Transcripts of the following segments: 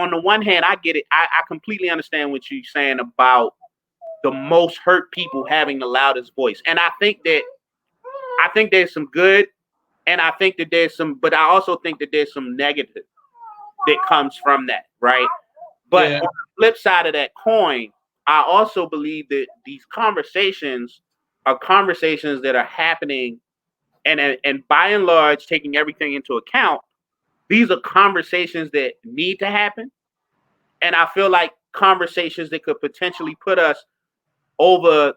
on the one hand, I get it. I completely understand what you're saying about the most hurt people having the loudest voice. And I think there's some good, and I think that but I also think that there's some negative that comes from that, right? But on the flip side of that coin, I also believe that these conversations are conversations that are happening, and by and large, taking everything into account, these are conversations that need to happen. And I feel like conversations that could potentially put us over,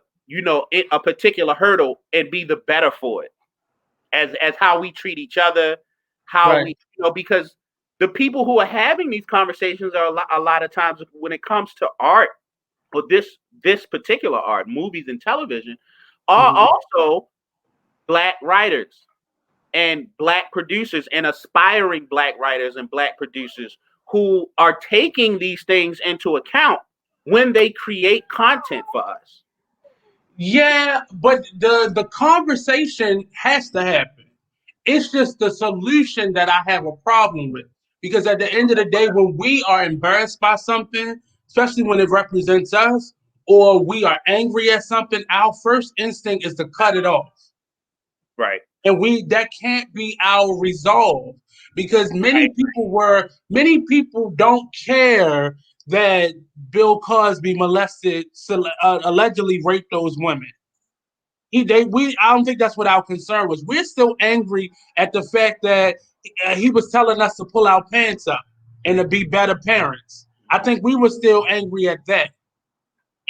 a particular hurdle and be the better for it, as how we treat each other, how we, because the people who are having these conversations are a lot of times, when it comes to art, or this particular art, movies and television, are also Black writers and Black producers and aspiring Black writers and Black producers who are taking these things into account when they create content for us. Yeah, but the conversation has to happen. It's just the solution that I have a problem with. Because at the end of the day, when we are embarrassed by something, especially when it represents us, or we are angry at something, our first instinct is to cut it off. Right. And that can't be our resolve, because many people don't care that Bill Cosby allegedly raped those women. I don't think that's what our concern was. We're still angry at the fact that he was telling us to pull our pants up and to be better parents. I think we were still angry at that.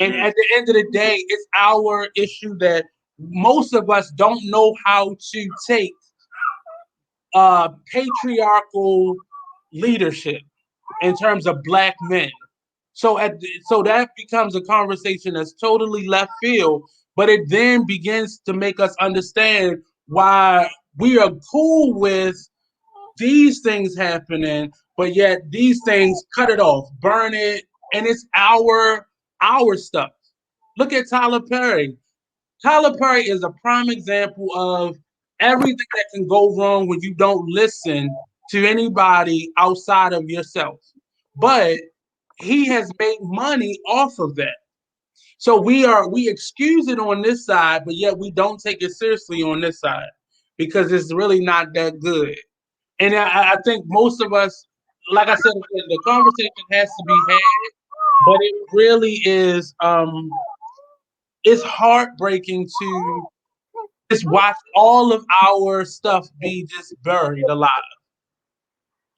And at the end of the day, it's our issue that most of us don't know how to take patriarchal leadership in terms of Black men. So that becomes a conversation that's totally left field, but it then begins to make us understand why we are cool with these things happening, but yet these things, cut it off, burn it, and it's our stuff. Look at Tyler Perry. Tyler Perry is a prime example of everything that can go wrong when you don't listen to anybody outside of yourself. But he has made money off of that. So we excuse it on this side, but yet we don't take it seriously on this side because it's really not that good. And I think most of us, like I said, the conversation has to be had, but it really is it's heartbreaking to just watch all of our stuff be just buried alive.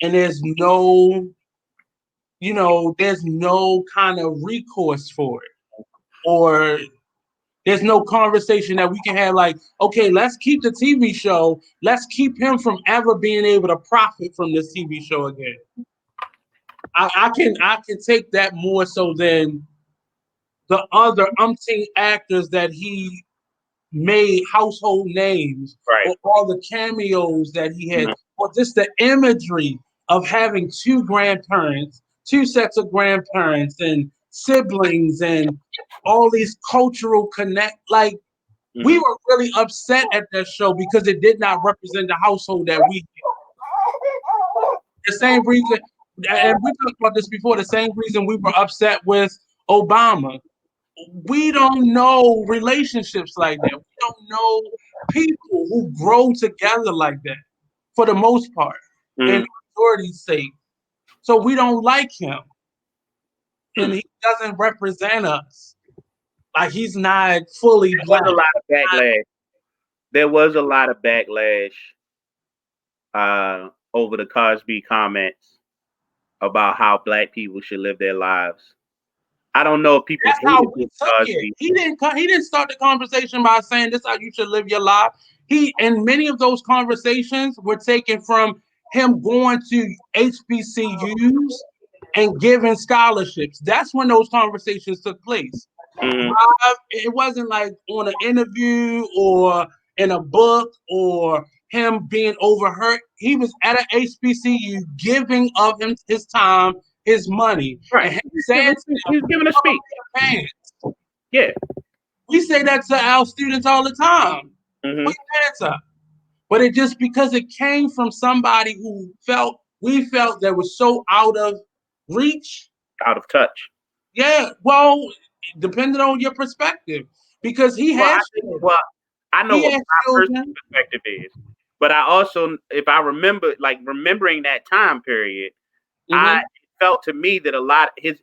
And there's no kind of recourse for it. Or there's no conversation that we can have like, okay, let's keep the TV show. Let's keep him from ever being able to profit from this TV show again. I can take that more so than the other umpteen actors that he made household names, right, or all the cameos that he had, or just the imagery of having two grandparents, two sets of grandparents and siblings and all these cultural connect. Like, we were really upset at that show because it did not represent the household that we had. The same reason, and we talked about this before, the same reason we were upset with Obama. We don't know relationships like that. We don't know people who grow together like that for the most part, and majority's sake. So we don't like him, and he doesn't represent us. Like, he's not fully Black. There was a lot of backlash. There was a lot of backlash over the Cosby comments about how Black people should live their lives. I don't know if people. That's how we took it. He didn't start the conversation by saying this is how you should live your life. And many of those conversations were taken from him going to HBCUs and giving scholarships. That's when those conversations took place. It wasn't like on an interview or in a book or him being overheard. He was at an HBCU giving of his time, his money. Right. He's giving a speech. Yeah. We say that to our students all the time. Put your hands up. But it just because it came from somebody who we felt that was so out of reach. Out of touch. Yeah, well, depending on your perspective, because he Well, has children. I know He what has my personal children. perspective is, but I also, if I remember, like remembering that time period, I Hmm. felt to me that a lot of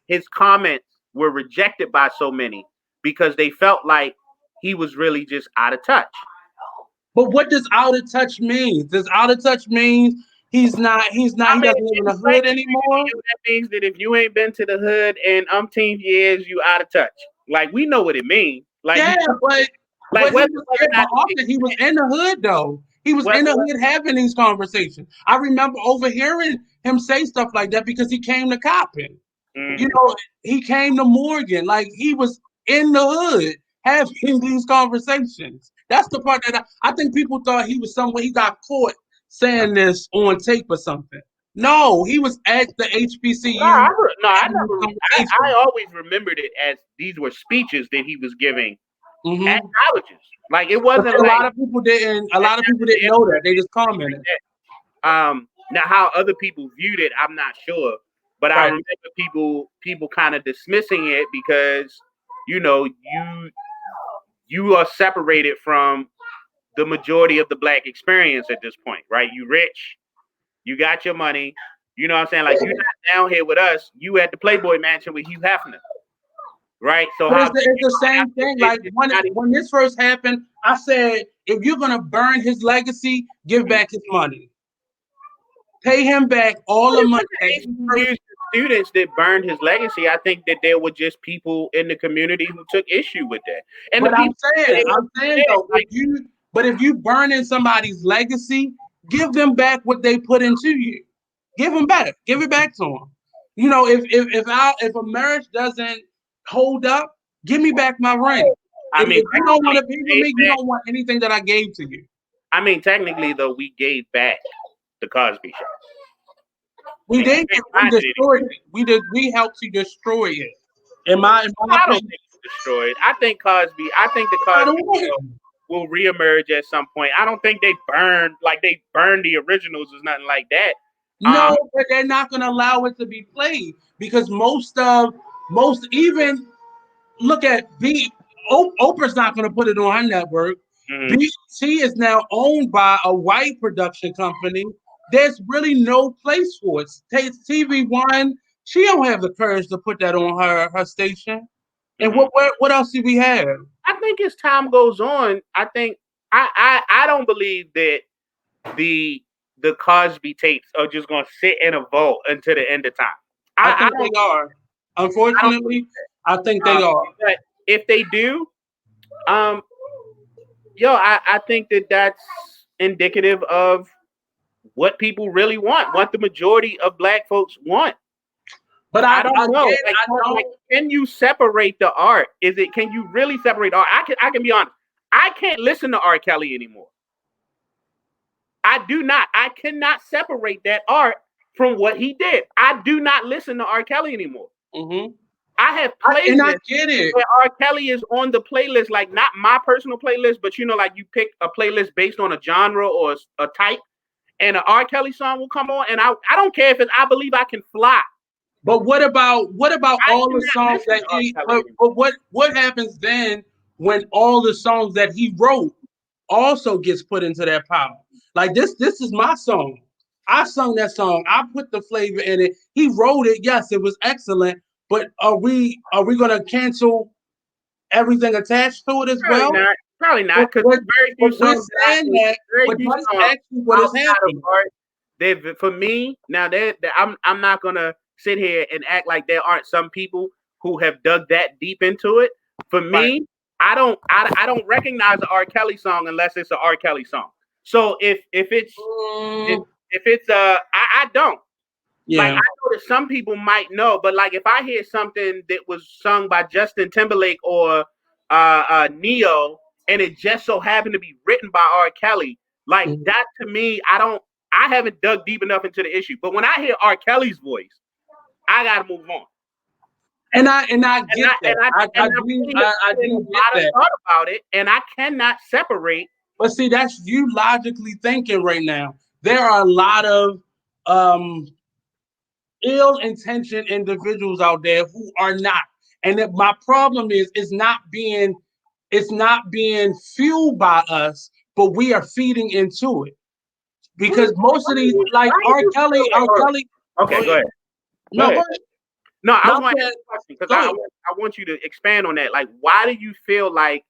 his comments were rejected by so many because they felt like he was really just out of touch. But what does out of touch mean? Does out of touch mean I he mean, doesn't live in in the plain hood anymore? English, that means that if you ain't been to the hood in umpteen years, you out of touch. Like we know what it means. Like Yeah, you, like but he whether was or not often he was in the hood though. He was in whether the hood having these conversations. I remember overhearing him say stuff like that because he came to Coppin. You mm, know, he came to Morgan. Like he was in the hood having these conversations. That's the part that I think people thought he was somewhere. He got caught saying this on tape or something. No, he was at the HBCU no, I having these never. I conversations. always remembered it as these were speeches that he was giving at Hmm. colleges. Like it But wasn't a like lot of people didn't. A at lot of people didn't know that. They just like commented. that. Now how other people viewed it, I'm not sure, but I Right. remember people kind of dismissing it because you know you are separated from the majority of the black experience at this point, right? You rich, you got your money, you know what I'm saying? Like you're not down here with us, you at the Playboy Mansion with Hugh Hefner, right? So But how it's the same thing. Like it's when not even, when this first happened, I said, if you're gonna burn his legacy, give back his money. Pay him back all the it money that he wasn't first. HBCU students that burned his legacy. I think that there were just people in the community who took issue with that. And the But people I'm saying though, like if you burning somebody's legacy, give them back what they put into you. Give them back. Give it back to them. You know, if a marriage doesn't hold up, give me back my ring. I mean If you don't want technically to be we with gave me, you back, don't want anything that I gave to you. I mean technically though we gave back the Cosby show. We And you did. can't We find it anymore. destroyed it. We helped to destroy it. In my I don't opinion, think it's destroyed. I think the I Cosby don't show want. will reemerge at some point. I don't think they burned the originals or nothing like that. No, but they're not going to allow it to be played because most even look at Oprah's not going to put it on her network. mhm. BT is now owned by a white production company. There's really no place for it. TV One, she don't have the courage to put that on her station. And Mhm. what else do we have? I think as time goes on, I think I don't believe that the the Cosby tapes are just gonna sit in a vault until the end of time. I I think don't they are. I don't Unfortunately, I think uh, they are. but if they do, um, I think that that's indicative of what people really want, what the majority of black folks want. But I don't know. again, I Like, don't. can you separate the art? Can you really separate art? I can be honest. I can't listen to R. Kelly anymore. I do not. I cannot separate that art from what he did. I do not listen to R. Kelly anymore. Mhm. I have And I playlists get it. where R. Kelly is on the playlist, like not my personal playlist, but like you pick a playlist based on a genre or a type, and an R. Kelly song will come on, and I don't care if it's I Believe I Can Fly. But what about I all the cannot songs listen that to R. he? Kelly But, anymore. but what happens then when all the songs that he wrote also gets put into that pile? Like this is my song. I sung that song. I put the flavor in it. He wrote it. Yes, it was excellent. But are we gonna cancel everything attached to it as Probably well? not. Probably But not, because but, there's very few but we're songs that I saying can. that. Very But few that's songs actually what has outside of happened. art. They for me now. I'm not gonna sit here and act like there aren't some people who have dug that deep into it. For Right. me, I don't recognize an R. Kelly song unless it's an R. Kelly song. So if, Mm, if it's I don't. Like I yeah. know that some people might know, but like if I hear something that was sung by Justin Timberlake or Neo, and it just so happened to be written by R. Kelly, like Mhm. that to me, I haven't dug deep enough into the issue. But when I hear R. Kelly's voice, I gotta move on. And I And get that. I do really I put in a do get lot of that. thought about it, and I cannot separate. But see, that's you logically thinking right now. There are a lot of um ill-intentioned individuals out there who are not. And that my problem is it's not being fueled by us, but we are feeding into it. Because most of these, like Why do R. you Kelly, feel like? R. Kelly, Okay, oh go yeah, ahead. Go no, go ahead. ahead. No, I was Not going to ask that, you a question because go ahead. I want you to expand on that. Like, why do you feel like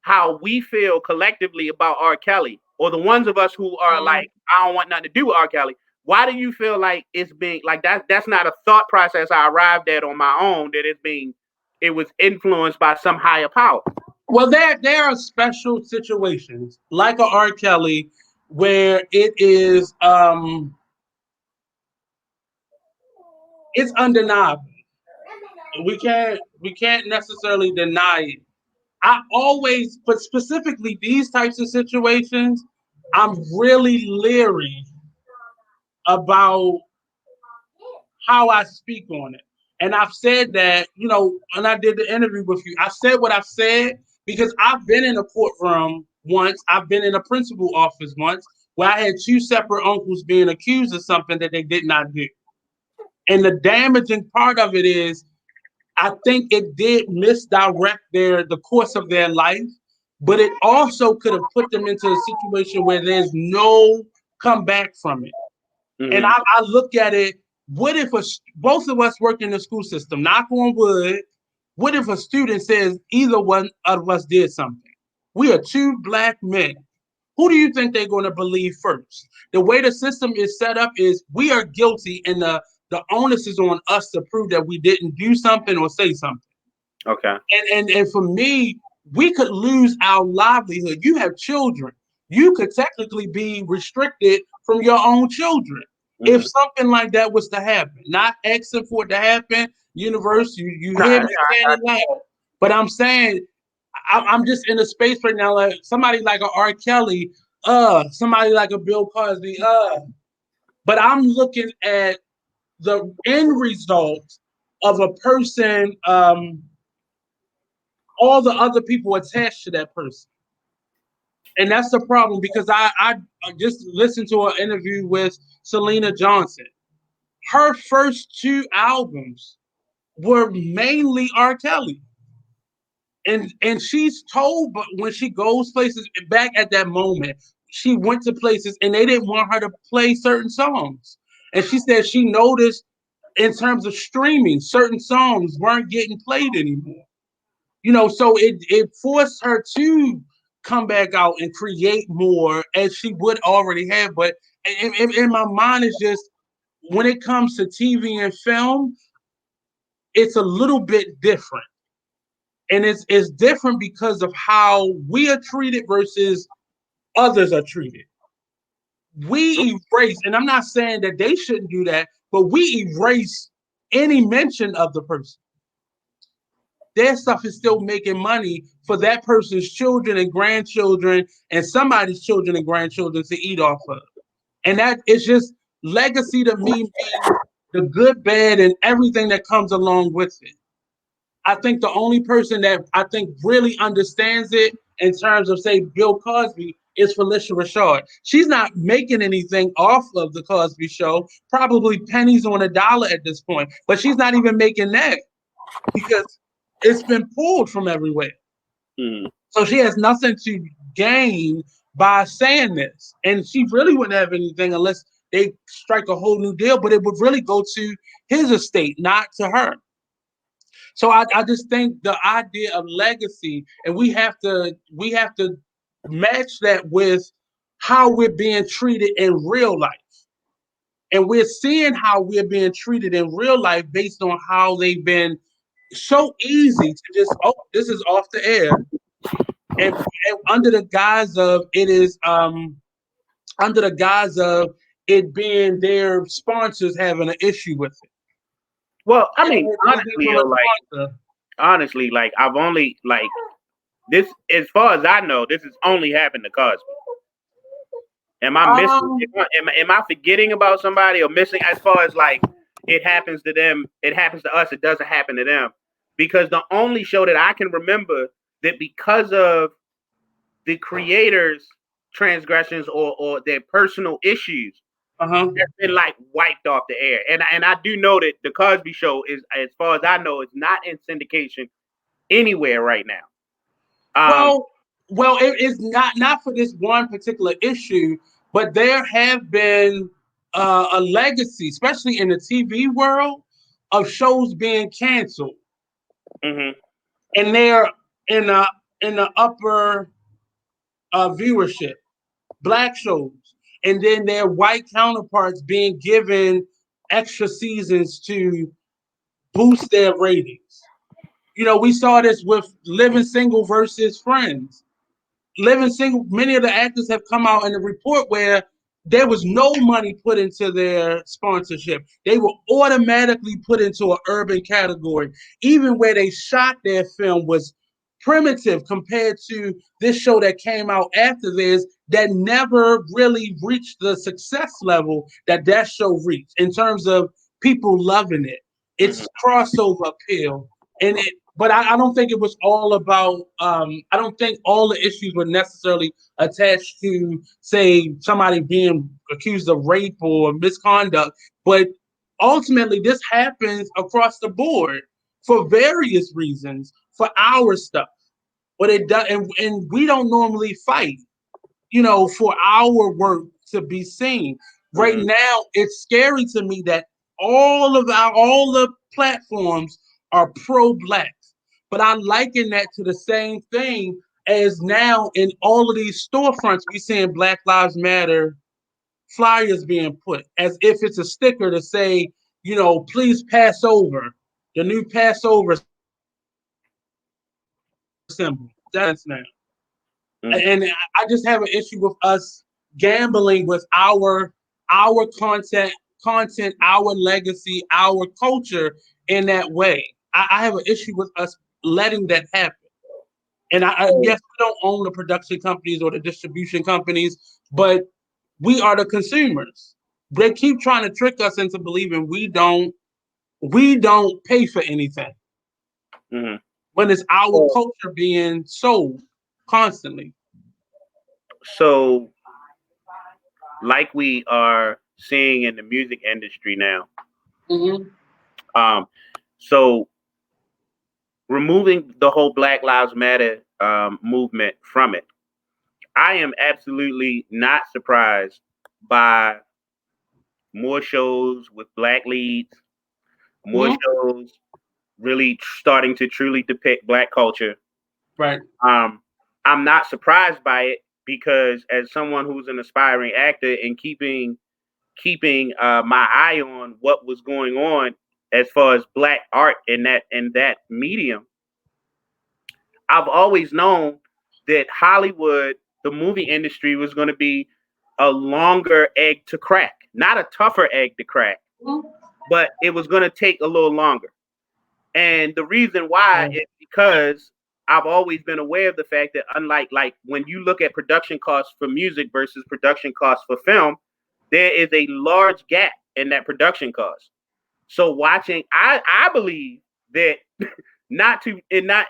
how we feel collectively about R. Kelly, or the ones of us who are Mm, like, I don't want nothing to do with R. Kelly? Why do you feel like it's being like that? That's not a thought process I arrived at on my own. That it was influenced by some higher power. Well, there are special situations like a R. Kelly where it's undeniable. We can't necessarily deny it. I always, but specifically these types of situations, I'm really leery about how I speak on it. And I've said that, when I did the interview with you, I said what I've said because I've been in a courtroom once, I've been in a principal office once where I had two separate uncles being accused of something that they did not do. And the damaging part of it is I think it did misdirect the course of their life, but it also could have put them into a situation where there's no comeback from it. And Mm-hmm. I look at it, what if both of us work in the school system, knock on wood, what if a student says either one of us did something? We are two black men. Who do you think they're going to believe first? The way the system is set up is we are guilty, and the onus is on us to prove that we didn't do something or say something. Okay. And for me, we could lose our livelihood. You have children. You could technically be restricted from your own children if Mm-hmm. something like that was to happen. Not asking for it to happen. Universe, you Nah, hear me saying it loud. But I'm saying I'm just in a space right now, like somebody like a R. Kelly, somebody like a Bill Cosby, But I'm looking at the end result of a person, all the other people attached to that person. And that's the problem because I just listened to an interview with Selena Johnson. Her first two albums were mainly R. Kelly. And she's told, but when she goes places back at that moment, she went to places and they didn't want her to play certain songs. And she said she noticed in terms of streaming, certain songs weren't getting played anymore. So it forced her to come back out and create more as she would already have. But in my mind, it's just when it comes to TV and film, it's a little bit different. And it's different because of how we are treated versus others are treated. We erase, and I'm not saying that they shouldn't do that, but we erase any mention of the person. Their stuff is still making money for that person's children and grandchildren and somebody's children and grandchildren to eat off of. And that is just legacy to me means the good, bad, and everything that comes along with it. I think the only person that I think really understands it in terms of, say, Bill Cosby is Felicia Rashad. She's not making anything off of the Cosby Show, probably pennies on a dollar at this point, but she's not even making that because it's been pulled from everywhere. Mm-hmm. So she has nothing to gain by saying this. And she really wouldn't have anything unless they strike a whole new deal, but it would really go to his estate, not to her. So I just think the idea of legacy, and we have to match that with how we're being treated in real life. And we're seeing how we're being treated in real life based on how they've been so easy to just, oh, this is off the air. And under the guise of under the guise of it being their sponsors having an issue with it. Well, I And mean, it be honestly, from a though, like sponsor. honestly, like I've only like this, as far as I know, this has only happened to Cosby. Am I missing? Um, Am I forgetting about somebody or missing? As far as like it happens to them, it happens to us. It doesn't happen to them because the only show that I can remember that because of the creators' transgressions or their personal issues Uh-huh. That's been like wiped off the air. And I do know that the Cosby Show is, as far as I know, is not in syndication anywhere right now. Well, it's not for this one particular issue, but there have been a legacy, especially in the TV world, of shows being canceled, hmm and they're in a in the upper viewership, black shows, and then their white counterparts being given extra seasons to boost their ratings. You know, we saw this with Living Single versus Friends. Living Single, many of the actors have come out in a report where there was no money put into their sponsorship. They were automatically put into an urban category. Even where they shot their film was primitive compared to this show that came out after this that never really reached the success level that that show reached in terms of people loving it. hmm It's crossover appeal, and it but I don't think it was all about I don't think all the issues were necessarily attached to say somebody being accused of rape or misconduct, but ultimately this happens across the board for various reasons for our stuff. But it does, and we don't normally fight, you know, for our work to be seen. Right hmm now, it's scary to me that all the platforms are pro-black, but I liken that to the same thing as now in all of these storefronts we seeing Black Lives Matter flyers being put as if it's a sticker to say, you know, please pass over the new Passover symbol. That's now. hmm And I just have an issue with us gambling with our content, our legacy, our culture in that way. I have an issue with us letting that happen. And yes, we don't own the production companies or the distribution companies, but we are the consumers. They keep trying to trick us into believing we don't pay for anything hmm when it's our culture being sold constantly. So, like we are seeing in the music industry now, Mm-hmm. um, so removing the whole Black Lives Matter movement from it, I am absolutely not surprised by more shows with black leads, more Mm-hmm. shows really starting to truly depict black culture. Right. Um, I'm not surprised by it because as someone who's an aspiring actor and keeping my eye on what was going on as far as black art in that medium, I've always known that Hollywood, the movie industry, was going to be a longer egg to crack, not a tougher egg to crack, but it was going to take a little longer. And the reason why is because I've always been aware of the fact that unlike like when you look at production costs for music versus production costs for film, there is a large gap in that production cost. So watching, I believe that not to and not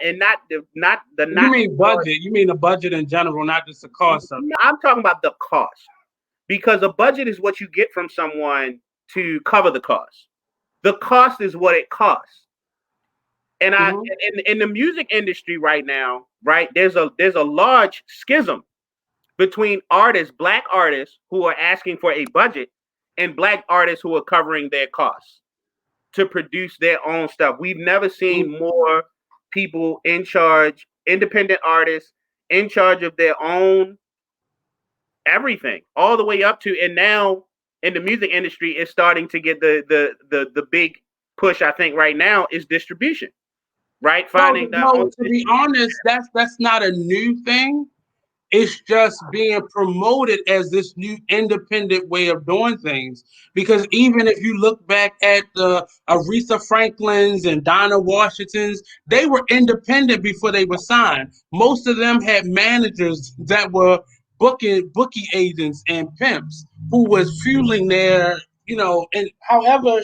the not the You not mean budget? You mean the budget in general, not just the cost of it? I'm talking about the cost because a budget is what you get from someone to cover the cost. The cost is what it costs. And I Mm-hmm. in the music industry right now, right? There's a large schism between artists, black artists who are asking for a budget and black artists who are covering their costs to produce their own stuff. We've never seen more people in charge, independent artists in charge of their own everything, all the way up to and now in the music industry it's starting to get the big push. I think right now is distribution, right? No, Finding their no. own To be honest, that's not a new thing. It's just being promoted as this new independent way of doing things. Because even if you look back at the Aretha Franklin's and Dinah Washington's, they were independent before they were signed. Most of them had managers that were bookie agents and pimps who was fueling their, and however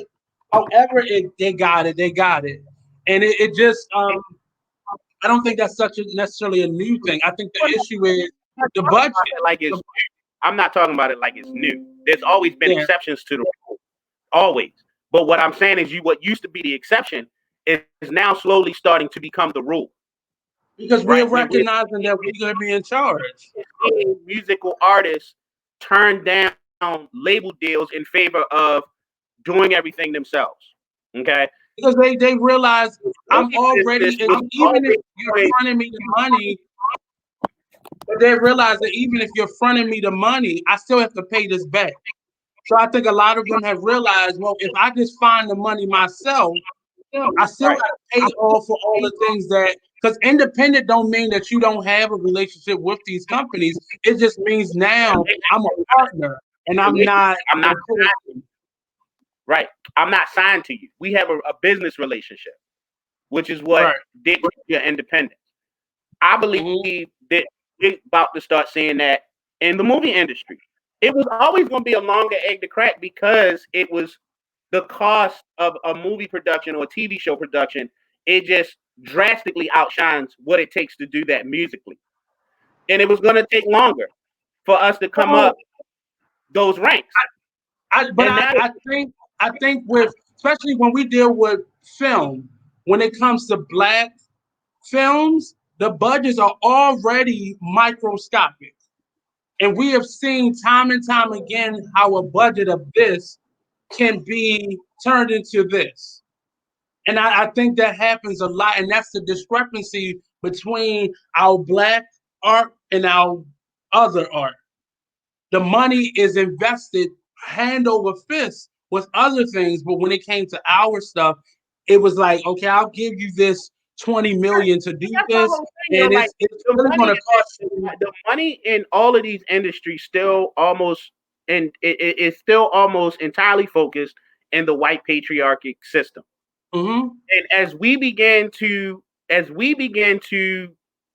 they got it. And it just I don't think that's such a necessarily a new thing. I think the issue is the talk about budget. it like it's The, new. I'm not talking about it like it's new. There's always been Yeah, exceptions to the rule, always. But what I'm saying is, what used to be the exception is now slowly starting to become the rule, because right? we're recognizing that we're going to be in charge. Seeing musical artists turn down label deals in favor of doing everything themselves. Okay, Because they realize I'm movie business already, and was even if always you're doing. fronting me the money, but they realize that even if you're fronting me the money, I still have to pay this back. So I think a lot of them have realized, well, if I just find the money myself, I still Right. got to pay all for all the things that, because independent don't mean that you don't have a relationship with these companies. It just means now I'm a partner and I'm not I'm not employee. right. I'm not signed to you. We have a business relationship, which is what Right. dictates your independence. I believe Mhm. that we're about to start seeing that in the movie industry. It was always going to be a longer egg to crack because it was the cost of a movie production or a TV show production. It just drastically outshines what it takes to do that musically. And it was going to take longer for us to come Well, up those ranks. but And now, I think with, especially when we deal with film, when it comes to black films, the budgets are already microscopic. And we have seen time and time again how a budget of this can be turned into this. And I think that happens a lot. And that's the discrepancy between our black art and our other art. The money is invested hand over fist with other things. But when it came to our stuff, it was like, okay, I'll give you this 20 million to do that's my this. whole thing, yo. And Like it's the really money, going to cost you. the money in all of these industries still almost, and it's still almost entirely focused in the white patriarchic system. Mm-hmm. And as we begin to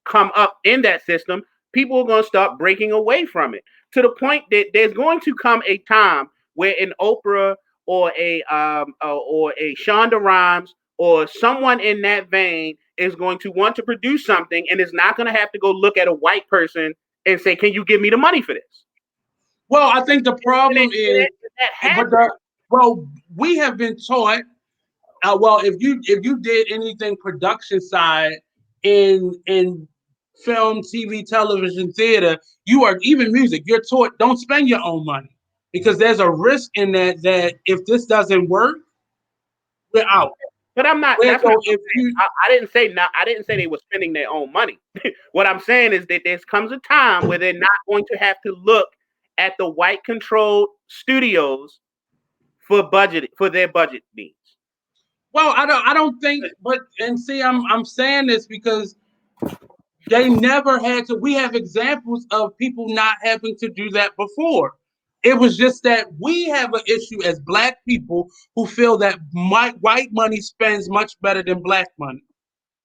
come up in that system, people are going to start breaking away from it to the point that there's going to come a time where an Oprah or a Shonda Rhimes or someone in that vein is going to want to produce something and is not going to have to go look at a white person and say, "Can you give me the money for this?" Well, I think the And problem is, that but happens. we have been taught. Well, if you did anything production side in film, TV, television, theater, you are even music. You're taught don't spend your own money because there's a risk in that if this doesn't work, we're out. But I'm not. Where That's not so what I'm if saying. you I didn't say not. I didn't say they were spending their own money. What I'm saying is that there comes a time where they're not going to have to look at the white controlled studios for their budget needs. well, I don't think, but and see, I'm saying this because they never had to. We have examples of people not having to do that before. It was just that we have an issue as black people who feel that white money spends much better than black money.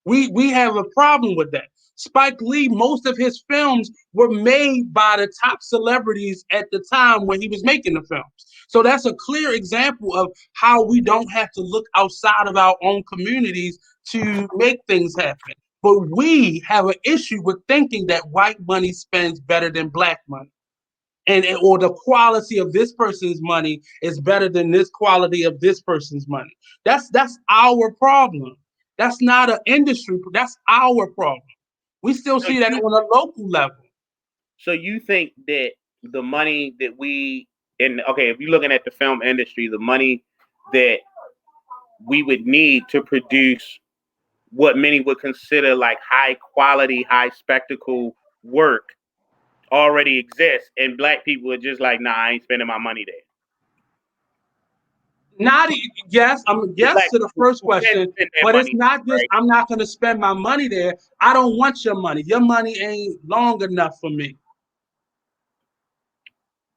We have a problem with that. Spike Lee, most of his films were made by the top celebrities at the time when he was making the films. So that's a clear example of how we don't have to look outside of our own communities to make things happen. But we have an issue with thinking that white money spends better than black money. And or the quality of this person's money is better than this quality of this person's money. That's our problem. That's not an industry. That's our problem. We still So see that you on a local level. so you think that the money that we and okay, if you're looking at the film industry, the money that we would need to produce what many would consider like high quality, high spectacle work already exists, and black people are just like, nah, I ain't spending my money there. Not yes, I'm a yes Black to the people first who can question, spend their but it's money, not just right? I'm not going to spend my money there. I don't want your money. Your money ain't long enough for me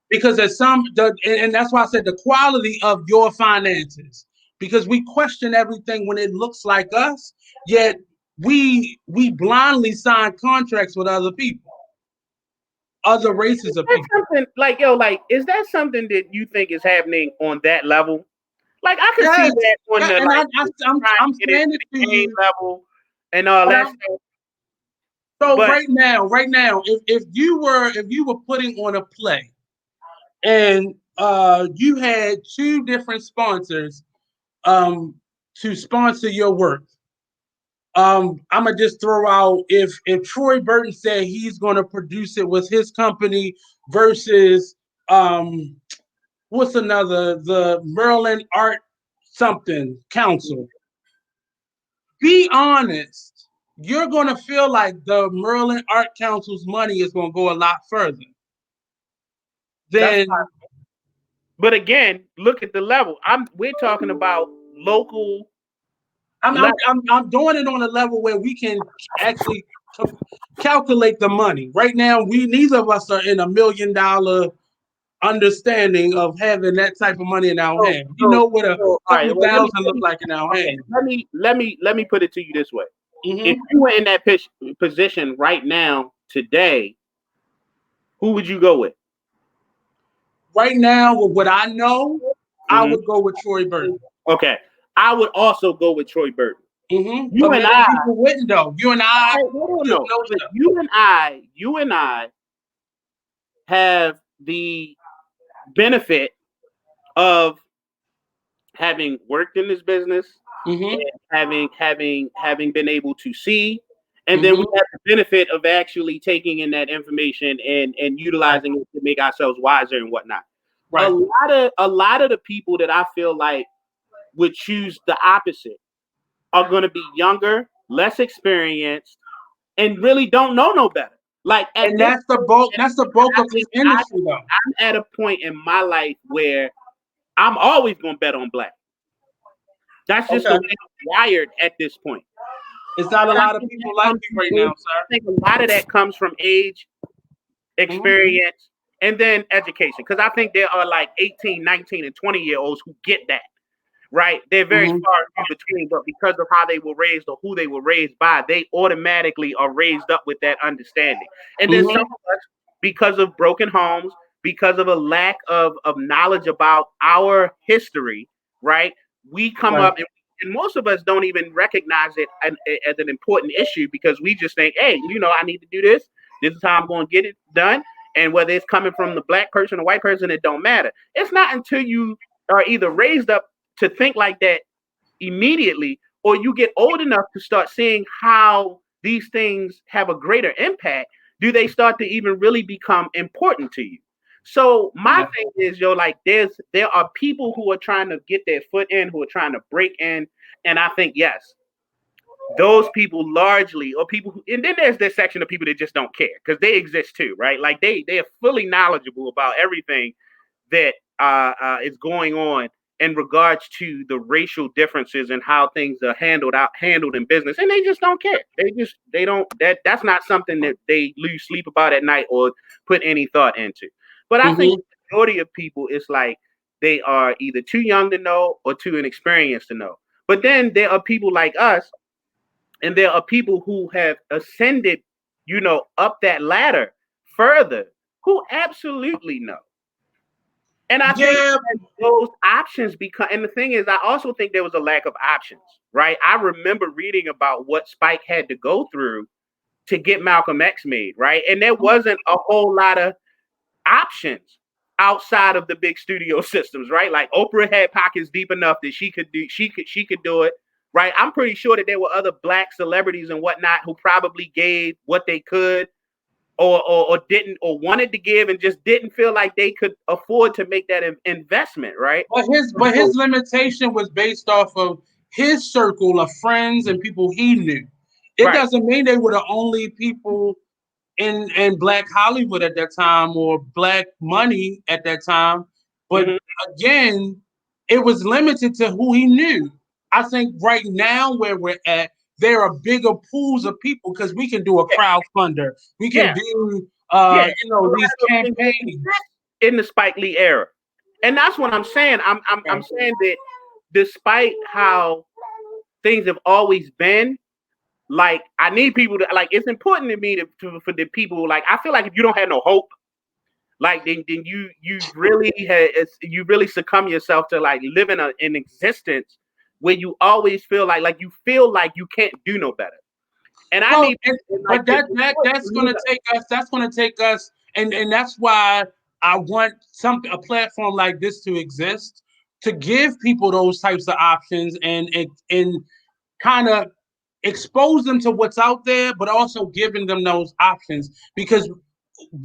because there's and that's why I said the quality of your finances. Because we question everything when it looks like us, yet we blindly sign contracts with other people, other races of That's people. something like yo, like is that something that you think is happening on that level? Like I could see Yes, that on yeah, the and like trying I'm to get saying into it the to game you. level and all that stuff. So But right now, if you were putting on a play, and you had two different sponsors to sponsor your work. I'm gonna just throw out if Troy Burton said he's gonna produce it with his company versus um, what's another, the Maryland Art something Council. Be honest, you're gonna feel like the Maryland Art Council's money is gonna go a lot further That's than. fine. But again, look at the level. We're talking about local I'm, I'm, level. I'm doing it on a level where we can actually calculate the money. Right now, we neither of us are in $1 million understanding of having that type of money in our So, hand. We so, know what a all right. couple Well, thousand look like in our okay. hand. Let me put it to you this way. If Hmm. you were in that position right now today, who would you go with? Right now, with what I know, I Hmm. would go with Troy Burton. Okay, I would also go with Troy Burton. You But and many I, people wouldn't though. You and I just no, know but stuff. you and I have the benefit of having worked in this business, Hmm. and having been able to see, and then we Hmm. have the benefit of actually taking in that information and Right. utilizing it to make ourselves wiser and whatnot. A Right. lot of the people that I feel like would choose the opposite are going to be younger, less experienced, and really don't know no better. Like at And this that's the point, bulk. That's the bulk I of this think industry, though. I'm at a point in my life where I'm always going to bet on black. That's just the Okay. way I'm wired at this point. It's not a And I lot of think people that like comes you from right age. now, I sir. think a lot of that comes from age, Hmm. experience, and then education. Because I think there are like 18, 19, and 20-year-olds who get that, right? They're very Hmm. far in between, but because of how they were raised or who they were raised by, they automatically are raised up with that understanding. And then some Hmm. of us, because of broken homes, because of a lack of knowledge about our history, right? We come Right. up and most of us don't even recognize it as an important issue because we just think, hey, I need to do this. This is how I'm going to get it done. And whether it's coming from the black person or white person, it don't matter. It's not until you are either raised up to think like that immediately, or you get old enough to start seeing how these things have a greater impact, do they start to even really become important to you. So my Yeah. thing is, like there are people who are trying to get their foot in, who are trying to break in, and I think yes, those people largely, or people who, and then there's this section of people that just don't care because they exist too, right? Like they are fully knowledgeable about everything that is going on in regards to the racial differences and how things are handled in business, and they just don't care. They don't that's not something that they lose sleep about at night or put any thought into. But I think Hmm. the majority of people, it's like they are either too young to know or too inexperienced to know. But then there are people like us, and there are people who have ascended, up that ladder further, who absolutely know. And I think Yeah. that those options become, and the thing is, I also think there was a lack of options, right? I remember reading about what Spike had to go through to get Malcolm X made, right? And there wasn't a whole lot of options outside of the big studio systems, right? Like Oprah had pockets deep enough that she could do it, right? I'm pretty sure that there were other black celebrities and whatnot who probably gave what they could, or didn't, or wanted to give and just didn't feel like they could afford to make that investment, right? But his So, limitation was based off of his circle of friends and people he knew. It right. doesn't mean they were the only people in Black Hollywood at that time or Black money at that time. But Hmm. again, it was limited to who he knew. I think right now where we're at, there are bigger pools of people because we can do a Yeah, crowdfunder. We can yeah, do yeah. And a lot these of those things didn't campaigns. exist in the Spike Lee era, and that's what I'm saying. I'm Right. saying that despite how things have always been, like I need people to, like, it's important to me for the people, like I feel like if you don't have no hope, like then you really succumb yourself to like living an existence where you always feel like you can't do no better. And I Well, need and, people like but to that's gonna take us. That's gonna take us, and that's why I want a platform like this to exist to give people those types of options and kind of expose them to what's out there, but also giving them those options because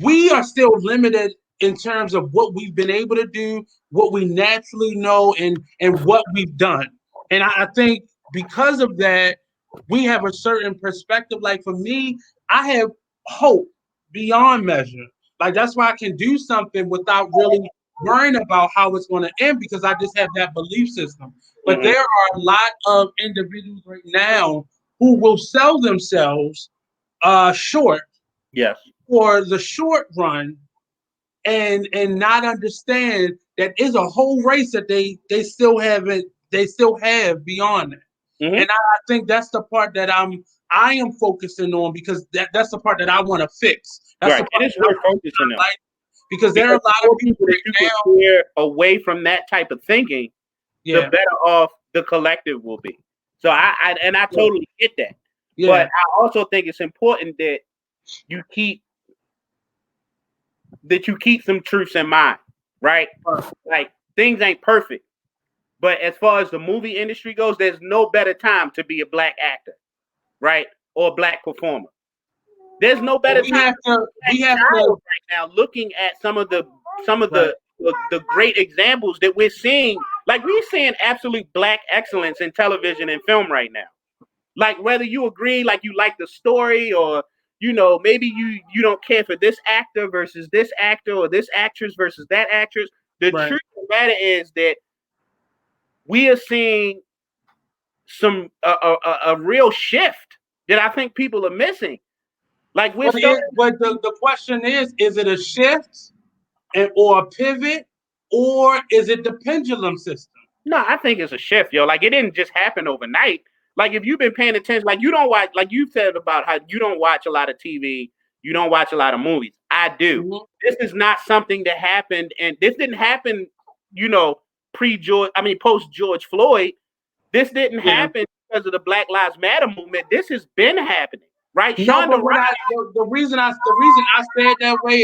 we are still limited in terms of what we've been able to do, what we naturally know, and what we've done. And I think because of that, we have a certain perspective. Like for me, I have hope beyond measure. Like that's why I can do something without really worrying about how it's going to end because I just have that belief system. But Hmm. there are a lot of individuals right now who will sell themselves short Yes. for the short run and not understand that is a whole race that they still have beyond that. Hmm. And I think that's the part that I am focusing on because that's the part that I want to fix. That's the Right. It part is that I worth want focusing to on like because there are because a the lot of more people people that right you can now. steer away from that type of thinking, the Yeah, better off the collective will be. So I yeah, totally get that. But yeah. I also think it's important that you keep some truths in mind, right? Like things ain't perfect. But as far as the movie industry goes, there's no better time to be a black actor, right? Or a black performer. There's no better We time have to be to. a We have black to. child right now. Looking at some of Right. the great examples that we're seeing, like we're seeing absolute black excellence in television and film right now. Like whether you agree, like you like the story, or maybe you don't care for this actor versus this actor, or this actress versus that actress. The Right. truth of the matter is that we are seeing some a real shift that I think people are missing. Like we're starting. But the question is it a shift or a pivot, or is it the pendulum system? No, I think it's a shift, yo. Like it didn't just happen overnight. Like if you've been paying attention, like you don't watch, like you said about how you don't watch a lot of TV, you don't watch a lot of movies. I do. Mhm. This is not something that happened, and this didn't happen, pre George. I mean, post George Floyd. This didn't Yeah. happen because of the Black Lives Matter movement. This has been happening, right? No, Shonda but when Rhimes. the reason I say it that way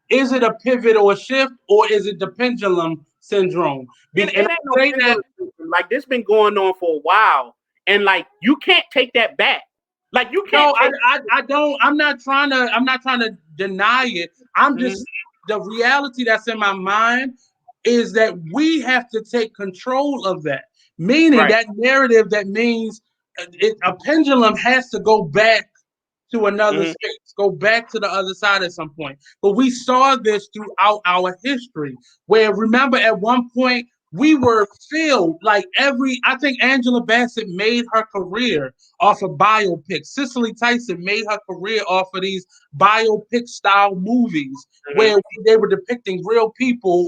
is it a pivot or a shift or is it the pendulum syndrome? It And ain't I no say that pendulum system. Like this been going on for a while, and like you can't take that back. Like you can't no, take. I don't. I'm not trying to deny it. I'm Mhm. just the reality that's in my mind is that we have to take control of that. Meaning Right. that narrative that means a pendulum has to go back to another Hmm. space, go back to the other side at some point. But we saw this throughout our history, where remember at one point we were filled like I think Angela Bassett made her career off of biopics. Cicely Tyson made her career off of these biopic style movies Hmm. where they were depicting real people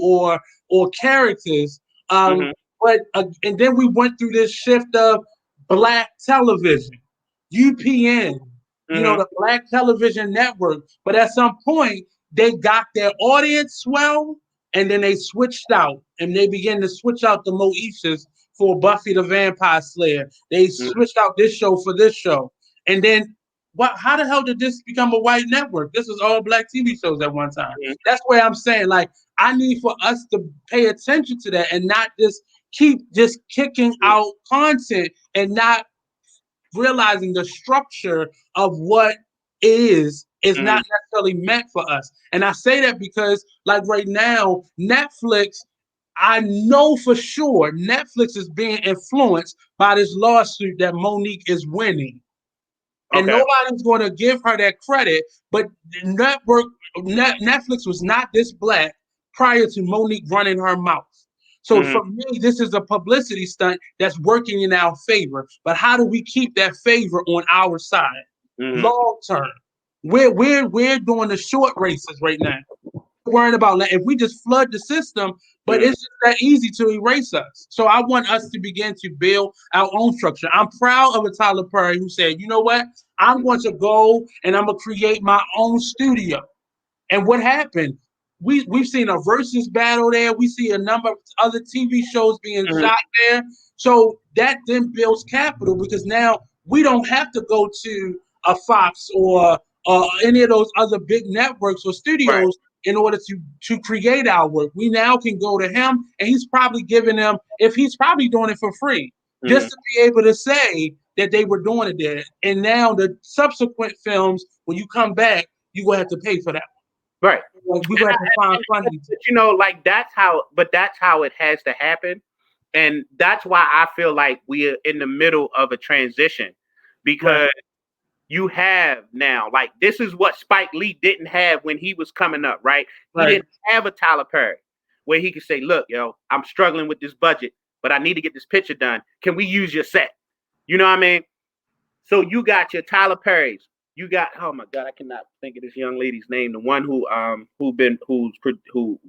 or characters. Um, Hmm. and then we went through this shift of black television, UPN, Hmm. the black television network. But at some point, they got their audience swell and then they switched out and they began to switch out the Moeshas for Buffy the Vampire Slayer. They switched out this show for this show. And then how the hell did this become a white network? This was all black TV shows at one time. Hmm. That's where I'm saying, like, I need for us to pay attention to that and not just keep just kicking out content and not realizing the structure of what is Hmm. not necessarily meant for us. And I say that because, like right now, Netflix, I know for sure Netflix is being influenced by this lawsuit that Monique is winning. And Okay. nobody's going to give her that credit. But Netflix was not this black prior to Monique running her mouth. So Hmm. for me, this is a publicity stunt that's working in our favor. But how do we keep that favor on our side Hmm. long term? We're doing the short races right now, worrying about if we just flood the system, but Hmm. it's just that easy to erase us. So I want us to begin to build our own structure. I'm proud of a Tyler Perry who said, you know what? I'm going to go and I'm going to create my own studio. And what happened? We've seen a versus battle there. We see a number of other TV shows being Hmm. shot there. So that then builds capital because now we don't have to go to a Fox or any of those other big networks or Right. studios in order to create our work. We now can go to him, and he's probably giving them, if he's probably doing it for free, just to be able to say that they were doing it there. And now the subsequent films, when you come back, you will have to pay for that. Right. Like, we have to find funding. Like that's how it has to happen. And that's why I feel like we are in the middle of a transition, because you have now, like, this is what Spike Lee didn't have when he was coming up, right? He didn't have a Tyler Perry where he could say, look, yo, I'm struggling with this budget, but I need to get this picture done. Can we use your set? You know what I mean? So you got your Tyler Perry's. You got, oh my God, I cannot think of this young lady's name. The one who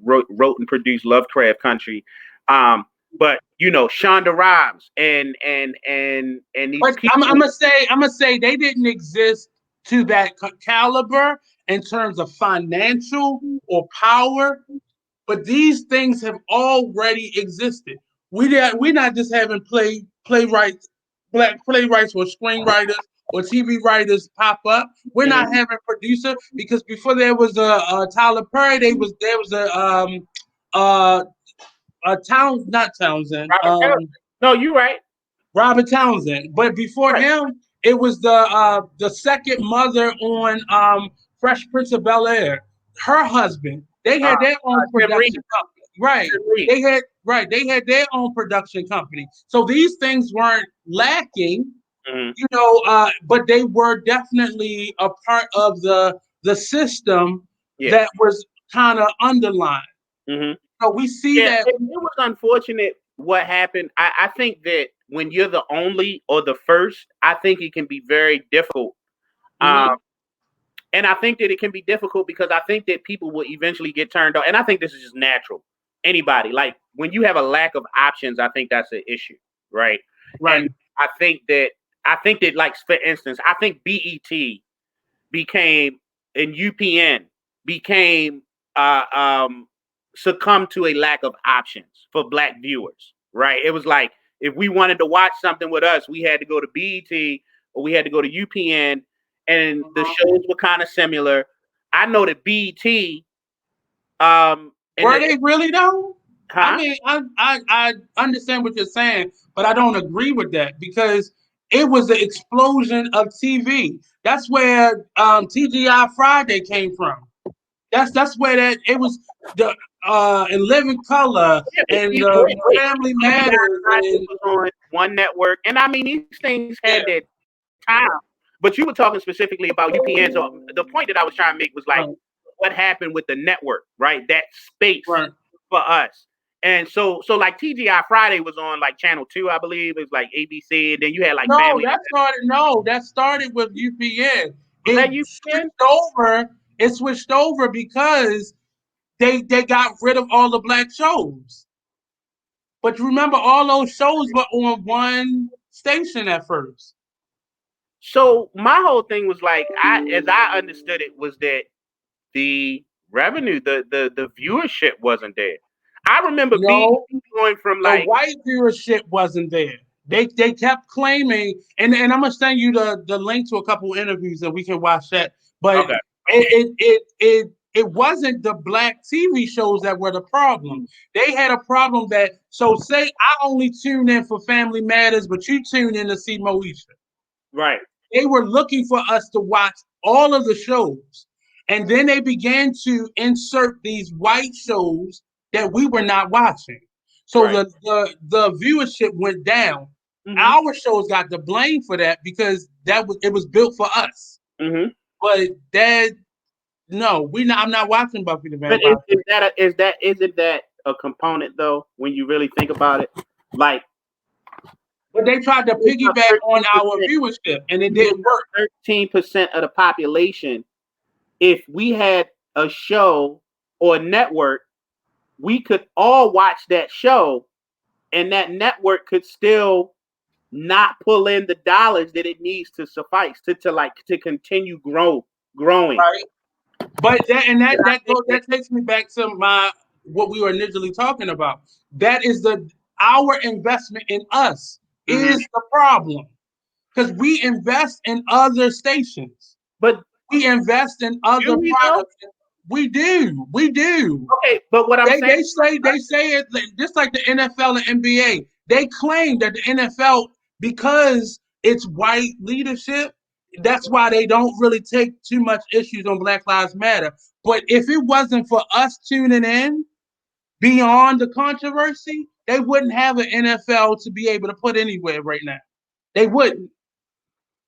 wrote and produced Lovecraft Country. But Shonda Rhimes and these But people. I'm gonna say they didn't exist to that caliber in terms of financial or power, but these things have already existed. We're not just having playwrights, black playwrights or screenwriters or TV writers pop up. We're not having producer, because before there was a Tyler Perry, there was not Townsend. No, you're right. Robert Townsend. But before him, it was the second mother on Fresh Prince of Bel-Air. Her husband. They had their own production company. Right. They had their own production company. So these things weren't lacking, but they were definitely a part of the system that was kind of underlined. So we see that it was unfortunate what happened. I think that when you're the only or the first, I think it can be very difficult. And I think that it can be difficult because I think that people will eventually get turned off. And I think this is just natural. Anybody, like, when you have a lack of options, I think that's an issue, right? And I think that like, for instance, I think BET became, and UPN became succumbed to a lack of options for Black viewers, right? It was like, if we wanted to watch something with us, we had to go to BET or we had to go to UPN, and the shows were kind of similar. I know that BET, were they really though? Huh? I mean, I understand what you're saying, but I don't agree with that, because it was the explosion of TV. That's where TGI Friday came from. That's where that it was, the in Living Color and Family Matters and was on one network, and I mean, these things had that time. But you were talking specifically about UPN. So the point that I was trying to make was like, what happened with the network, right? That space for us. And so like TGI Friday was on like Channel 2, I believe. It was like ABC, and then you had like Family. That started with UPN. It switched over because they got rid of all the Black shows. But remember, all those shows were on one station at first. So my whole thing was like, as I understood it, was that the revenue, the viewership wasn't there. I remember going from like, the white viewership wasn't there. They kept claiming, and I'm gonna send you the link to a couple interviews and we can watch that. But it wasn't the Black TV shows that were the problem. They had a problem that, so say I only tune in for Family Matters, but you tune in to see Moesha. Right. They were looking for us to watch all of the shows. And then they began to insert these white shows that we were not watching. So the viewership went down. Our shows got the blame for that because it was built for us. But I'm not watching Buffy the Vampire. But isn't that a component though, when you really think about it? Like, but they tried to piggyback on our viewership, and it didn't work. 13% of the population. If we had a show or a network, we could all watch that show, and that network could still not pull in the dollars that it needs to suffice to continue growing. Right. But that takes me back to what we were initially talking about. That is our investment in us is the problem, because we invest in other stations, but we invest in other products. We do. We do. Okay, but what I'm saying, They say it just like the NFL and NBA. They claim that the NFL, because it's white leadership, that's why they don't really take too much issues on Black Lives Matter. But if it wasn't for us tuning in beyond the controversy, they wouldn't have an NFL to be able to put anywhere right now. They wouldn't.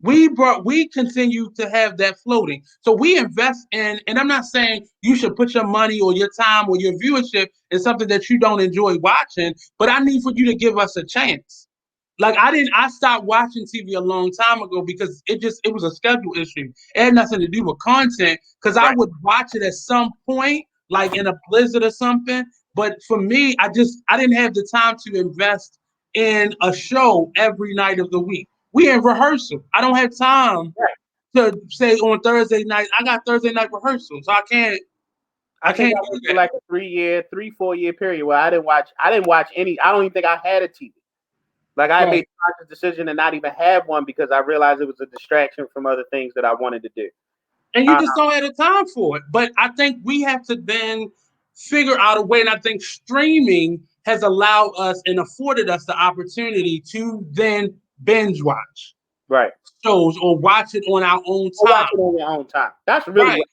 We continue to have that floating. So we invest in, and I'm not saying you should put your money or your time or your viewership in something that you don't enjoy watching, but I need for you to give us a chance. Like I stopped watching TV a long time ago because it was a schedule issue. It had nothing to do with content because I right? would watch it at some point, like in a blizzard or something. But for me, I didn't have the time to invest in a show every night of the week. We in rehearsal. I don't have time Right. to say on Thursday night. I got Thursday night rehearsal, so I can't. I I think can't I do went through that. like a 3-4 year period where I didn't watch any. I don't even think I had a TV. Like I made Right. a conscious decision to not even have one because I realized it was a distraction from other things that I wanted to do. And you Uh, just don't have the time for it. But I think we have to then figure out a way. And I think streaming has allowed us and afforded us the opportunity to then binge watch right. shows or watch it on our own Or watch time. it on your own time. That's really Right.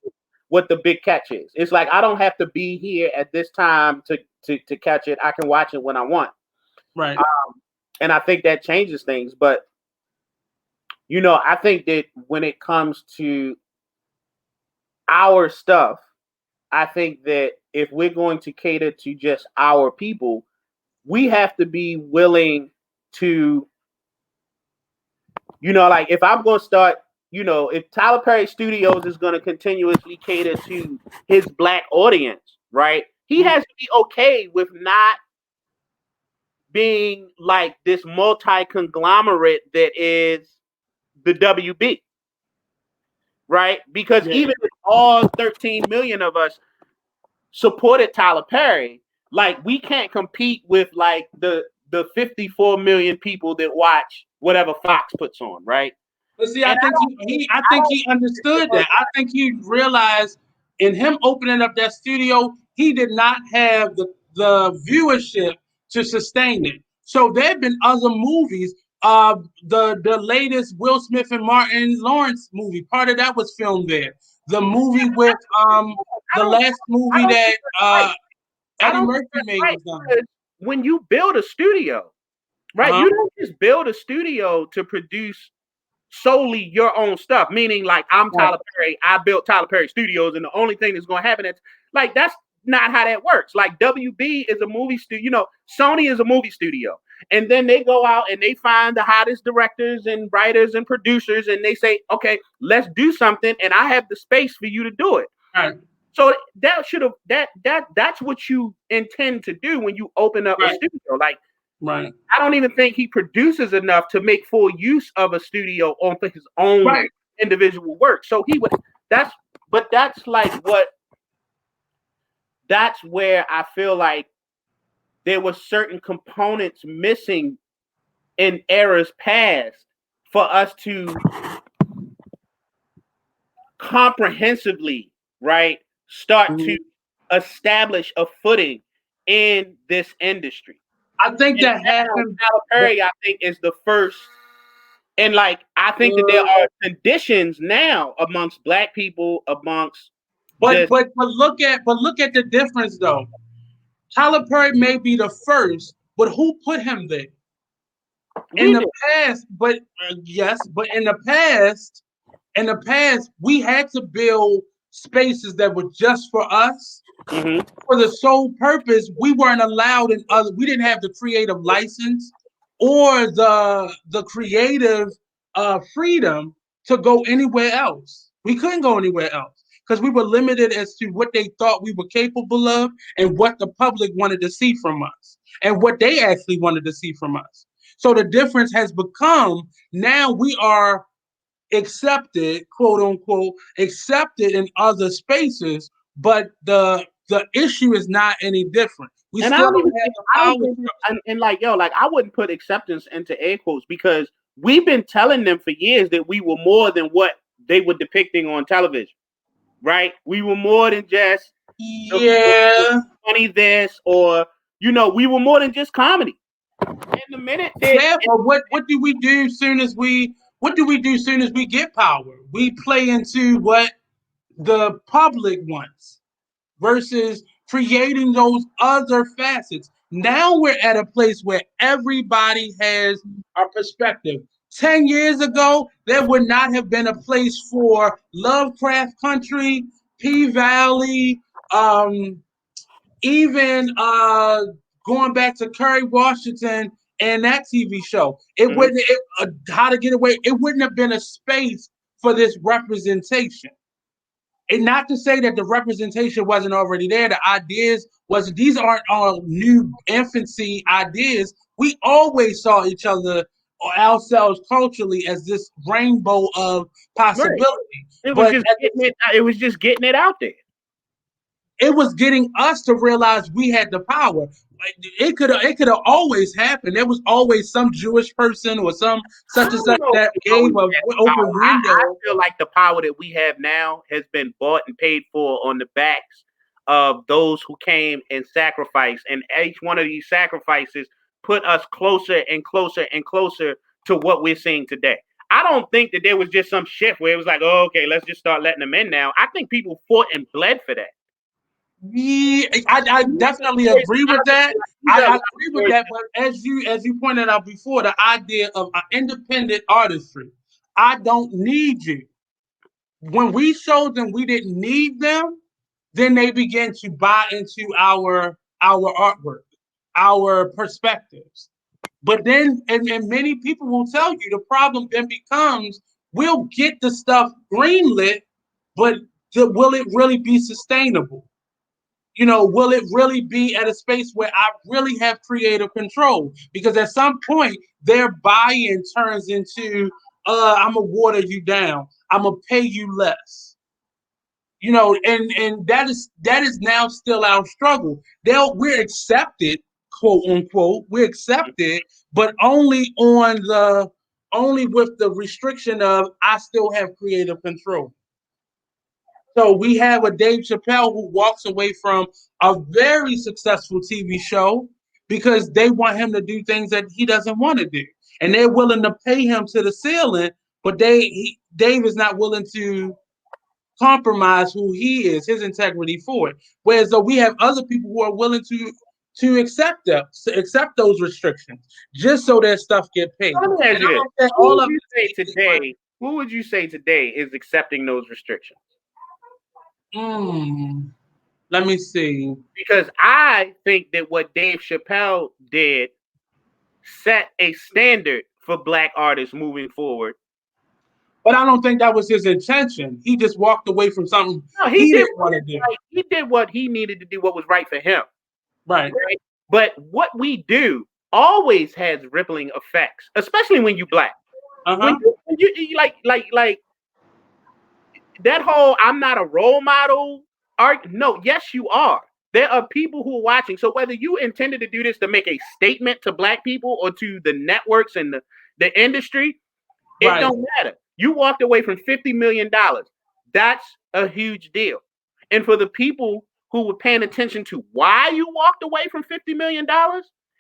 what the big catch is. It's like I don't have to be here at this time to catch it. I can watch it when I want. Right. And I think that changes things. But I think that when it comes to our stuff, I think that if we're going to cater to just our people, we have to be willing to, like if I'm going to start, if Tyler Perry Studios is going to continuously cater to his black audience, right? He has to be okay with not being like this multi-conglomerate that is the WB, right? Because Yeah. even if all 13 million of us supported Tyler Perry, like we can't compete with like the 54 million people that watch whatever Fox puts on, right? But see, I And think I I think don't he understood that. I think he realized in him opening up that studio, he did not have the viewership to sustain it. So there have been other movies. The latest Will Smith and Martin Lawrence movie, part of that was filmed there. The movie with I the don't last I movie don't that think that's right. I Eddie don't think Murphy that's made right was done. because when you build a studio, right, Uh-huh. you don't just build a studio to produce solely your own stuff. Meaning, like I'm Right. Tyler Perry, I built Tyler Perry Studios, and the only thing that's going to happen is like that's not how that works. Like WB is a movie studio. Sony is a movie studio, and then they go out and they find the hottest directors and writers and producers, and they say, okay, let's do something, and I have the space for you to do it. Right. So that should have that's what you intend to do when you open up a Right. studio. Like Right. I don't even think he produces enough to make full use of a studio on for his own Right. individual work. So he would but that's where I feel like there were certain components missing in eras past for us to comprehensively, right, start to Mhm. establish a footing in this industry. I think And that now happened. Tyler Perry, I think, is the first. And like I think that there are conditions now amongst black people, amongst But just but but look at the difference though. Tyler Perry may be the first, but who put him there? In we the did. past, but yes, but in the past, we had to build spaces that were just for us Hmm. for the sole purpose we weren't allowed in other. We didn't have the creative license or the creative freedom to go anywhere else. We couldn't go anywhere else because we were limited as to what they thought we were capable of and what the public wanted to see from us and what they actually wanted to see from us. So the difference has become now we are accepted, quote unquote, accepted in other spaces, but the issue is not any different. We And I still don't don't even have think the I power don't think structure. and like like I wouldn't put acceptance into air quotes because we've been telling them for years that we were more than what they were depicting on television. right? We were more than just the Yeah. funny this, or we were more than just comedy. And the minute that Yeah, but what do we do soon as we get power? We play into what the public wants versus creating those other facets. Now we're at a place where everybody has a perspective. 10 years ago, there would not have been a place for Lovecraft Country, P Valley, even going back to Kerry Washington and that TV show. It Mhm. wouldn't How to Get Away. It wouldn't have been a space for this representation. And not to say that the representation wasn't already there. The ideas was these aren't all new infancy ideas. We always saw each other or ourselves culturally as this rainbow of Right. possibility. It was But just getting it. It was just getting it out there. it was getting us to realize we had the power. It could have always happened. There was always some Jewish person or some I such and don't such know if that we gave always an had the open power. I window. feel like the power that we have now has been bought and paid for on the backs of those who came and sacrificed. And each one of these sacrifices put us closer and closer and closer to what we're seeing today. I don't think that there was just some shift where it was like, oh, okay, let's just start letting them in now. I think people fought and bled for that. Yeah, I definitely agree with that. I agree with that. But as you pointed out before, the idea of an independent artistry, I don't need you. When we showed them we didn't need them, then they begin to buy into our artwork, our perspectives. But then, and many people will tell you the problem then becomes we'll get the stuff greenlit, but will it really be sustainable? Will it really be at a space where I really have creative control? Because at some point, their buy-in turns into, I'm gonna water you down. I'm gonna pay you less. And that is now still our struggle. We're accepted, quote unquote, we're accepted, but only with the restriction of I still have creative control. So we have a Dave Chappelle who walks away from a very successful TV show because they want him to do things that he doesn't want to do, and they're willing to pay him to the ceiling, but Dave is not willing to compromise who he is, his integrity for it. Whereas though we have other people who are willing to accept those restrictions just so their stuff get paid. So let me ask And you I this: don't think Who all would of you say it is money. today? Who would you say today is accepting those restrictions? Let me see. Because I think that what Dave Chappelle did set a standard for black artists moving forward. But I don't think that was his intention. He just walked away from something No, he didn't want to do. he did what he needed to do, what was right for him. Right. Right? But what we do always has rippling effects, especially when you black. Uh-huh. When you like that whole I'm not a role model art. No, yes, you are. There are people who are watching. So whether you intended to do this to make a statement to black people or to the networks and the industry, it Right. don't matter. You walked away from $50 million. That's a huge deal. And for the people who were paying attention to why you walked away from $50 million,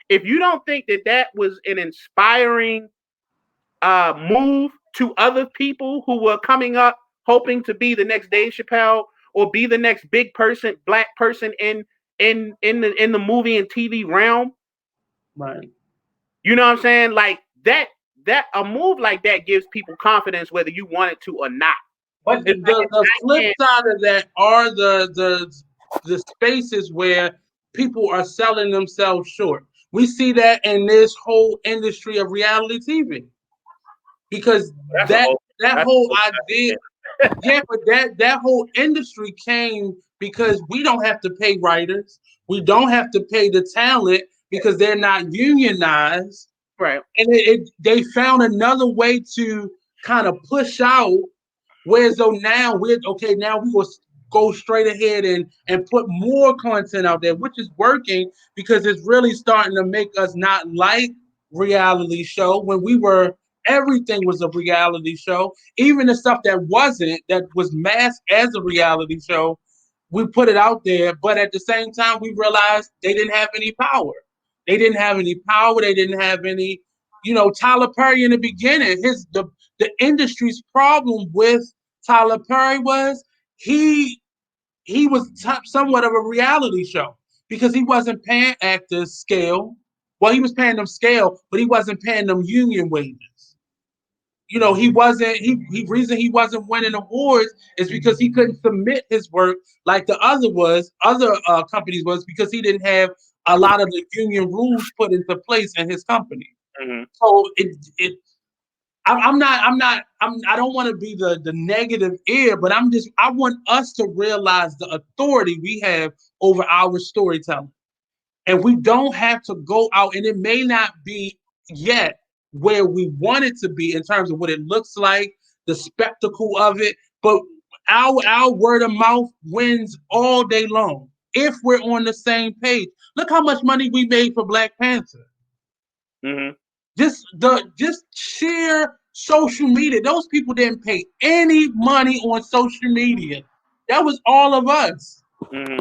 if you don't think that that was an inspiring move to other people who were coming up hoping to be the next Dave Chappelle or be the next big person, black person in the movie and TV realm, Right. you know what I'm saying? Like that a move like that gives people confidence whether you want it to or not. But It's like the I flip can't. side of that are the spaces where people are selling themselves short. We see that in this whole industry of reality TV because That's a that whole. that That's a whole whole. idea, yeah, but that whole industry came because we don't have to pay writers, we don't have to pay the talent because they're not unionized, Right. and they found another way to kind of push out. Whereas though now we're okay, now we will go straight ahead and put more content out there, which is working because it's really starting to make us not like reality show when we were Everything was a reality show. Even the stuff that wasn't, that was masked as a reality show, we put it out there. But at the same time, we realized they didn't have any power. They didn't have any power. They didn't have any, Tyler Perry in the beginning, the industry's problem with Tyler Perry was he he was somewhat of a reality show because he wasn't paying actors scale. Well, he was paying them scale, but he wasn't paying them union wages. He wasn't. He reason he wasn't winning awards is because he couldn't submit his work like the other companies was because he didn't have a lot of the union rules put into place in his company. Mm-hmm. So I don't want to be the negative ear, but I want us to realize the authority we have over our storytelling. And we don't have to go out, and it may not be yet where we want it to be in terms of what it looks like, the spectacle of it, but our word of mouth wins all day long if we're on the same page. Look how much money we made for Black Panther. Mm-hmm. Just sheer social media. Those people didn't pay any money on social media. That was all of us. Mm-hmm.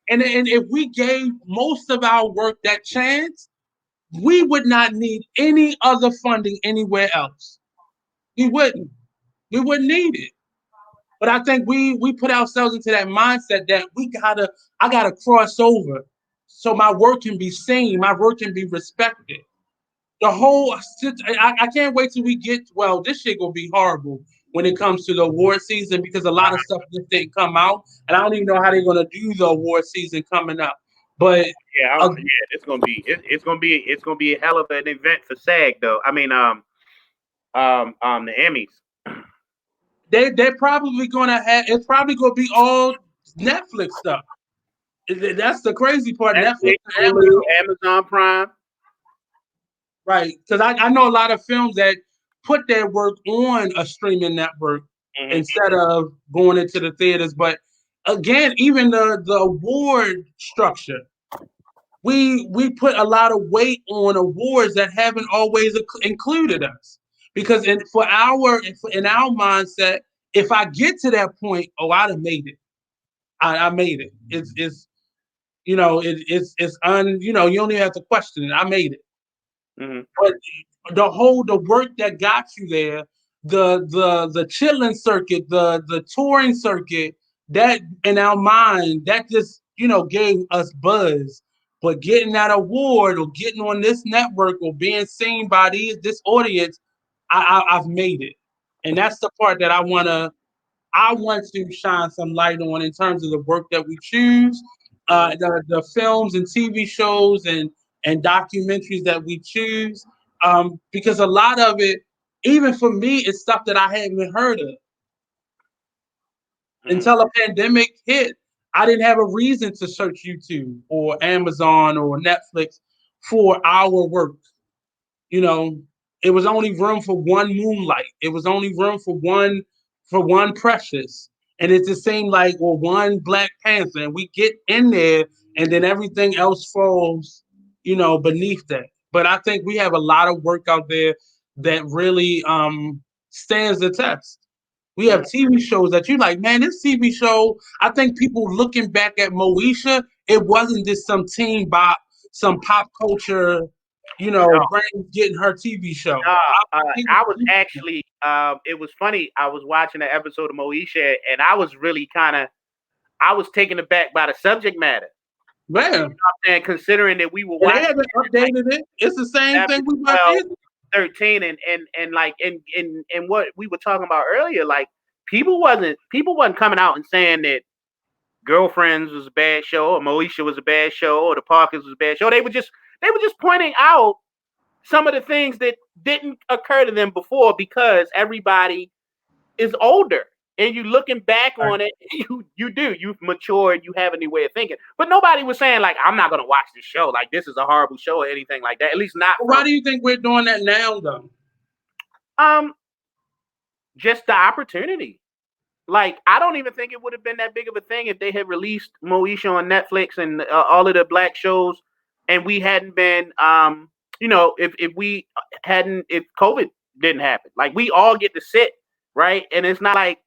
And if we gave most of our work that chance, we would not need any other funding anywhere else. We wouldn't. We wouldn't need it. But I think we put ourselves into that mindset that I gotta cross over so my work can be seen, my work can be respected. I can't wait till we get, well, this shit gonna be horrible when it comes to the award season because a lot of stuff just didn't come out, and I don't even know how they're gonna do the award season coming up. But uh, Yeah, it's gonna be a hell of an event for SAG though. I mean, the Emmys. they're probably gonna have, it's probably gonna be all Netflix stuff. That's the crazy part. Netflix Netflix, and Hulu, Amazon, Amazon Prime. right? Because I know a lot of films that put their work on a streaming network Mm-hmm. instead of going into the theaters. But again, even the award structure, we put a lot of weight on awards that haven't always included us. Because in our mindset, if I get to that point, oh, I'd have made it. I made it. You don't even have to question it. I made it. Mm-hmm. But the work that got you there, the chilling circuit, the touring circuit, that in our mind, that just gave us buzz. But getting that award or getting on this network or being seen by this audience, I've made it. And that's the part that I want to shine some light on in terms of the work that we choose, the films and TV shows and documentaries that we choose, because a lot of it, even for me, is stuff that I haven't heard of Mm-hmm. until a pandemic hit. I didn't have a reason to search YouTube or Amazon or Netflix for our work. You know, it was only room for one Moonlight. It was only room for one Precious. And it just seemed like, well, one Black Panther. And we get in there and then everything else falls, beneath that. But I think we have a lot of work out there that really stands the test. We have TV shows that you like, man, this TV show, I think people looking back at Moesha, it wasn't just some teen bop, some pop culture, brain getting her TV show. I was actually. It was funny. I was watching an episode of Moesha, and I was really I was taken aback by the subject matter. Man, And considering that we were and they watching haven't like updated it. It's the same thing we watched 12, here. 13, and like and what we were talking about earlier, like people wasn't coming out and saying that Girlfriends was a bad show, or Moesha was a bad show, or The Parkers was a bad show. They were just pointing out some of the things that didn't occur to them before because everybody is older. And you looking back Right. on it, you've matured, you have a new way of thinking. But nobody was saying like, I'm not gonna watch this show, like this is a horrible show or anything like that. At least not But why from do you think we're doing that now, though? um just the opportunity. Like I don't even think it would have been that big of a thing if they had released Moesha on Netflix and all of the black shows, and we hadn't been if we hadn't if COVID didn't happen. Like we all get to sit, right? And it's not like,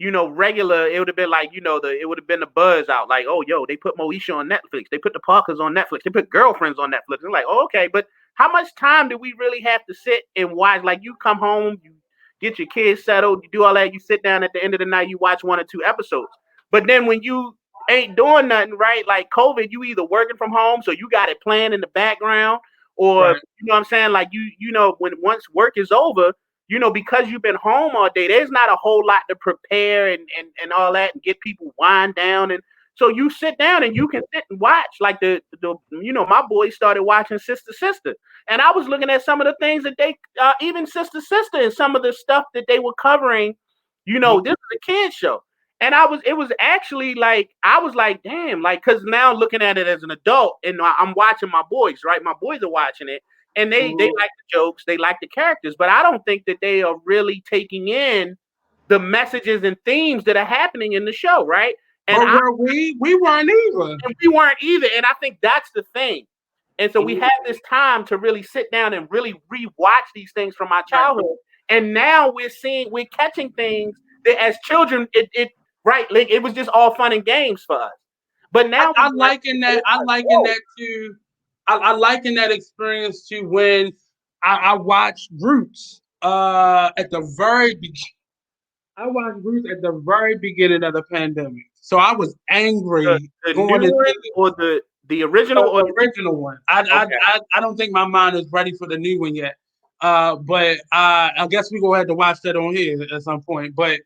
regular. It would have been like, it would have been the buzz out. Like, oh, yo, they put Moesha on Netflix. They put the Parkers on Netflix. They put Girlfriends on Netflix. It's like, oh, okay, but how much time do we really have to sit and watch? Like, you come home, you get your kids settled, you do all that, you sit down at the end of the night, you watch 1 or 2 episodes. But then when you ain't doing nothing, right? Like COVID, you either working from home, so you got it playing in the background, or Right. you know what I'm saying? Like when once work is over, because you've been home all day, there's not a whole lot to prepare and all that and get people wind down. And so you sit down and you can sit and watch. Like my boys started watching Sister Sister. And I was looking at some of the things that they, even Sister Sister and some of the stuff that they were covering, this is a kid's show. And it was actually like, I was like, damn, like, cause now looking at it as an adult and I'm watching my boys, right? My boys are watching it. And they like the jokes, they like the characters, but I don't think that they are really taking in the messages and themes that are happening in the show, right? And But we weren't either. we weren't either. And I think that's the thing. And so we have this time to really sit down and really rewatch these things from our childhood. And now we're catching things that as children, right, like it was just all fun and games for us. But now I liken that to I liken that experience to when I watched Roots at the very beginning. I watched Roots at the very beginning of the pandemic. So I was angry the going new to one or the original or the original one. I don't think my mind is ready for the new one yet. But I guess we go ahead to watch that on here at some point. But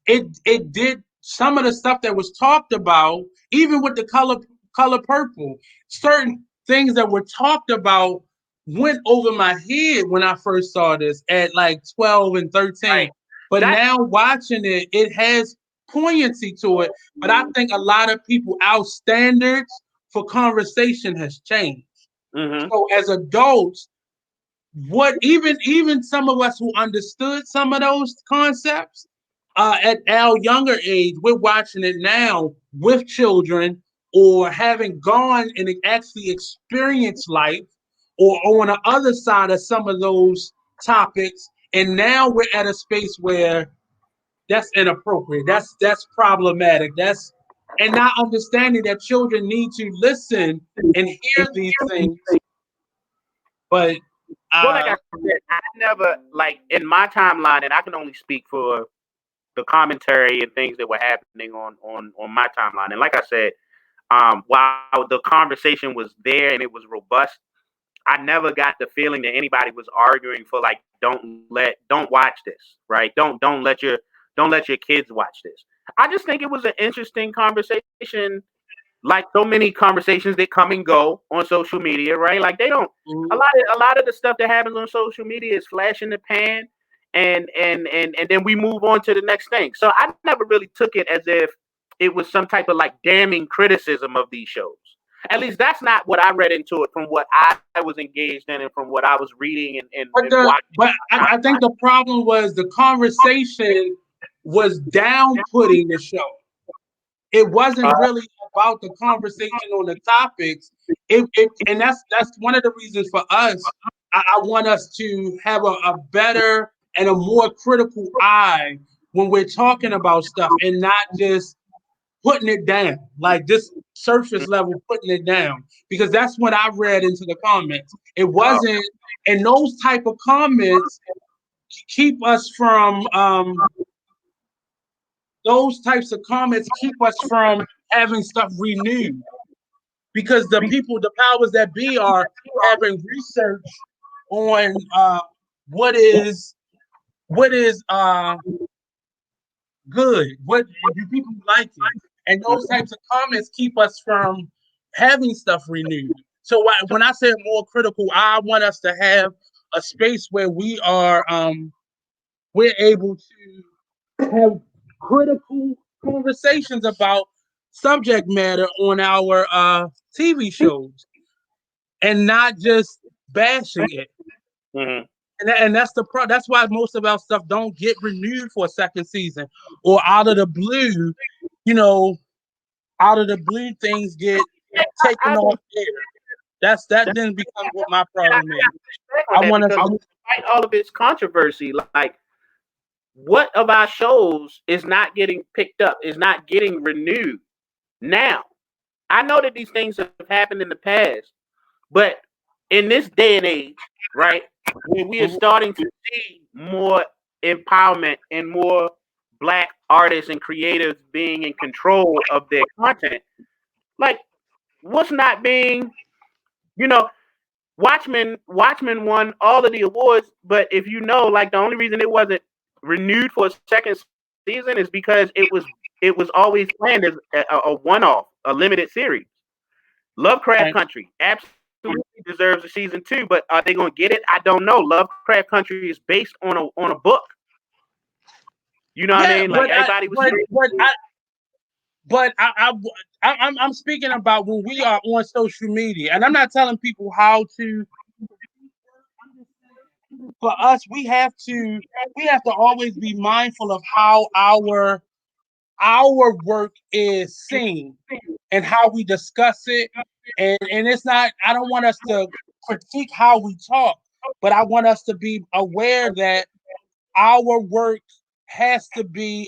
it did some of the stuff that was talked about, even with the color purple. Certain things that were talked about went over my head when I first saw this at like 12 and 13. right. But That now watching it, it has poignancy to it. But I think a lot of people, our standards for conversation has changed. mm-hmm. So as adults, what even some of us who understood some of those concepts at our younger age, we're watching it now with children or having gone and actually experienced life or on the other side of some of those topics. And now we're at a space where that's inappropriate. That's problematic. That's and not understanding that children need to listen and hear these things. But Well, like I said, I never like in my timeline, and I can only speak for the commentary and things that were happening on my timeline. And like I said, while the conversation was there and it was robust, I never got the feeling that anybody was arguing for like don't watch this, right? Don't let your kids watch this. I just think it was an interesting conversation, like so many conversations that come and go on social media, right? Like they don't a lot of the stuff that happens on social media is flash in the pan, and then we move on to the next thing. So I never really took it as if it was some type of like damning criticism of these shows. At least that's not what I read into it from what I was engaged in and from what I was reading and watching. But I think the problem was the conversation was down-putting the show. It wasn't really about the conversation on the topics. And that's one of the reasons for us. I want us to have a better and a more critical eye when we're talking about stuff and not just putting it down, like this surface level putting it down. Because that's what I read into the comments. It wasn't, and those type of comments keep us from those types of comments keep us from having stuff renewed because the people, the powers that be, are having research on what is good, what do people like it, and those types of comments keep us from having stuff renewed. So when I say more critical, I want us to have a space where we're able to have critical conversations about subject matter on our TV shows and not just bashing it. Mm-hmm. And that's that's why most of our stuff don't get renewed for a second season or out of the blue, out of the blue things get taken off air. That then becomes what my And I problem is. respect on I that want us because to. despite all of its controversy, like what of our shows is not getting picked up, is not getting renewed now? I know that these things have happened in the past, but in this day and age, right, when we are Mhm. starting to see more empowerment and more black artists and creators being in control of their content, like what's not being, you know, Watchmen won all of the awards, but if you know, like the only reason it wasn't renewed for a second season is because it was always planned as a one-off, a limited series. Lovecraft Right. Country absolutely deserves a season 2, but are they going to get it? I don't know. Lovecraft Country is based on a book. You know what I Yeah, mean? Like everybody was saying. I'm speaking about when we are on social media, and I'm not telling people how to. For us, we have to always be mindful of how our work is seen and how we discuss it. And it's not, I don't want us to critique how we talk, but I want us to be aware that our work has to be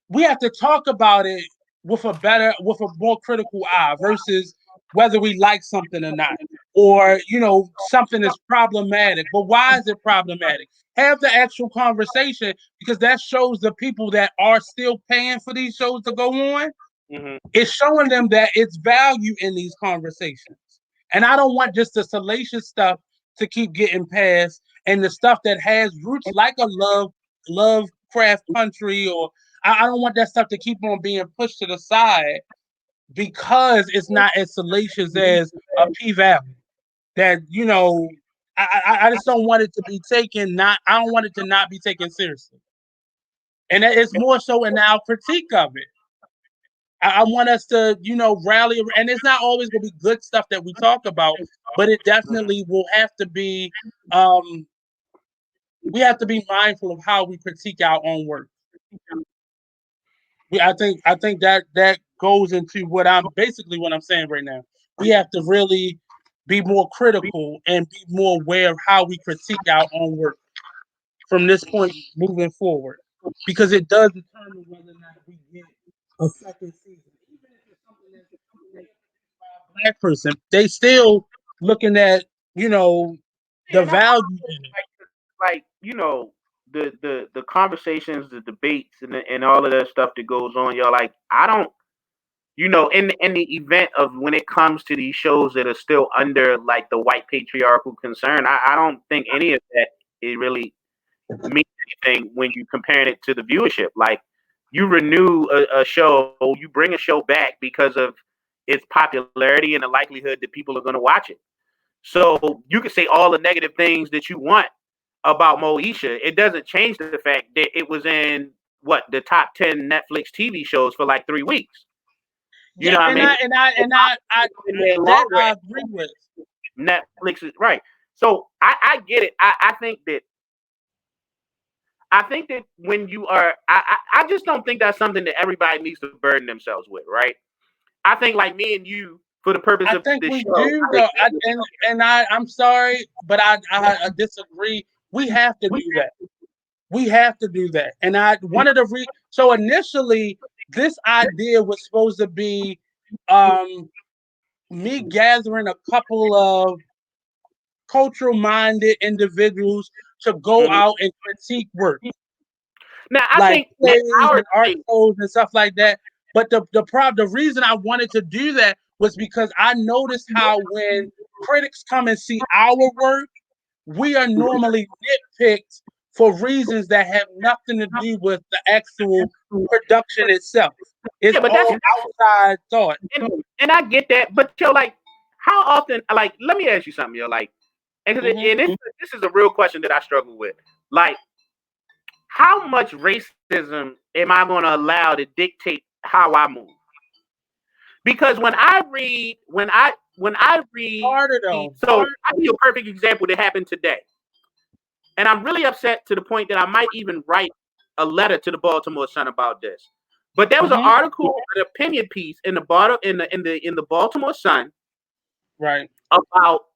we have to talk about it with a more critical eye versus whether we like something or not, or something is problematic. But why is it problematic? Have the actual conversation, because that shows the people that are still paying for these shows to go on. Mhm. It's showing them that it's value in these conversations. And I don't want just the salacious stuff to keep getting passed, and the stuff that has roots like a Lovecraft Country, or I don't want that stuff to keep on being pushed to the side because it's not as salacious as a P Valley. That I just don't want it to be taken. Not I don't want it to not be taken seriously, and it's more so in our critique of it. I want us to, rally, and it's not always going to be good stuff that we talk about, but it definitely will have to be. Um, we have to be mindful of how we critique our own work. I think that goes into what I'm saying right now. We have to really be more critical and be more aware of how we critique our own work from this point moving forward, because it does determine whether or not we get a second season. Even if it's something that's black person, they still looking at Yeah, the and I value in it. like the conversations, the debates, and all of that stuff that goes on. Y'all, like I don't. In the event of when it comes to these shows that are still under like the white patriarchal concern, I don't think any of that it really means anything when you comparing it to the viewership. Like you renew a show, you bring a show back because of its popularity and the likelihood that people are going to watch it. So you can say all the negative things that you want about Moesha. It doesn't change the fact that it was in what the top 10 Netflix TV shows for like 3 weeks. You Yeah, know what I and mean? I In there that longer. I agree with. Netflix is right. So I get it. I think that when you are, I just don't think that's something that everybody needs to burden themselves with, right? I think like me and you, for the purpose I of think this we show, do though, I'm sorry, but I disagree. We have to do that. We have to do that. And I one of the so initially this idea was supposed to be um me gathering a couple of cultural minded individuals to go mhm. out and critique work, Now I like think plays our and art thing, shows and stuff like that. But the reason I wanted to do that was because I noticed how when critics come and see our work, we are normally nitpicked for reasons that have nothing to do with the actual production itself. It's yeah, but that's all outside thought. and I get that, but yo, like, how often? Like, let me ask you something, yo, like, Hmm. and this is a real question that I struggle with. Like, how much racism am I going to allow to dictate how I move? Because when I read, Harder though. so I give you a perfect example that happened today, and I'm really upset to the point that I might even write a letter to the Baltimore Sun about this. But there was an Hmm. article, an opinion piece in the bottom in the Baltimore Sun Right. about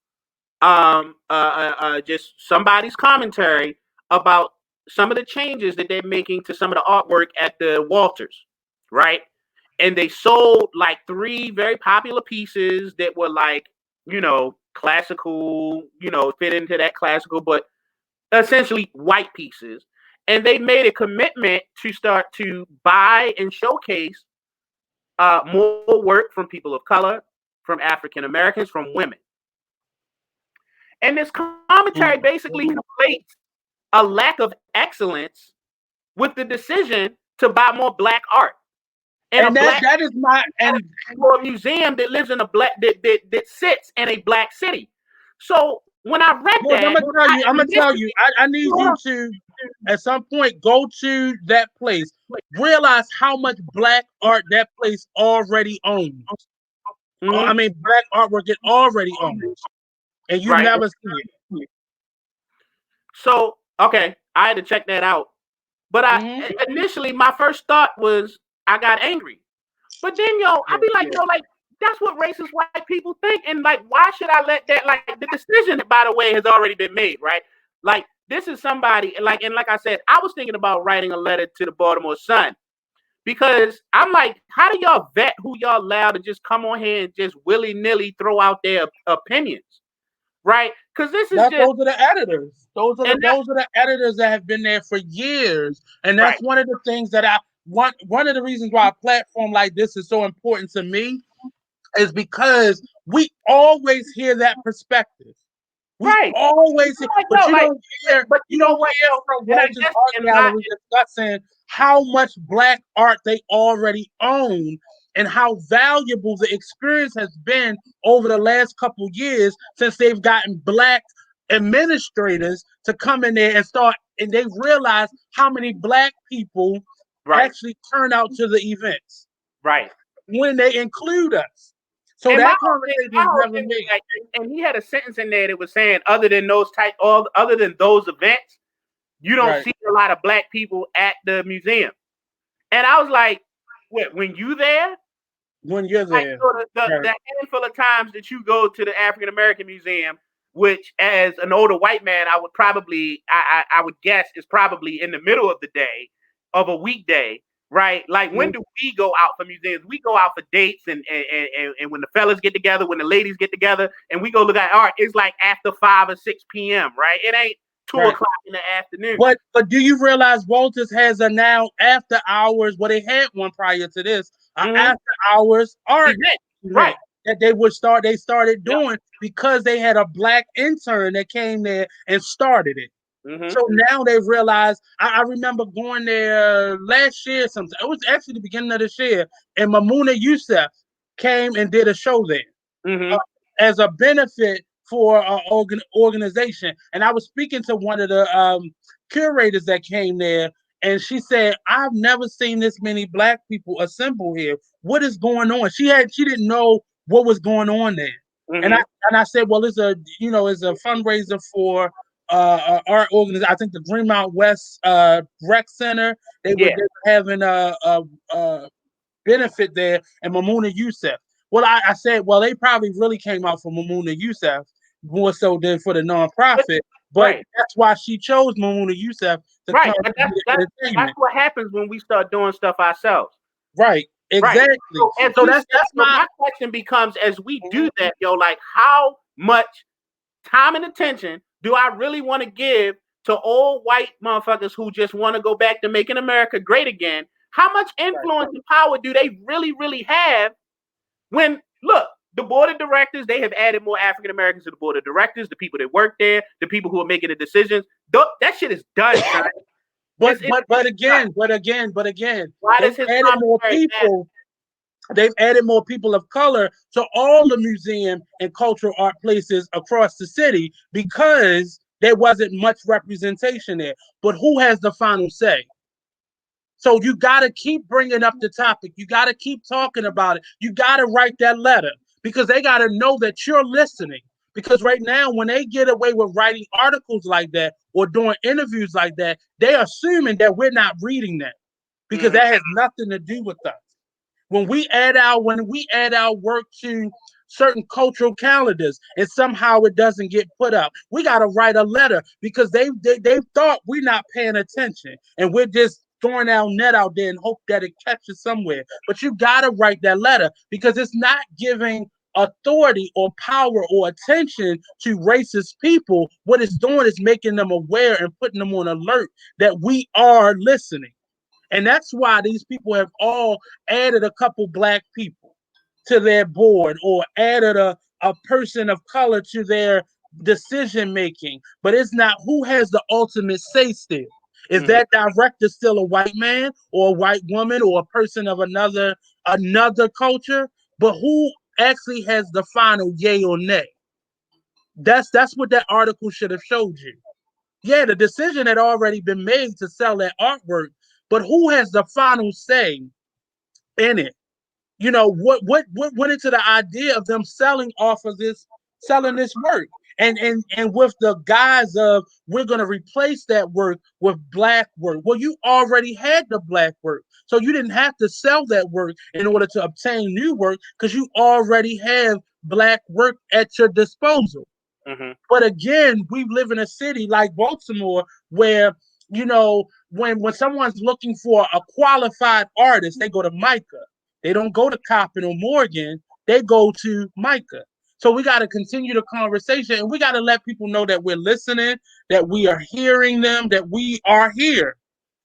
just somebody's commentary about some of the changes that they're making to some of the artwork at the Walters, right? And they sold like 3 very popular pieces that were like, classical, fit into that classical, but essentially white pieces. And they made a commitment to start to buy and showcase more work from people of color, from African Americans, from women. And this commentary basically conflates a lack of excellence with the decision to buy more black art and a And black that is my and for a museum that lives in a black that sits in a black city. So when I read George, that, I'm gonna tell initially, you, I need you to at some point go to that place. Realize how much black art that place already owns. I mhm, mean black artwork it already owns. And you right. never see it. So okay, I had to check that out. But Mm-hmm. initially my first thought was I got angry. But then I Yeah. be like, like that's what racist white people think, and like, why should I let that? Like, the decision, by the way, has already been made, right? Like, this is somebody, and like I said, I was thinking about writing a letter to the Baltimore Sun because I'm like, how do y'all vet who y'all allow to just come on here and just willy nilly throw out their opinions, right? Because this is just, Those are the editors. and Those are the editors that have been there for years. And right, that's one of the things that I want. One of the reasons why a platform like this is so important to me is because we always hear that perspective. We right. always hear, Like, but you like, don't hear but you you know don't what? hear from And I Walter's guess Art in my Gallery discussing how much black art they already own and how valuable the experience has been over the last couple years since they've gotten black administrators to come in there and start and they realize how many black people right, actually turn out to the events right. when they include us. So And my that whole thing, conversation is never was made. like, and he had a sentence in there that was saying, other than those events, you don't Right. see a lot of black people at the museum. And I was like, what? When you there? When you're Like, there. the handful of times that you go to the African American Museum, which as an older white man, I would probably, I would guess is probably in the middle of the day of a weekday, right? Like, when Right. do we go out for museums? We go out for dates and when the fellas get together, when the ladies get together, and we go look at art. It's like after 5 or 6 p.m., right? It ain't 2 o'clock in the afternoon. But do you realize Walters has a now after hours? Well, they had one prior to this, Mm-hmm. after hours art Event, event right? that they would start. They started Yep. doing because they had a black intern that came there and started it. Mm-hmm. So now they realize. I remember going there last year. Something it was actually the beginning of this year, and Mamuna Youssef came and did a show there Mm-hmm. as a benefit for an organization. And I was speaking to one of the curators that came there, and she said, "I've never seen this many black people assemble here. What is going on?" She didn't know what was going on there, and I Mm-hmm. and I said, "Well, it's a fundraiser for." Art organization. I think the Greenmount West Rec Center. Yeah. They were having a benefit there, and Mamuna Youssef. Well, I said, well, they probably really came out for Mamuna Youssef more so than for the nonprofit, but Right. that's why she chose Mamuna Youssef to come Right. And and do the that's entertainment. what happens when we start doing stuff ourselves. Right, Right. exactly. So as So we step, that's so my my question becomes, as we do that, like, how much time and attention do I really want to give to old white motherfuckers who just want to go back to making America great again? How much right, influence and power do they really, really have when, look, the board of directors, they have added more African Americans to the board of directors, the people that work there, the people who are making the decisions. That shit is done, son. but again, Why they've does his added more commentary matter? people. They've added more people of color to all the museum and cultural art places across the city because there wasn't much representation there. But who has the final say? So you got to keep bringing up the topic. You got to keep talking about it. You got to write that letter because they got to know that you're listening. Because right now, when they get away with writing articles like that or doing interviews like that, they're assuming that we're not reading them because Mm-hmm. that has nothing to do with us. When we add our work to certain cultural calendars, and somehow it doesn't get put up. We got to write a letter because they thought we're not paying attention and we're just throwing our net out there and hope that it catches somewhere. But you got to write that letter because it's not giving authority or power or attention to racist people. What it's doing is making them aware and putting them on alert that we are listening. And that's why these people have all added a couple black people to their board or added a person of color to their decision making. But it's not who has the ultimate say still. Is Mhm. that director still a white man or a white woman or a person of another culture? But who actually has the final yay or nay? That's what that article should have showed you. Yeah, the decision had already been made to sell that artwork, but who has the final say in it? You know, what went into the idea of them selling this work? And with the guise of we're gonna replace that work with black work. Well, you already had the black work. So you didn't have to sell that work in order to obtain new work because you already have black work at your disposal. Mhm. But again, we live in a city like Baltimore where, when someone's looking for a qualified artist, they go to Micah. They don't go to Coppin or Morgan. They go to Micah. So we got to continue the conversation and we got to let people know that we're listening, that we are hearing them, that we are here.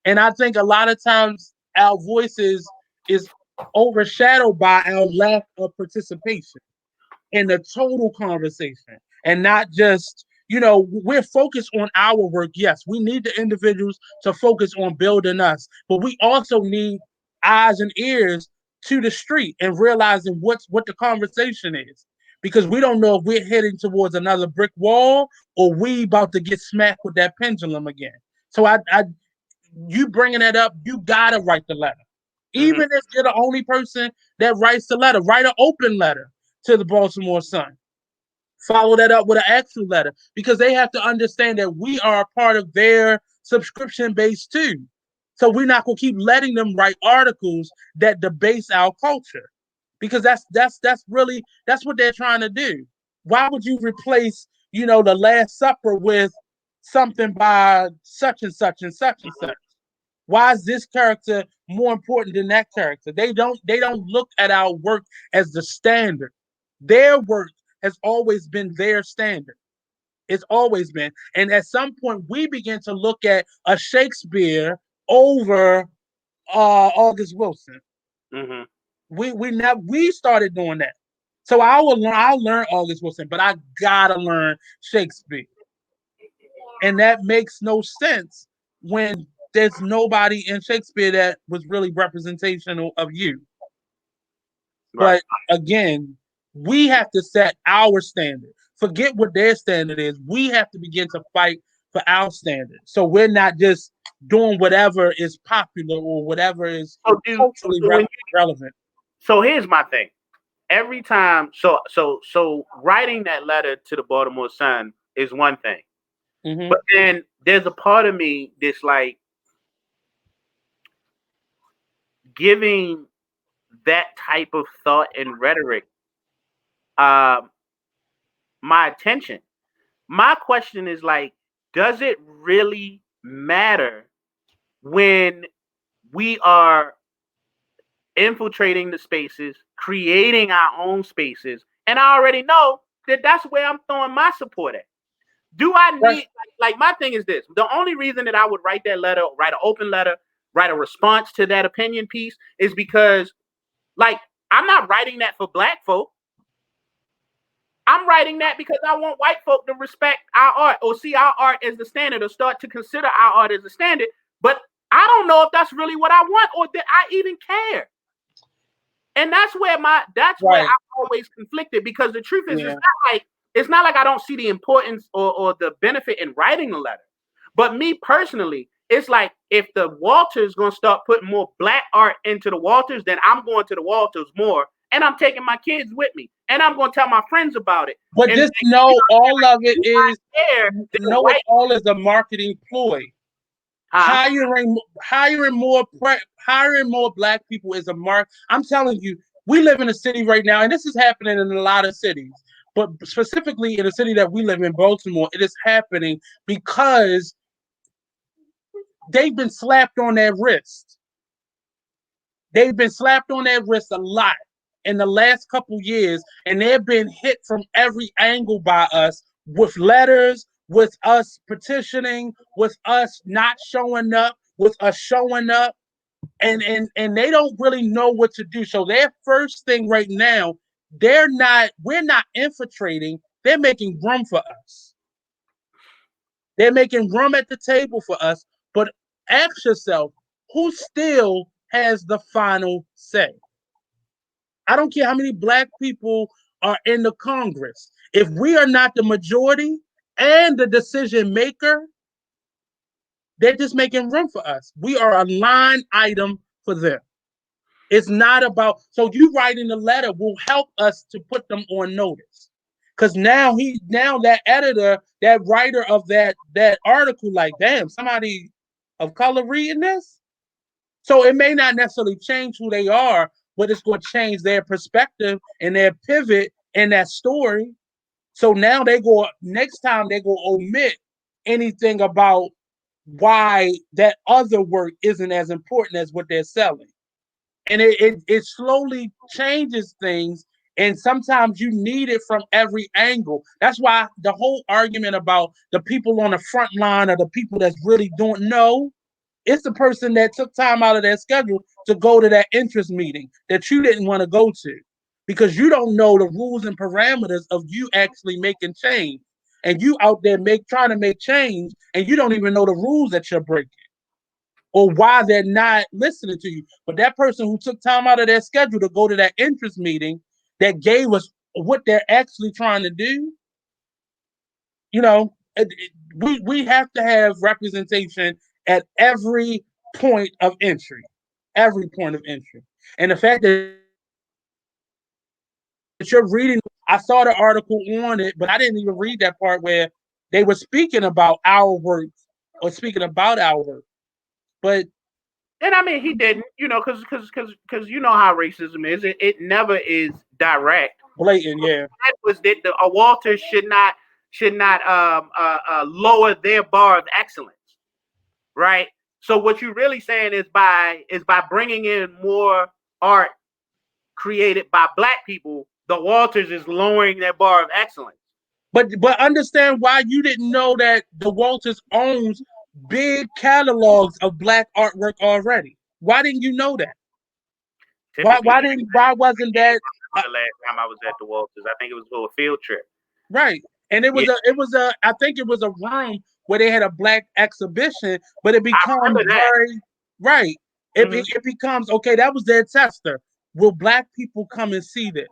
And I think a lot of times our voices is overshadowed by our lack of participation in the total conversation and not just, we're focused on our work. Yes, we need the individuals to focus on building us, but we also need eyes and ears to the street and realizing what the conversation is, because we don't know if we're heading towards another brick wall or we about to get smacked with that pendulum again. So I you bringing that up, you gotta write the letter. Mhm. Even if you're the only person that writes the letter, write an open letter to the Baltimore Sun. Follow that up with an actual letter because they have to understand that we are a part of their subscription base too. So we're not gonna keep letting them write articles that debase our culture because that's what they're trying to do. Why would you replace, the Last Supper with something by such and such and such and such? Why is this character more important than that character? They don't look at our work as the standard. Their work has always been their standard. It's always been. And at some point we begin to look at a Shakespeare over August Wilson. Mhm. We started doing that. So I'll learn August Wilson, but I gotta learn Shakespeare. And that makes no sense when there's nobody in Shakespeare that was really representational of you. Right. But again, we have to set our standard. Forget what their standard is. We have to begin to fight for our standard. So we're not just doing whatever is popular or whatever is culturally So when relevant. so here's my thing. Every time, so writing that letter to the Baltimore Sun is one thing, Hmm. but then there's a part of me that's like giving that type of thought and rhetoric um my attention. My question is like, does it really matter when we are infiltrating the spaces, creating our own spaces, and I already know that that's where I'm throwing my support at. Do I Right, need like my thing is this? The only reason that I would write that letter, write an open letter, write a response to that opinion piece is because like I'm not writing that for black folk. I'm writing that because I want white folk to respect our art or see our art as the standard or start to consider our art as the standard. But I don't know if that's really what I want or that I even care. And that's where right, I'm always conflicted because the truth is yeah. it's not like I don't see the importance or the benefit in writing the letter. But me personally, it's like if the Walters gonna start putting more black art into the Walters, then I'm going to the Walters more, and I'm taking my kids with me, and I'm gonna tell my friends about it. But And just you know know, all of it you is not there, then know it white, all is a marketing ploy. huh? Hiring hiring more black people is a mark. I'm telling you, We live in a city right now, and this is happening in a lot of cities, but specifically in the city that we live in, Baltimore, it is happening because they've been slapped on their wrist. They've been slapped on their wrist a lot in the last couple years, and they've been hit from every angle by us with letters, with us petitioning, with us not showing up, with us showing up, and they don't really know what to do. So their first thing right now, we're not infiltrating, they're making room for us. They're making room at the table for us. But ask yourself, who still has the final say? I don't care how many black people are in the Congress. If we are not the majority and the decision maker, they're just making room for us. We are a line item for them. It's not about, so you writing the letter will help us to put them on notice. Because now that editor, that writer of that article, like, damn, somebody of color reading this. So it may not necessarily change who they are, but it's going to change their perspective and their pivot in that story. So now next time they go omit anything about why that other work isn't as important as what they're selling. And it slowly changes things. And sometimes you need it from every angle. That's why the whole argument about the people on the front line or the people that's really don't know, it's the person that took time out of their schedule to go to that interest meeting that you didn't want to go to because you don't know the rules and parameters of you actually making change. And you out there trying to make change, and you don't even know the rules that you're breaking or why they're not listening to you. But that person who took time out of their schedule to go to that interest meeting that gave us what they're actually trying to do, we have to have representation at every point of entry. Every point of entry. And the fact that you're reading, I saw the article on it, but I didn't even read that part where they were speaking about our work or speaking about our work. But and I mean, he didn't, because you know how racism is. It never is direct. Blatant, yeah. That was that a Walter should not lower their bar of excellence, right? So what you're really saying is by bringing in more art created by black people, the Walters is lowering their bar of excellence. But understand why you didn't know that the Walters owns big catalogs of black artwork already. Why didn't you know that? Why wasn't that the last time I was at the Walters? I think it was for a field trip. Right. And it was I think it was a room where they had a black exhibition, but it becomes very right. It becomes okay, that was their tester. Will black people come and see this?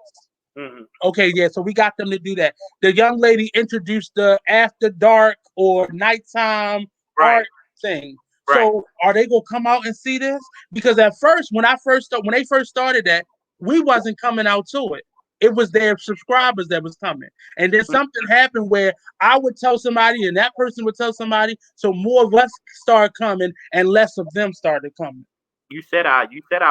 Mm-hmm. Okay, yeah, so we got them to do that. The young lady introduced the after dark or nighttime art thing. Right. So are they gonna come out and see this? Because at first, when they first started that, we wasn't coming out to it. It was their subscribers that was coming. And then something happened where I would tell somebody and that person would tell somebody. So more of us started coming and less of them started coming. You said our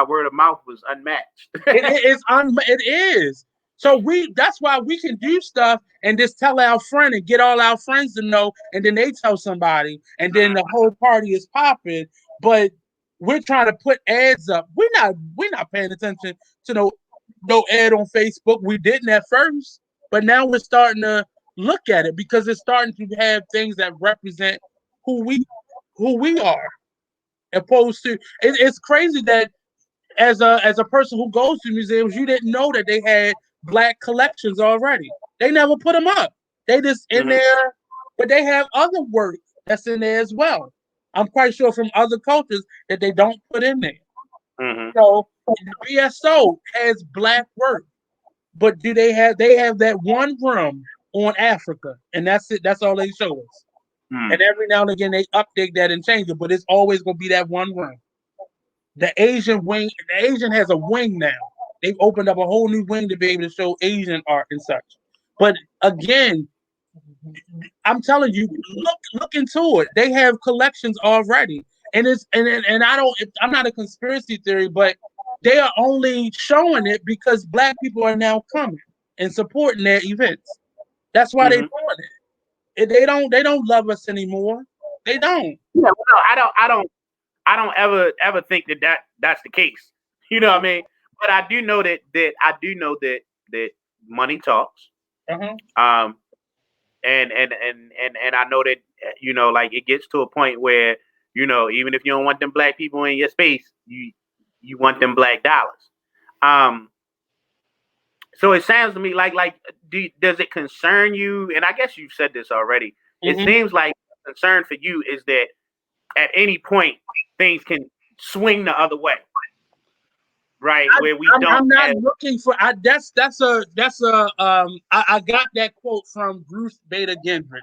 word of mouth was unmatched. It is. So that's why we can do stuff and just tell our friend and get all our friends to know, and then they tell somebody, and then the whole party is popping. But we're trying to put ads up. We're not paying attention to no ad on Facebook. We didn't at first, but now we're starting to look at it because it's starting to have things that represent who we are. Opposed to it's crazy that as a person who goes to museums, you didn't know that they had black collections already. They never put them up. They just in there, but they have other work that's in there as well. I'm quite sure from other cultures that they don't put in there. So the BSO has black work, but they have that one room on Africa, and that's it. That's all they show us. And every now and again they update that and change it, but it's always gonna be that one room. The Asian has a wing now. They've opened up a whole new wing to be able to show Asian art and such. But again, I'm telling you, look into it. They have collections already, and I'm not a conspiracy theory, but they are only showing it because black people are now coming and supporting their events. That's why they're Mm-hmm. doing it. They don't love us anymore. They don't. Yeah, well, no, I don't ever think that's the case. You know what I mean? But I do know that money talks. Uh-huh. Um, and I know that like it gets to a point where even if you don't want them black people in your space, you want them black dollars. Um, so it sounds to me like does it concern you? And I guess you've said this already. It Mm-hmm. seems like concern for you is that at any point things can swing the other way, right? Where we don't I'm not have. looking for. I got that quote from Bruce Bader Gingrich,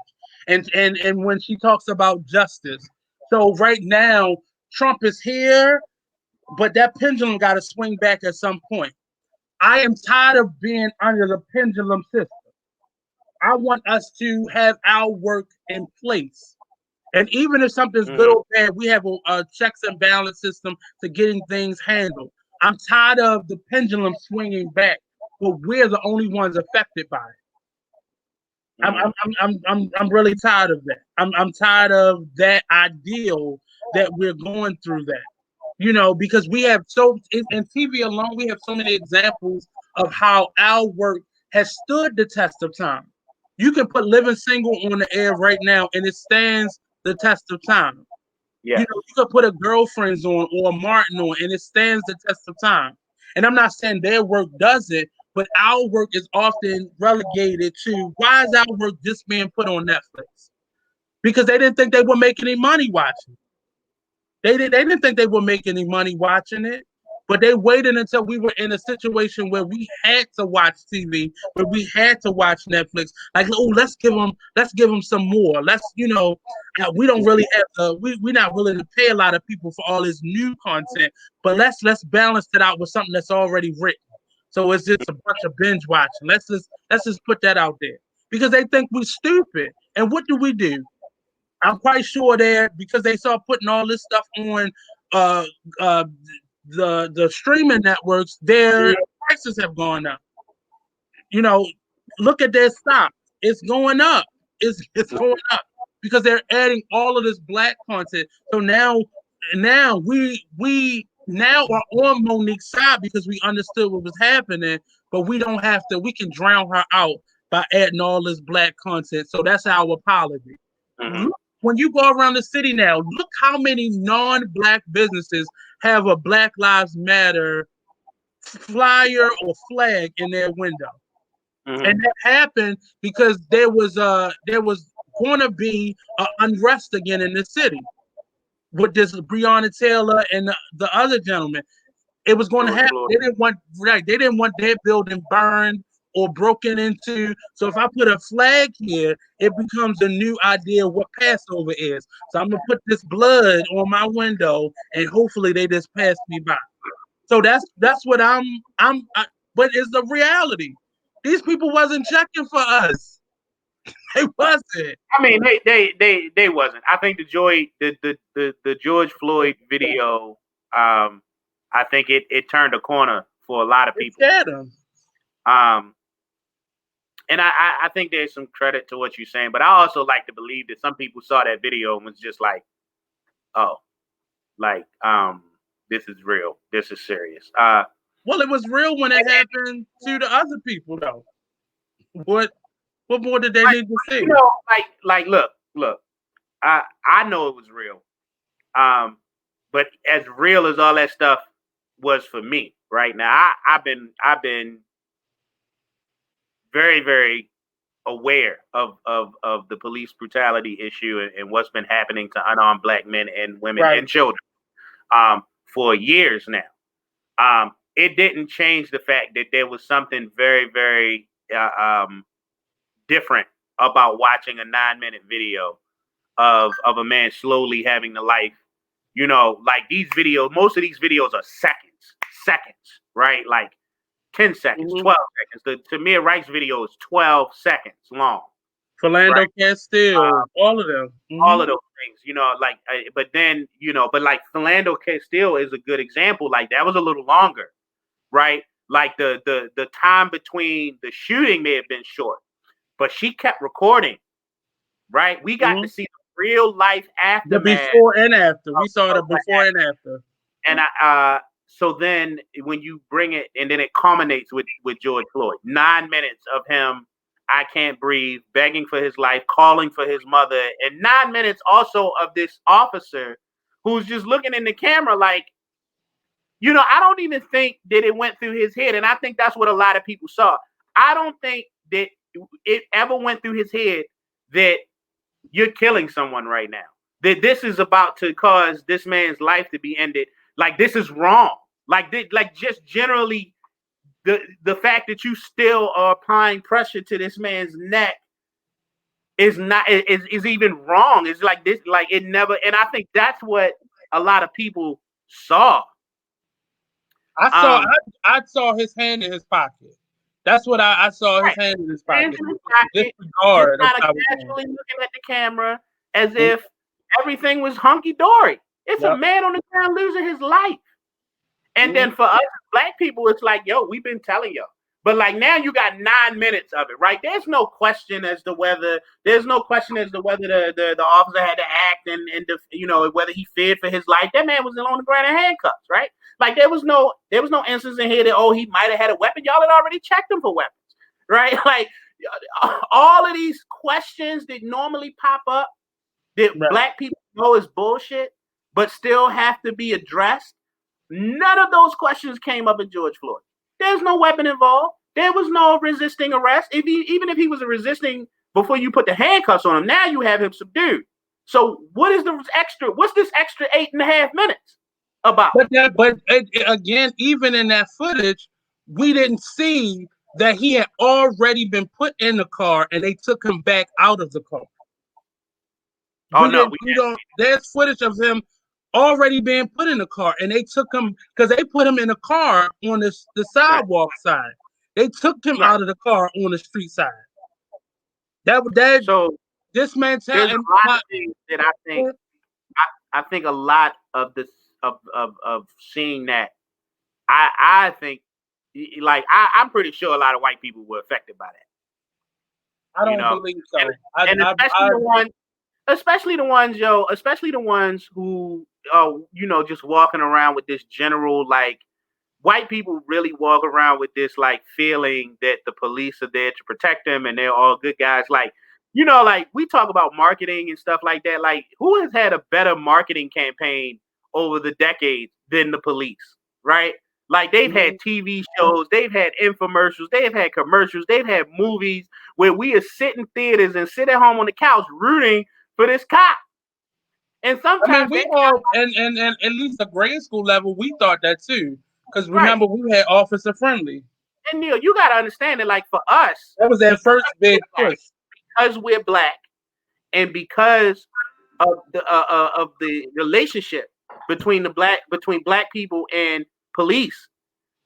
and when she talks about justice. So right now, Trump is here, but that pendulum got to swing back at some point. I am tired of being under the pendulum system. I want us to have our work in place. And even if something's good Mhm. or bad, we have a checks and balance system to getting things handled. I'm tired of the pendulum swinging back, but we're the only ones affected by it. I'm Mhm. I'm I'm really tired of that. I'm tired of that ideal that we're going through that. Because we have in TV alone, we have so many examples of how our work has stood the test of time. You can put Living Single on the air right now, and it stands the test of time. Yes. You could put a Girlfriends on or a Martin on, and it stands the test of time. And I'm not saying their work doesn't, but our work is often relegated to why is our work just being put on Netflix? Because they didn't think they would make any money watching. They didn't think they would make any money watching it, but they waited until we were in a situation where we had to watch TV, where we had to watch Netflix. Like, oh, let's give them some more. We don't really have we're not willing to pay a lot of people for all this new content, but let's balance it out with something that's already written. So it's just a bunch of binge watching. Let's just put that out there because they think we're stupid. And what do? I'm quite sure there because they start putting all this stuff on uh, uh, the streaming networks. Their prices have gone up. You know, look at their stock; it's going up. It's going up because they're adding all of this black content. So now we now are on Monique's side because we understood what was happening, but we don't have to. We can drown her out by adding all this black content. So that's our apology. Mhm. When you go around the city now, look how many non-black businesses have a Black Lives Matter flyer or flag in their window. Mhm. And that happened because there was going to be unrest again in the city with this Breonna Taylor and the other gentleman. It was going to George happen. Floyd. They didn't want their building burned or broken into. So if I put a flag here, it becomes a new idea of what Passover is. So I'm gonna put this blood on my window, and hopefully they just pass me by. So that's what but it's the reality. These people wasn't checking for us. They wasn't. I mean, they wasn't. I think the George Floyd video, I think it turned a corner for a lot of It people. scared them. Um, and I think there's some credit to what you're saying, but I also like to believe that some people saw that video and was just like, oh, like this is real, this is serious. Well, it was real when it happened to the other people, though. What what more did they Like, need to see? look, I know it was real. Um, but as real as all that stuff was for me, right now, I've been very, very aware of the police brutality issue and what's been happening to unarmed black men and women Right. and children for years now. It didn't change the fact that there was something very, very different about watching a 9-minute video of a man slowly having the life. Like these videos, most of these videos are seconds, right? Like 10 seconds, Mm-hmm. 12 seconds. The Tamir Rice video is 12 seconds long, Philando right? Castile, all of them. All Mm-hmm. of those. things, like, but then, but like Philando Castile is a good example. Like that was a little longer, right? Like the time between the shooting may have been short, but she kept recording, right? We got to see the real life The aftermath before and after. We saw the of what before and after. And so then when you bring it, and then it culminates with George Floyd, 9 minutes of him, I can't breathe, begging for his life, calling for his mother, and 9 minutes also of this officer who's just looking in the camera like, I don't even think that it went through his head, and I think that's what a lot of people saw. I don't think that it ever went through his head that you're killing someone right now, that this is about to cause this man's life to be ended. Like this is wrong. Like just generally the fact that you still are applying pressure to this man's neck is not is even wrong. It's like this, like it never. And I think that's what a lot of people saw. I saw his hand in his pocket. That's what I saw, his Right. hand in his pocket. Just Disregard of kind of how casually looking at the camera as if everything was hunky dory. It's a man on the ground losing his life. And then for us black people, it's like, yo, we've been telling you. But like now you got 9 minutes of it, right? There's no question as to whether the officer had to act and whether he feared for his life. That man was on the ground in handcuffs, right? Like there was no instance in here that he might have had a weapon. Y'all had already checked him for weapons, right? Like all of these questions that normally pop up that black people know is bullshit, but still have to be addressed. None of those questions came up in George Floyd. There's no weapon involved. There was no resisting arrest. Even if he was resisting before you put the handcuffs on him, now you have him subdued. So what's this extra 8.5 minutes about? But again, even in that footage, we didn't see that he had already been put in the car and they took him back out of the car. There's footage of him already being put in the car, and they took him because they put him in a car on the sidewalk side. They took him out of the car on the street side. So this man. There's a lot of things that I think. I think a lot of this of seeing that. I think, like I'm pretty sure a lot of white people were affected by that. I don't believe so. Especially the ones who just walking around with this general, like, white people really walk around with this like feeling that the police are there to protect them and they're all good guys. Like, like we talk about marketing and stuff like that. Like, who has had a better marketing campaign over the decades than the police, right? Like they've had TV shows, they've had infomercials, they've had commercials, they've had movies where we are sit in theaters and sit at home on the couch rooting for this cop. And sometimes we all, and at least the grade school level, we thought that too. Because remember, we had Officer Friendly. And Neil, you got to understand that, like, for us, that was that first big push. Because we're black, and because of the relationship between black people and police,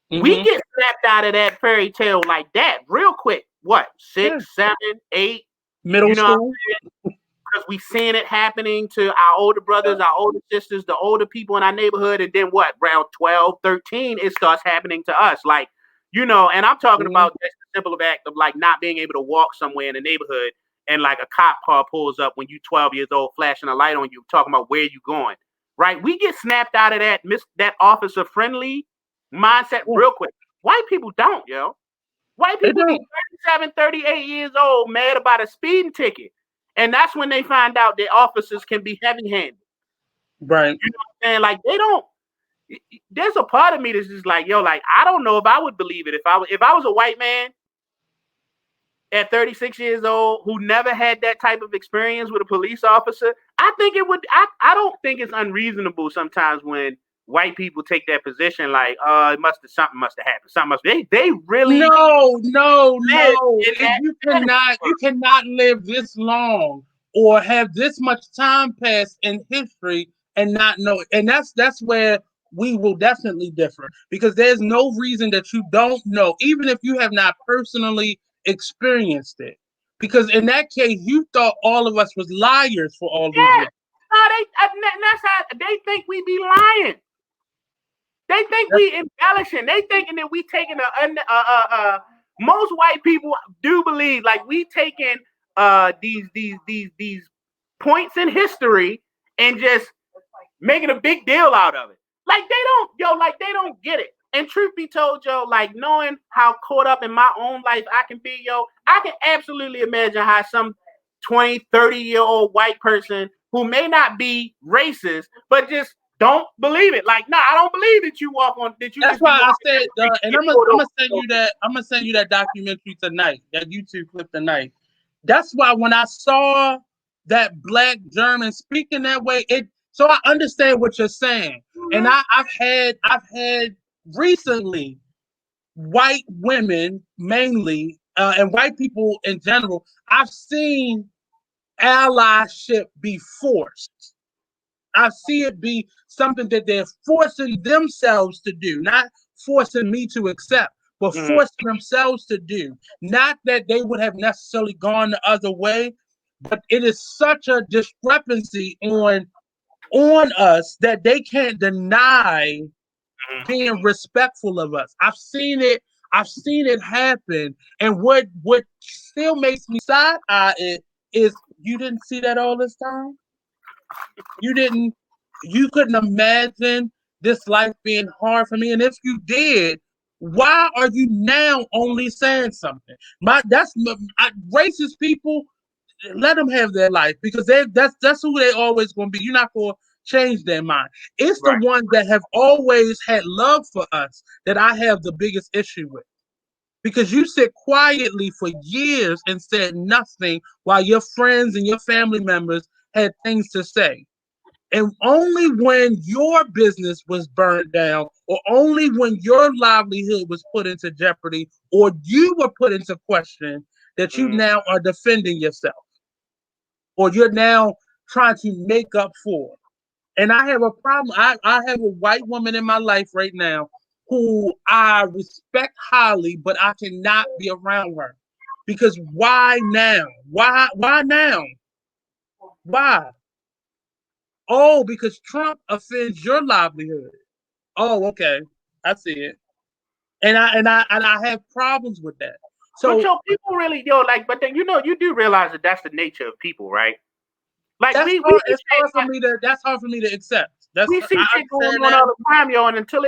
we get snapped out of that fairy tale like that real quick. What, 6, 7, 8, middle school? Because we seeing it happening to our older brothers, our older sisters, the older people in our neighborhood, and then what, around 12, 13, it starts happening to us. Like, and I'm talking about just the simple fact of like not being able to walk somewhere in the neighborhood and like a cop car pulls up when you 12 years old, flashing a light on you, talking about where you going, right? We get snapped out of that officer friendly mindset real quick. White people don't, yo. White people be 37, 38 years old, mad about a speeding ticket. And that's when they find out that officers can be heavy-handed. Right. You know what I'm saying? Like, they don't. There's a part of me that's just like, yo, like, I don't know if I would believe it if I was a white man at 36 years old who never had that type of experience with a police officer. I think it would. I don't think it's unreasonable sometimes when white people take that position, like, something must have happened. They really no. You cannot live this long or have this much time pass in history and not know it. And that's where we will definitely differ, because there's no reason that you don't know, even if you have not personally experienced it. Because in that case, you thought all of us was liars for all these years. That's how they think we be lying. They think we embellishing. They thinking that we taking most white people do believe like we taking these points in history and just making a big deal out of it. Like they don't get it. And truth be told, yo, like knowing how caught up in my own life I can be, yo, I can absolutely imagine how some 20, 30-year-old white person who may not be racist, but just don't believe it. Like, I don't believe that you walk on that you. That's why I said, and I'm gonna send you that. I'm gonna send you that documentary tonight, that YouTube clip tonight. That's why when I saw that black German speaking that way, so I understand what you're saying. And I've had recently white women mainly, and white people in general. I've seen allyship be forced. I see it be something that they're forcing themselves to do, not forcing me to accept, but forcing themselves to do. Not that they would have necessarily gone the other way, but it is such a discrepancy on us that they can't deny being respectful of us. I've seen it happen. And what still makes me side eye it is you didn't see that all this time. You couldn't imagine this life being hard for me. And if you did, why are you now only saying something? Racist people, let them have their life because that's who they always going to be. You're not going to change their mind. It's the ones that have always had love for us that I have the biggest issue with. Because you sit quietly for years and said nothing while your friends and your family members had things to say. And only when your business was burned down, or only when your livelihood was put into jeopardy, or you were put into question, that you now are defending yourself, or you're now trying to make up for. And I have a problem. I have a white woman in my life right now who I respect highly, but I cannot be around her. Because why now? Why now? Why? Oh, because Trump offends your livelihood. Oh, okay. I see it. And I have problems with that. So but people really, but then you do realize that that's the nature of people, right? Like that's hard for me to accept. We see shit going on all the time, yo, and until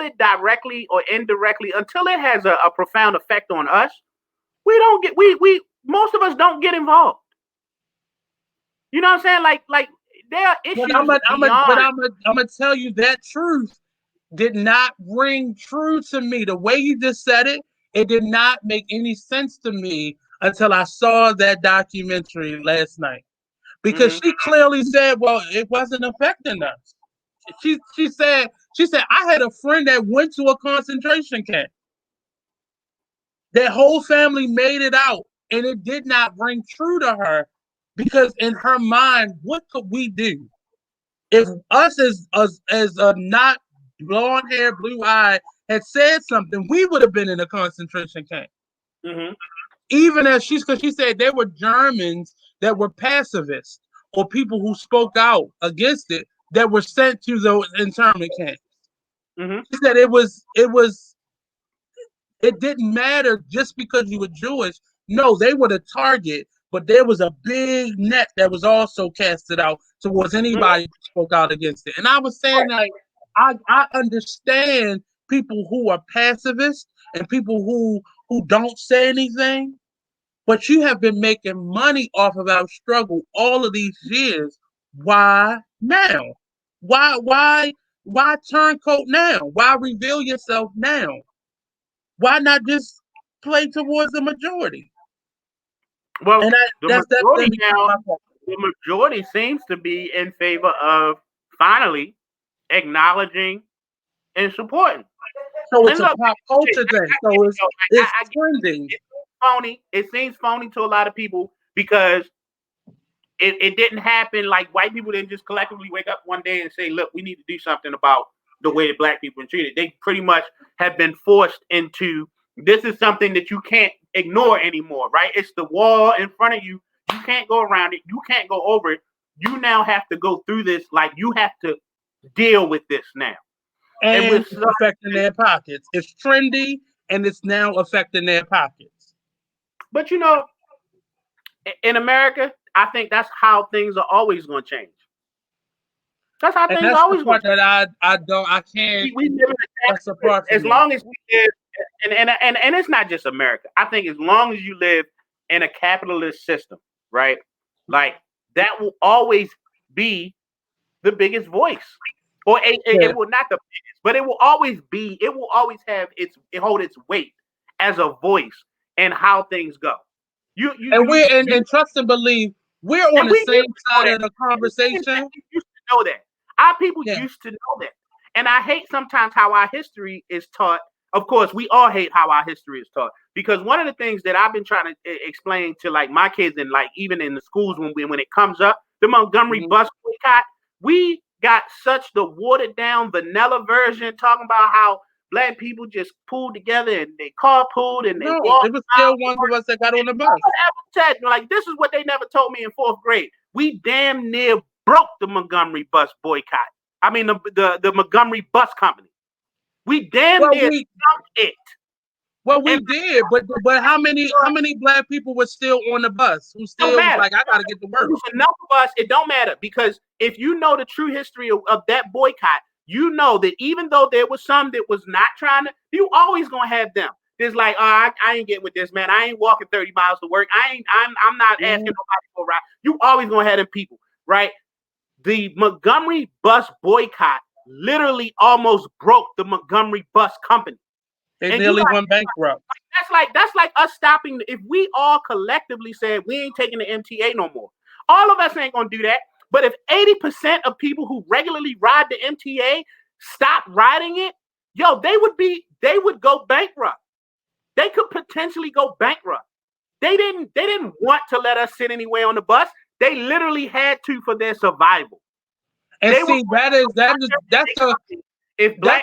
it directly or indirectly, until it has a profound effect on us, most of us don't get involved. You know what I'm saying? Like there are issues but I'm gonna tell you that truth did not ring true to me. The way you just said it, it did not make any sense to me until I saw that documentary last night. Because she clearly said, well, it wasn't affecting us. She said, I had a friend that went to a concentration camp. Their whole family made it out, and it did not ring true to her because in her mind, what could we do? If us as a not blonde hair, blue eye had said something, we would have been in a concentration camp. Even as because she said there were Germans that were pacifists or people who spoke out against it that were sent to those internment camps. She said it didn't matter just because you were Jewish. No, they were the target, but there was a big net that was also casted out towards anybody who spoke out against it. And I was saying, like, I understand people who are pacifists and people who don't say anything, but you have been making money off of our struggle all of these years. Why now? Why turncoat now? Why reveal yourself now? Why not just play towards the majority? Well, the majority seems to be in favor of finally acknowledging and supporting. So it's a pop culture thing. So it's trending. It's phony. It seems phony to a lot of people because it didn't happen. Like white people didn't just collectively wake up one day and say, "Look, we need to do something about the way that black people are treated." They pretty much have been forced into this is something that you can't ignore anymore, right? It's the wall in front of you. You can't go around it. You can't go over it. you now have to go through this. Like you have to deal with this now. And with it's affecting their pockets. It's trendy, and it's now affecting their pockets. But in America, I think that's how things are always going to change. That's how And things are that's the always going part to change. that I can't. We live in That's the part for as me. long as we live, and it's not just America. I think as long as you live in a capitalist system, right? Like that will always be the biggest voice, or it will not the biggest, but it will always be. It will always have hold its weight as a voice and how things go. And trust and believe we're on the same side of the conversation. Used to know that. Our people Yeah. used to know that. And I hate sometimes how our history is taught. Of course, we all hate how our history is taught. Because one of the things that I've been trying to explain to like my kids and like even in the schools when it comes up, the Montgomery bus boycott, we got such the watered down vanilla version talking about how Black people just pulled together and they carpooled and they walked. It was still one of us that got on the bus. Said, like, this is what they never told me in 4th grade. We damn near broke the Montgomery bus boycott. I mean, the Montgomery bus company. We damn near stopped it. Well, we did, but how many Black people were still on the bus who still was like, I gotta get to work? Enough of us, it don't matter, because if you know the true history of that boycott, you know that even though there was some that was not trying to, you always gonna have them. There's like, I ain't getting with this, man. I ain't walking 30 miles to work. I'm not asking nobody for a ride. You always gonna have them people, right? The Montgomery bus boycott literally almost broke the Montgomery bus company. They nearly went bankrupt. That's like us stopping. If we all collectively said we ain't taking the MTA no more, all of us ain't gonna do that. But if 80% of people who regularly ride the MTA stop riding it, they would go bankrupt. They could potentially go bankrupt. They didn't want to let us sit anywhere on the bus. They literally had to for their survival. And see, that's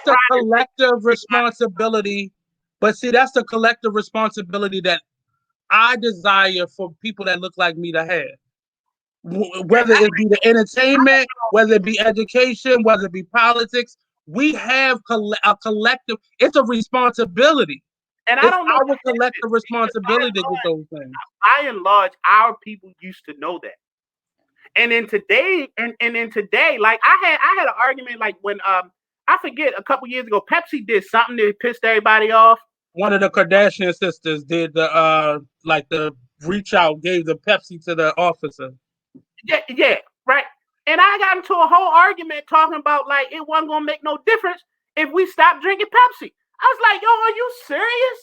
a collective responsibility. But see, that's the collective responsibility that I desire for people that look like me to have. Whether it be the entertainment, whether it be education, whether it be politics, we have a collective. It's a responsibility. And I don't know our collective responsibility to get those things. By and large, our people used to know that. And in today, like I had an argument like when I forget a couple years ago, Pepsi did something that pissed everybody off. One of the Kardashian sisters did the reach out, gave the Pepsi to the officer. Yeah, right. And I got into a whole argument talking about like it wasn't gonna make no difference if we stopped drinking Pepsi. I was like, yo, are you serious?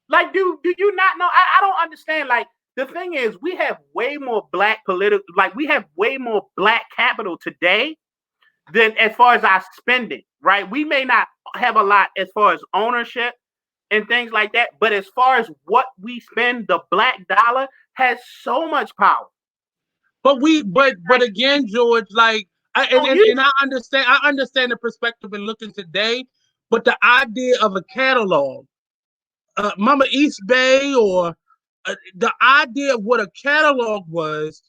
Like, do you not know? I don't understand. Like, the thing is, we have way more Black we have way more Black capital today than as far as our spending, right? We may not have a lot as far as ownership and things like that, but as far as what we spend, the Black dollar has so much power. But again, George, like I understand the perspective and looking today, but the idea of a catalog, Mama East Bay, or the idea of what a catalog was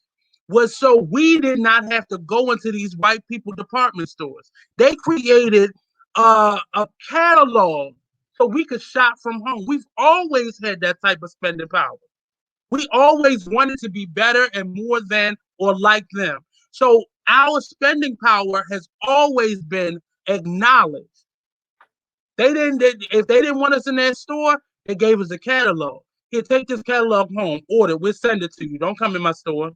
so we did not have to go into these white people department stores. They created a catalog so we could shop from home. We've always had that type of spending power. We always wanted to be better and more than or like them. So our spending power has always been acknowledged. If they didn't want us in their store, they gave us a catalog. Here, take this catalog home, order, we'll send it to you. Don't come in my store.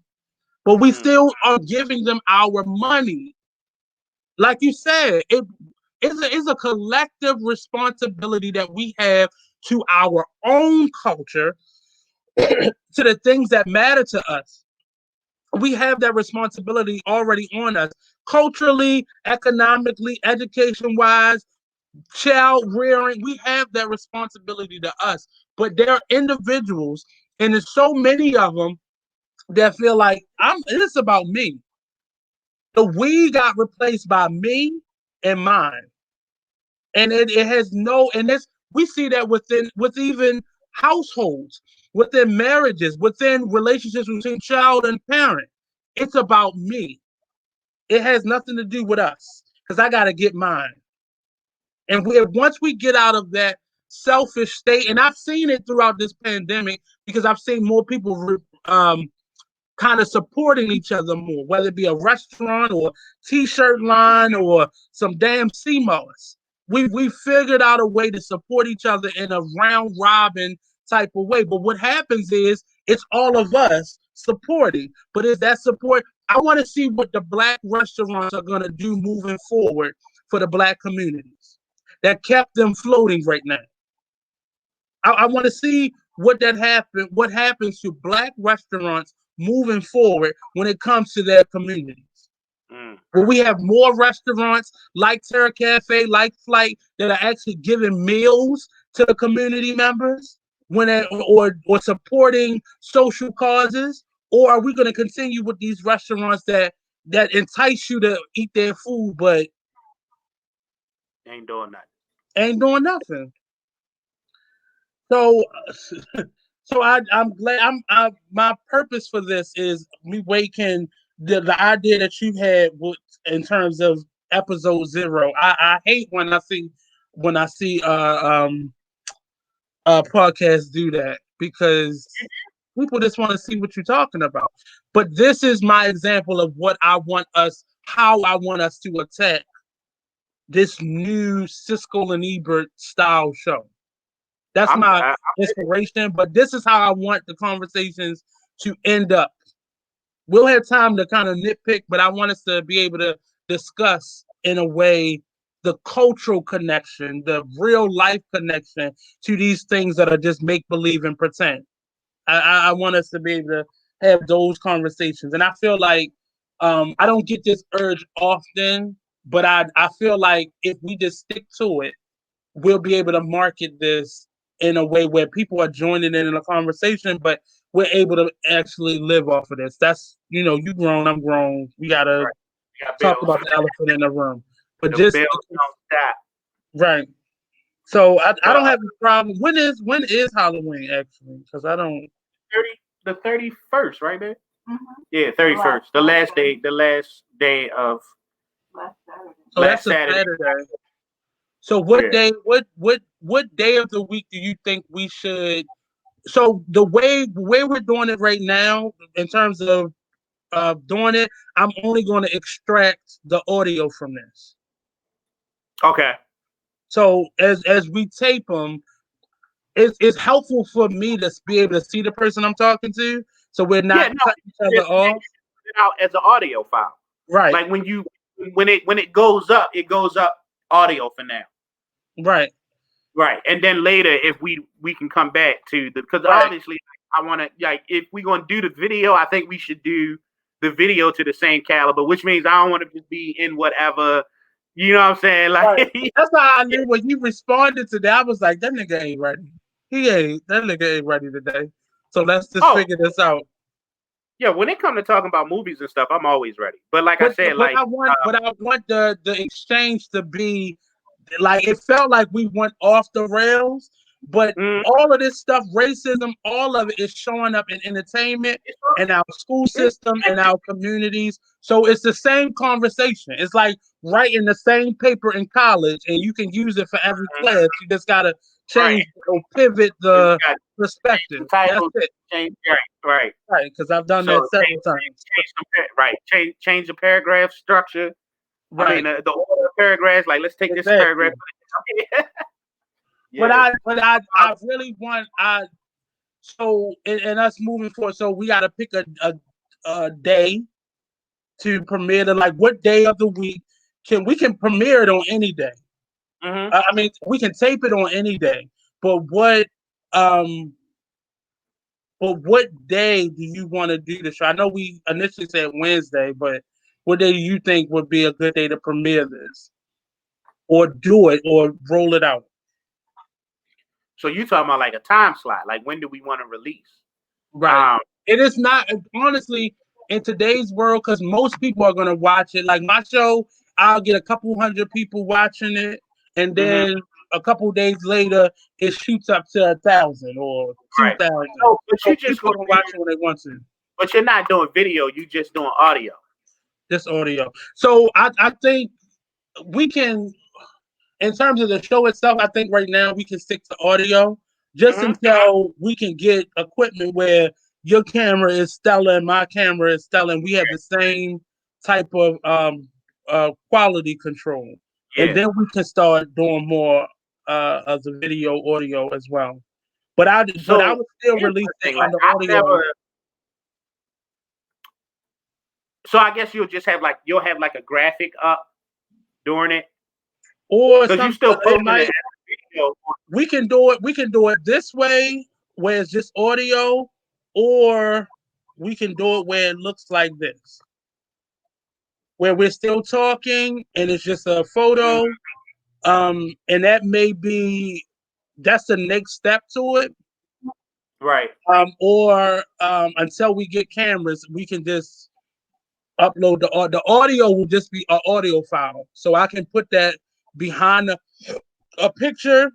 But we still are giving them our money. Like you said, it's a collective responsibility that we have to our own culture, to the things that matter to us. We have that responsibility already on us, culturally, economically, education-wise, child rearing. We have that responsibility to us. But there are individuals, and there's so many of them that feel like it's about me. The we got replaced by me and mine. And it has we see that with even households, within marriages, within relationships between child and parent. It's about me. It has nothing to do with us because I got to get mine. And once we get out of that selfish state, and I've seen it throughout this pandemic because I've seen more people kind of supporting each other more, whether it be a restaurant or t-shirt line or some damn CMOS. We figured out a way to support each other in a round robin type of way. But what happens is it's all of us supporting. But is that support? I want to see what the black restaurants are going to do moving forward for the black communities that kept them floating right now. I want to see what happens to black restaurants moving forward when it comes to their communities. Will we have more restaurants like Terra Cafe, like Flight, that are actually giving meals to the community members or supporting social causes? Or are we going to continue with these restaurants that entice you to eat their food but ain't doing nothing? Ain't doing nothing. So, so I'm glad. My purpose for this is me waking the idea that you had in terms of episode 0. I hate when I see podcasts do that because people just want to see what you're talking about. But this is my example of how I want us to attack this new Siskel and Ebert style show. That's my inspiration, but this is how I want the conversations to end up. We'll have time to kind of nitpick, but I want us to be able to discuss in a way the cultural connection, the real life connection to these things that are just make believe and pretend. I want us to be able to have those conversations, and I feel like I don't get this urge often, but I feel like if we just stick to it, we'll be able to market this in a way where people are joining in a conversation, but we're able to actually live off of this. That's, you grown, I'm grown. We gotta talk about the elephant in the room. But just right. So I don't have a problem. When is Halloween actually? Because I don't. The 31st, right there. Mm-hmm. Yeah, 31st. The last day of. So that's a Saturday. So what day? What day of the week do you think we should? So the way we're doing it right now, in terms of doing it, I'm only going to extract the audio from this. Okay. So as we tape them, it's helpful for me to be able to see the person I'm talking to, so we're not cutting each other off. It out as an audio file, right? Like when it goes up audio for now. Right. Right. And then later, if we can come back to because obviously I want to, like, if we're going to do the video, I think we should do the video to the same caliber, which means I don't want to just be in whatever, you know what I'm saying? Like, that's how I knew when you responded to that. I was like, that nigga ain't ready. That nigga ain't ready today. So let's just figure this out. Yeah, when it comes to talking about movies and stuff, I'm always ready. But like I said, I want the exchange to be like, it felt like we went off the rails, but all of this stuff, racism, all of it is showing up in entertainment and our school system and our communities. So it's the same conversation. It's like writing the same paper in college, and you can use it for every class. You just gotta change or pivot the perspective. That's it. Right. Because I've done that several times. Change the paragraph structure. Right. I mean, the order of paragraphs. Like, let's take this paragraph. Yeah. But I really want so in us moving forward. So we got to pick a day to premiere it. Like, what day of the week we can premiere it on any day? Mm-hmm. I mean, we can tape it on any day. But what day do you want to do the show? I know we initially said Wednesday, but what day do you think would be a good day to premiere this, or do it, or roll it out? So you talking about like a time slot? Like, when do we want to release? Right. It is not, honestly, in today's world, because most people are going to watch it. Like my show, I'll get a couple hundred people watching it, and then a couple days later, it shoots up to 1,000 or 2,000. No, but you just people can watch it when they want to. But you're not doing video. You just doing audio. This audio. So I think we can, in terms of the show itself, I think right now we can stick to audio just until we can get equipment where your camera is stellar and my camera is stellar and we have the same type of quality control. And Yeah. then we can start doing more of the video audio as well. But I would still here's release the it thing, on like the I've audio. never. So I guess you'll have like a graphic up during it, Or because you something still it posting the might video. we can do it this way where it's just audio, or we can do it where it looks like this, where we're still talking and it's just a photo. And that may be that's the next step to it. Right. Or until we get cameras, we can just upload the audio will just be an audio file. So I can put that behind a picture,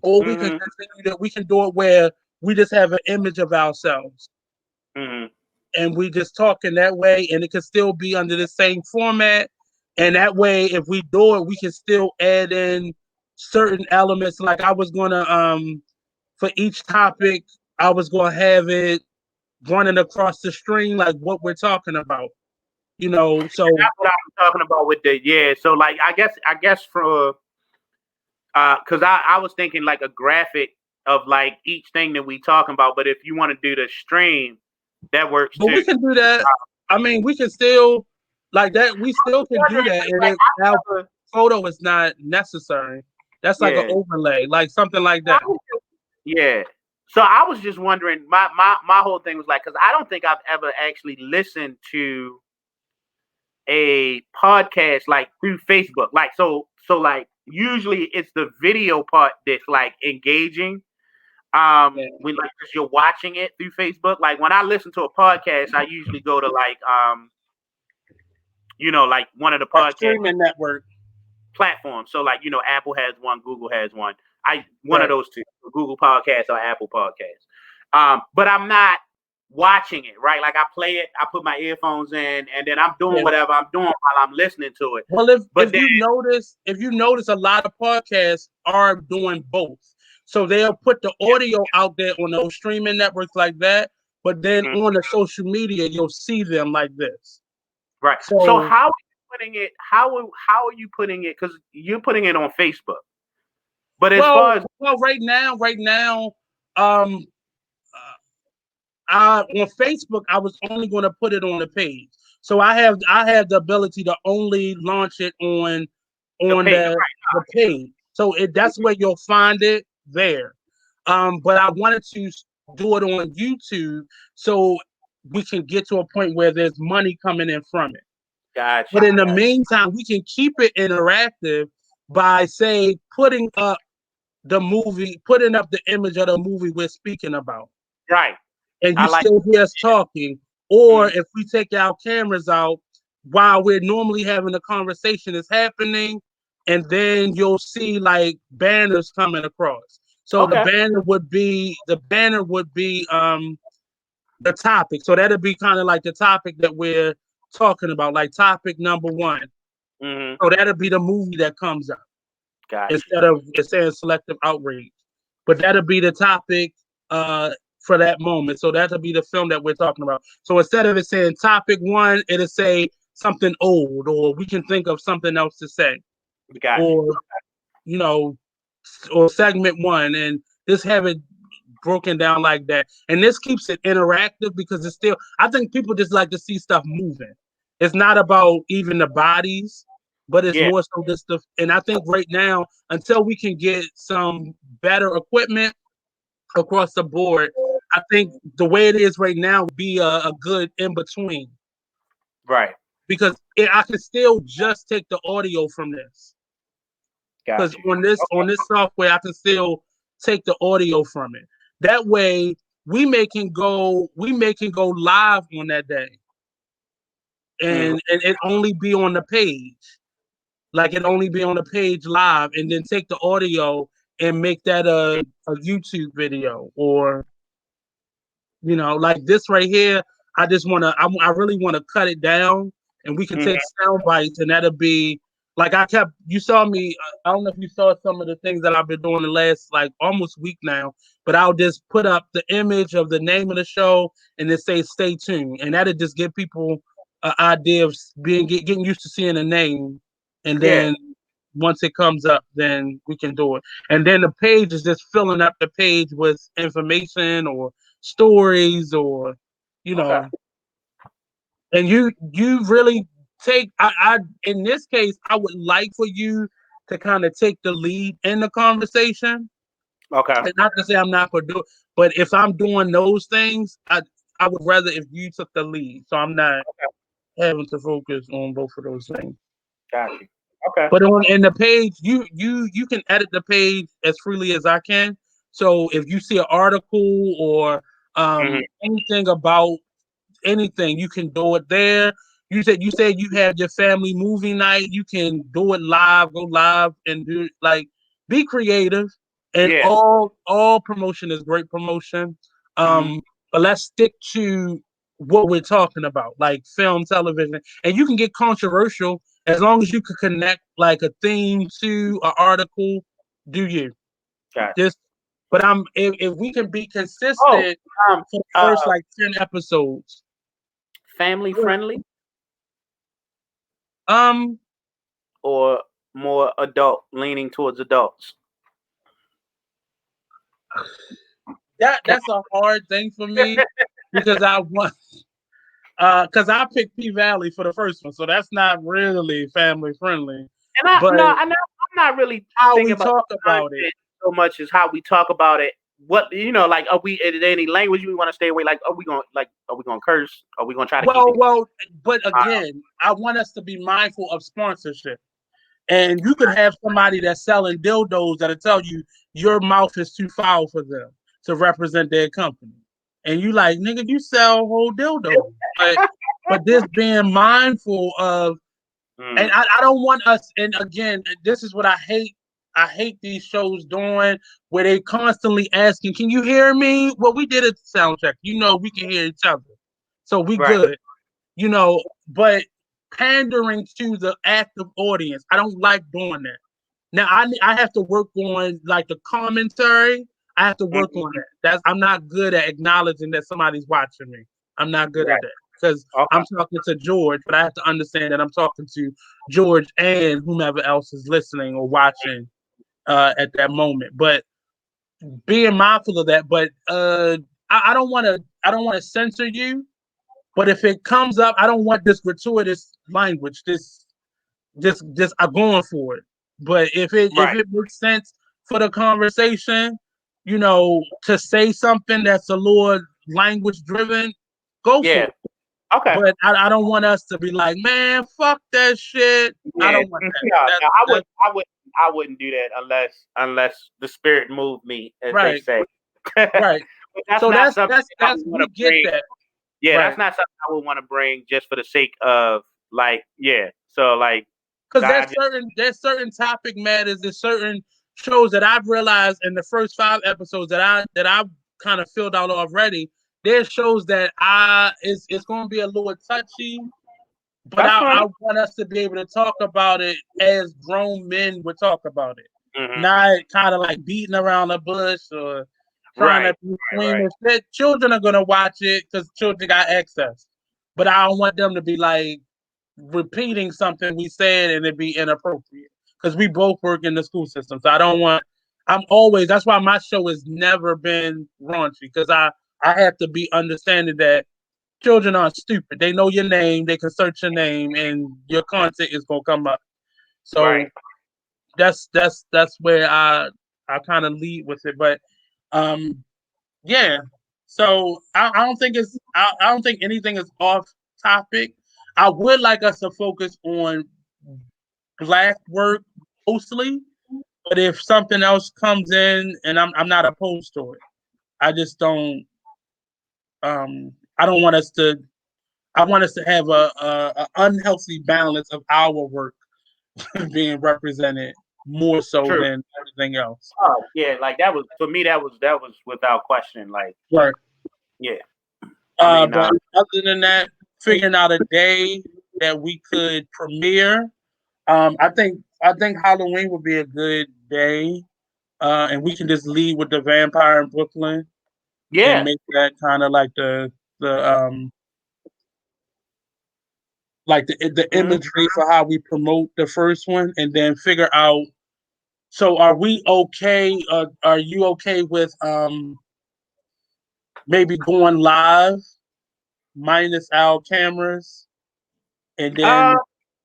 or we can continue that. We can do it where we just have an image of ourselves, and we just talk in that way, and it can still be under the same format. And that way, if we do it, we can still add in certain elements. Like I was gonna for each topic, I was gonna have it running across the stream, like what we're talking about. So That's what I'm talking about with the So like I guess for because I was thinking like a graphic of like each thing that we talking about. But if you want to do the stream, that works but too. we can do that. I mean, we can still like that. We still can do that, and like, our photo is not necessary. That's like an overlay, like something like that. Yeah. So I was just wondering. My whole thing was like, because I don't think I've ever actually listened to a podcast like through Facebook. Like so like usually it's the video part that's like engaging. When like cause you're watching it through Facebook. Like when I listen to a podcast, I usually go to like like one of the podcast streaming network platforms. So like Apple has one, Google has one. One of those two, Google Podcasts or Apple Podcasts. But I'm not watching it, right? Like I play it, I put my earphones in, and then I'm doing whatever I'm doing while I'm listening to it. Well, if you notice, a lot of podcasts are doing both. So they'll put the audio out there on those streaming networks like that, but then on the social media, you'll see them like this. Right. So how are you putting it? How are you putting it? Because you're putting it on Facebook. But as far as right now, on Facebook, I was only going to put it on the page. So I have the ability to only launch it on the page. So that's where you'll find it there. But I wanted to do it on YouTube so we can get to a point where there's money coming in from it. Gotcha. But in the meantime, we can keep it interactive by, say, putting up the image of the movie we're speaking about. Right. And you still hear us talking. Or if we take our cameras out while we're normally having a conversation is happening, and then you'll see like banners coming across. So the banner would be the topic. So that'll be kind of like the topic that we're talking about, like topic number 1. So that'll be the movie that comes up. Gotcha. Instead of it saying selective outrage. But that'll be the topic for that moment. So that'll be the film that we're talking about. So instead of it saying topic 1, it'll say something old, or we can think of something else to say. Gotcha. Or or segment 1, and just have it broken down like that. And this keeps it interactive because it's still, I think people just like to see stuff moving. It's not about even the bodies, but it's more so this stuff. And I think right now, until we can get some better equipment across the board, I think the way it is right now would be a good in between. Right. Because I can still just take the audio from this. Because on this software, I can still take the audio from it. That way, we can go live on that day, and it only be on the page. Like it only be on the page live, and then take the audio and make that a YouTube video, or like this right here. I just want to. I really want to cut it down, and we can take Hmm. sound bites, and that'll be like I kept. You saw me. I don't know if you saw some of the things that I've been doing the last like almost week now. But I'll just put up the image of the name of the show and then say "Stay tuned," and that'll just give people an idea of getting used to seeing a name, and Yeah. then once it comes up, then we can do it. And then the page is just filling up the page with information or stories or you Okay. know and you really take I in this case I would like for you to kind of take the lead in the conversation. Okay. And not to say I'm not gonna do it, but if I'm doing those things, I would rather if you took the lead, so I'm not having to focus on both of those things. Got you. Okay. But on in the page, you can edit the page as freely as I can. So if you see an article or Hmm. anything about anything, you can do it there. You said you have your family movie night. You can do it live, go live, and do like be creative. And Yeah. all promotion is great promotion. Hmm. But let's stick to what we're talking about, like film, television, and you can get controversial as long as you can connect like a theme to an article. Do you Got you. just? But if we can be Oh, consistent um, for the uh, first like 10 episodes. family friendly Um, or more adult, leaning towards adults? that's a hard thing for me because I want because I picked P Valley for the first one, so that's not really family friendly. And I But no, I'm not really how thinking we about talk the about it, content so much as how we talk about it. What like are we is there any language we want to stay away? Like are we gonna curse? Are we gonna try to keep it well, but mild? again, I want us to be mindful of sponsorship. And you could have somebody that's selling dildos that'll tell you your mouth is too foul for them to represent their company. And you like, nigga, you sell whole dildos. But this being mindful of, and Mm, I don't want us, and again, this is what I hate. I hate these shows doing where they constantly asking, "Can you hear me?" Well, we did a sound check. We can hear each other, so we right. good. But pandering to the active audience, I don't like doing that. Now I have to work on like the commentary. I have to work Mhm, on that. I'm not good at acknowledging that somebody's watching me. I'm not good at right. that because Okay. I'm talking to George, but I have to understand that I'm talking to George and whomever else is listening or watching at that moment. But being mindful of that. But I don't want to. I don't want to censor you. But if it comes up, I don't want this gratuitous language. Just I'm going for it. But if Right. it makes sense for the conversation, to say something that's a little language driven, go for Yeah. it. Okay. But I don't want us to be like, man, fuck that shit. I Yeah. don't want that. No, That's no, that's I wouldn't do that unless the spirit moved me, as they right, say. But right. that's So not that's something that's I that's would want we to get bring. that. Yeah, that's Right. not something I would want to bring just for the sake of like, yeah. So like, Because I just there's certain topic matters, there's certain shows that I've realized in the first 5 episodes that I've kind of filled out already. There's shows that it's going to be a little touchy, but that's fine. I want us to be able to talk about it as grown men would talk about it, Hmm. not kind of like beating around the bush or trying Right. to be Right. squeamish. Children are going to watch it because children got access, but I don't want them to be like repeating something we said and it be inappropriate because we both work in the school system. So I don't want. I'm always. That's why my show has never been raunchy because I have to be understanding that children aren't stupid. They know your name. They can search your name and your content is gonna come up. Right. So that's where I kind of lead with it. But um yeah. So I don't think I don't think anything is off topic. I would like us to focus on black work mostly, but if something else comes in and I'm not opposed to it. I just don't I don't want us to I want us to have a unhealthy balance of our work being represented more so True. than everything else. Oh, yeah. Like that was for me. That was without question. Like, Right. yeah. I mean, But other than that, figuring out a day that we could premiere. I think Halloween would be a good day, and we can just lead with the vampire in Brooklyn and yeah. make that kind of like the the Mhm. imagery for how we promote the first one, and then figure out. So, are we okay? Are you okay with maybe going live minus our cameras and Uh, then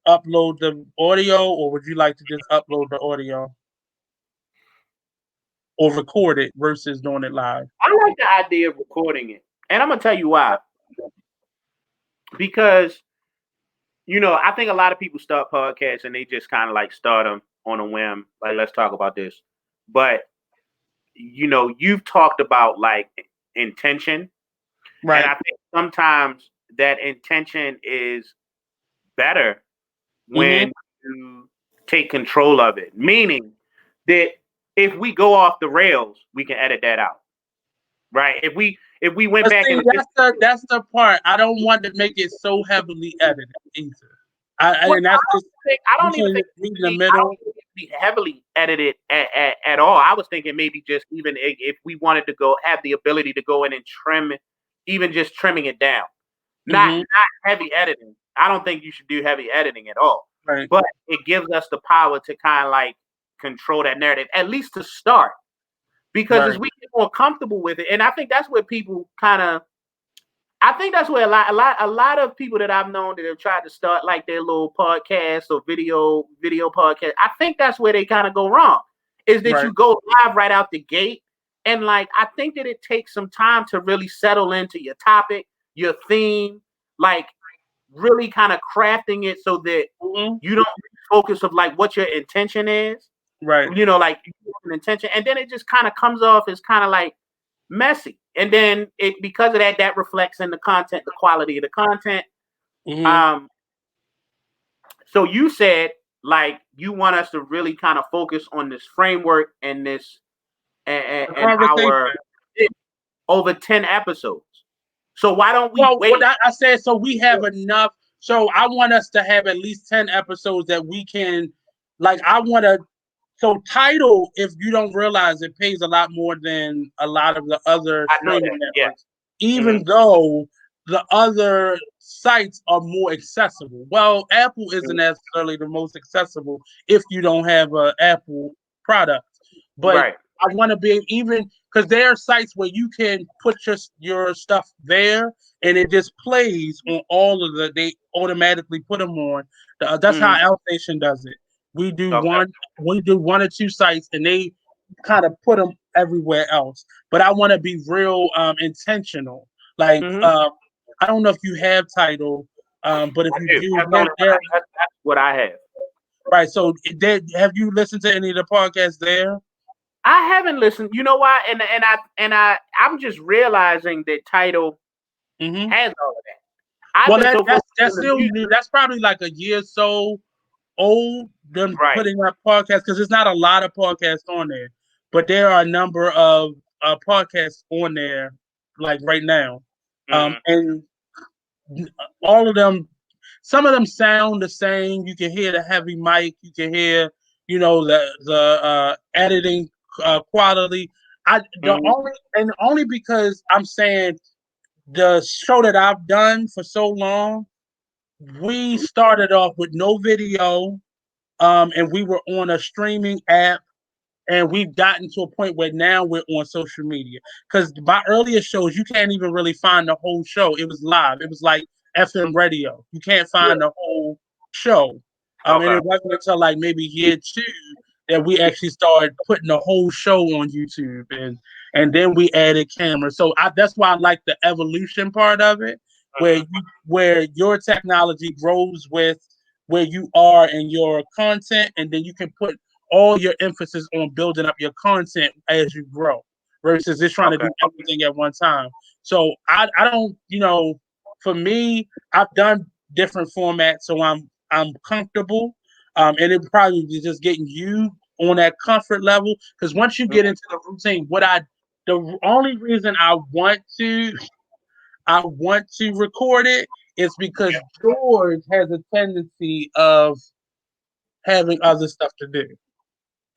upload the audio, or would you like to just upload the audio or record it versus doing it live? I like the idea of recording it, and I'm gonna tell you why. Because I think a lot of people start podcasts and they just kind of like start them on a whim, like let's talk about this. But you've talked about like intention, and Right. I think sometimes that intention is better Mm-hmm. when you take control of it. Meaning that if we go off the rails, we can edit that out, right? If we went But back see, and that's the part. I don't want to make it so heavily edited either. well, And that's just I you don't even can think meet in it the be, I don't middle. think it be heavily edited at all. I was thinking maybe just even if we wanted to go have the ability to go in and trim it, even just trimming it down, not Mm-hmm. heavy editing. I don't think you should do heavy editing at all. Right. But it gives us the power to kind of like control that narrative, at least to start. Because as Right. we get more comfortable with it, and I think that's where people kind of I think that's where a lot of people that I've known that have tried to start like their little podcast or video podcast. I think that's where they kind of go wrong. Is that Right. you go live right out the gate, and like I think that it takes some time to really settle into your topic, your theme, like really kind of crafting it so that Mm-hmm. you don't focus of like what your intention is. Right. Like an intention, and then it just kind of comes off as kind of like messy. And then it because of that reflects in the content, the quality of the content. Mm-hmm. Um, so you said like you want us to really kind of focus on this framework and this The and conversation. our over 10 episodes. So why don't we Well, what wait? I said, so we have enough. So I want us to have at least 10 episodes that we can, like, I want to. So Title, if you don't realize, it pays a lot more than a lot of the other I know streaming that. Yeah. networks, Hmm. even though the other sites are more accessible. Well, Apple isn't necessarily the most accessible if you don't have an Apple product, but Right. I want to be even because there are sites where you can put your stuff there and it just plays on all of the. They automatically put them on. That's how Hmm. Our Station does it. We do Okay. one we do one or two sites and they kind of put them everywhere else. But I want to be real intentional. Like Hmm. I don't know if you have Title, but if I you do. do, That's, only, that's what I have. right. So have you listened to any of the podcasts there? I haven't listened. You know why? I'm just realizing that Title Hmm. has all of that. I've Well, been so focused that's on the still music. new. That's probably like a year or so old. Them Right. putting up podcasts because there's not a lot of podcasts on there, but there are a number of podcasts on there, like right now, Hmm. and all of them. Some of them sound the same. You can hear the heavy mic. You can hear, the editing quality. The Hmm. only because I'm saying the show that I've done for so long, we started off with no video, and we were on a streaming app, and we've gotten to a point where now we're on social media. Because my earlier shows, you can't even really find the whole show. It was live. It was like FM radio. You can't Yeah. find the whole show. And Okay. it wasn't until like maybe year two that we actually started putting the whole show on YouTube, and then we added cameras. So that's why I like the evolution part of it, Hmm. where your technology grows with where you are in your content, and then you can put all your emphasis on building up your content as you grow versus just trying to Okay. do everything at one time. So I don't, for me, I've done different formats, so I'm comfortable. And it probably be just getting you on that comfort level. Because once you get Hmm. into the routine, the only reason I want to I want to record it is because George has a tendency of having other stuff to do,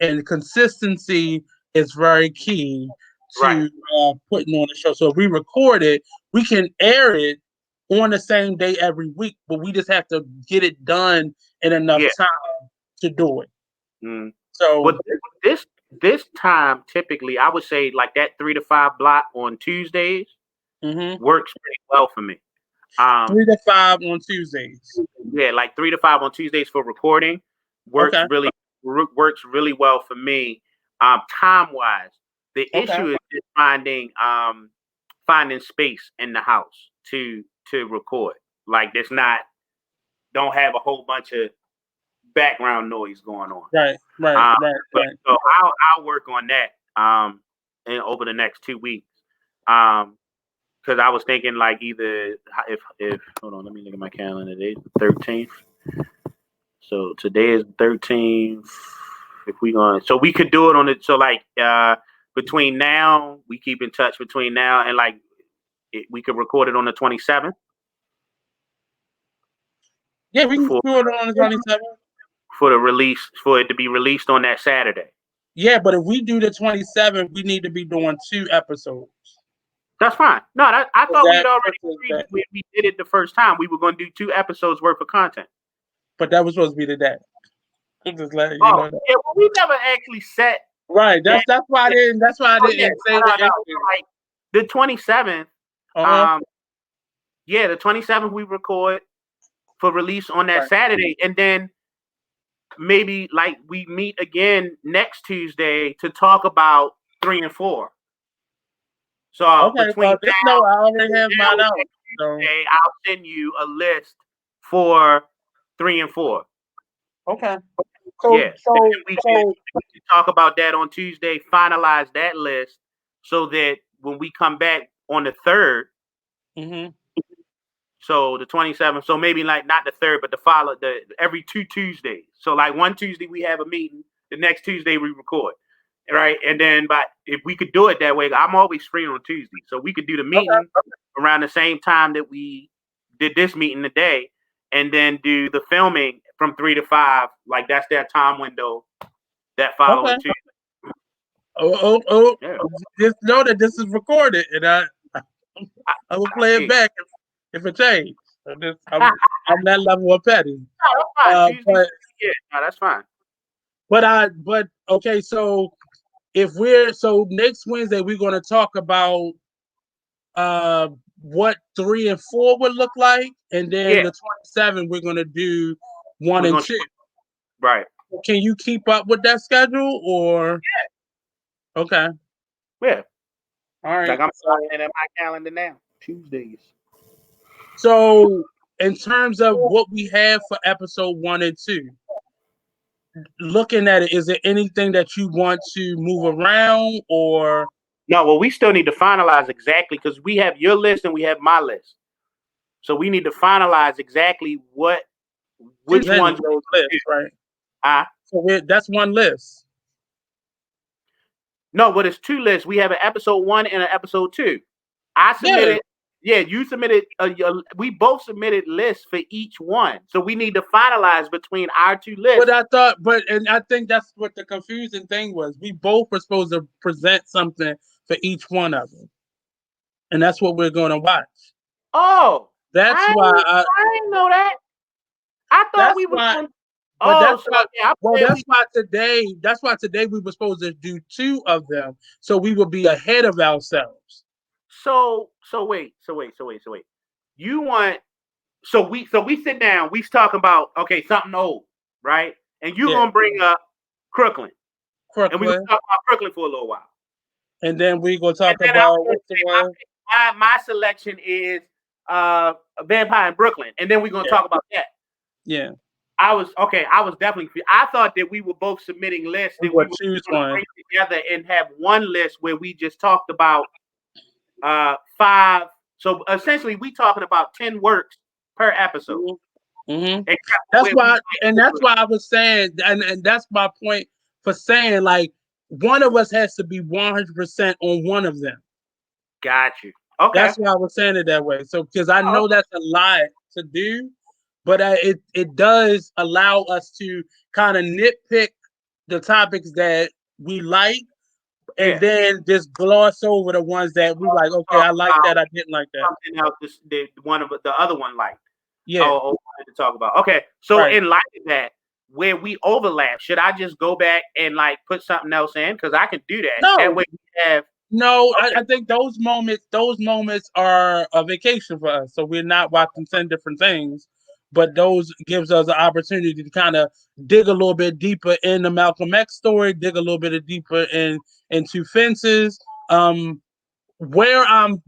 and consistency is very key Right. to putting on the show. So if we record it, we can air it on the same day every week, but we just have to get it done in enough Yeah. time to do it. Mm. So But this time typically, I would say like that 3 to 5 block on Tuesdays mhm. works pretty well for me. Um, 3 to 5 on Tuesdays. yeah, like 3 to 5 on Tuesdays for recording Okay. works really well for me. Time wise, the Okay. issue is just finding space in the house to record. Like there's not don't have a whole bunch of background noise going on. Right. Right. Um, Right. but Right. so I'll work on that and over the next 2 weeks. Because I was thinking like either if hold on, let me look at my calendar. Today's the 13th. So today is 13th. If we going, so we could do it on it. So like between now, we keep in touch between now and like we could record it on the 27th Yeah, we can for do it on the 27th. the release for it to be released on that Saturday. Yeah, but if we do the 27th, we need to be doing 2 episodes. That's fine. No, I So thought we'd that already pushes agreed that. when we did it the first time. We were going to do 2 episodes worth of content. But that was supposed to be the day. I'm just letting you Oh, know that. yeah, well, we never actually set Right. that. That's why I didn't. That's why I Oh, yeah, didn't say no, the no, no. issue. Like the 27th, Uh-huh. um, yeah, the 27th we record for release on that Right. Saturday, and then maybe like we meet again next Tuesday to talk about 3 and 4. So Okay. between Well, just know I already have now mine and out. next So Tuesday, I'll send you a list for 3 and 4. okay. Yeah, and then we can So talk about that on Tuesday. Finalize that list so that when we come back on the 3rd, mhm. so the 27th, so maybe like not the 3rd, but the every 2 Tuesdays. So like one Tuesday we have a meeting, the next Tuesday we record, right? And then, but if we could do it that way, I'm always free on Tuesday, so we could do the meeting Okay. around the same time that we did this meeting today, and then do the filming from 3 to 5. Like that's that time window that Okay. following Tuesday. Oh. Yeah. Just know that this is recorded, and I will play it Hey, back if it changes. I'm that level of petty. no, that's fine. Tuesday, But yeah, no, that's fine. but okay. So if we're so next Wednesday we're going to talk about uh what 3 and 4 would look like, and then Yeah, the 27 we're going to do one we're and gonna two. right. Can you keep up with that schedule or okay? Yeah, All right. like I'm So looking at my calendar now. Tuesdays. so in terms of what we have for episode 1 and 2, looking at it, is there anything that you want to move around or No, well, we still need to finalize exactly because we have your list and we have my list. So we need to finalize exactly which presenting ones we those do. lists, right? Uh, So that's one list. no, but it's 2 lists. We have an episode 1 and an episode 2. I Yeah, submitted. Yeah, you submitted. We both submitted lists for each one. So we need to finalize between our 2 but lists. and I think that's what the confusing thing was. We both were supposed to present something for each one of them, and that's what we're going to watch. Oh, That's I why. I didn't know that. I thought That's we was why. going. But Oh, that's so why. yeah, I Well, said we. That's why today we were supposed to do 2 of them, so we would be ahead of ourselves. So wait. You want so we sit down, we talking about okay, something old, right? And you're Yeah, gonna bring up Crooklyn. And we're gonna Crooklyn, talk about Crooklyn for a little while. and then we gonna And talk then I'm about gonna what's the say one? my selection is Vampire in Brooklyn. And then we're gonna Yeah, talk about that. yeah. I was definitely I thought that we were both submitting lists We that we will were choose gonna one. bring together and have one list where we just talked about 5. So essentially we talking about 10 works per episode. Mm-hmm. Except for That's where we why, and that's why I was saying, and that's my point for saying, like, one of us has to be 100% on one of them. got you. Okay. That's why I was saying it that way. So because I Oh, know that's a lot to do, but it does allow us to kind of nitpick the topics that we like, and yeah. then just gloss over the ones that we like. Okay, Talk I like about that. I didn't like that. something else. The one of the other one like. Yeah, Oh, wanted to talk about. Okay, so right. in light of that, where we overlap, should I just go back and like put something else in? Because I can do that. That No, way we have. no. Okay, I think those moments are a vacation for us. So we're not watching 10 different things, but those gives us an opportunity to kind of dig a little bit deeper in the Malcolm X story, dig a little bit deeper into fences. Um, where I'm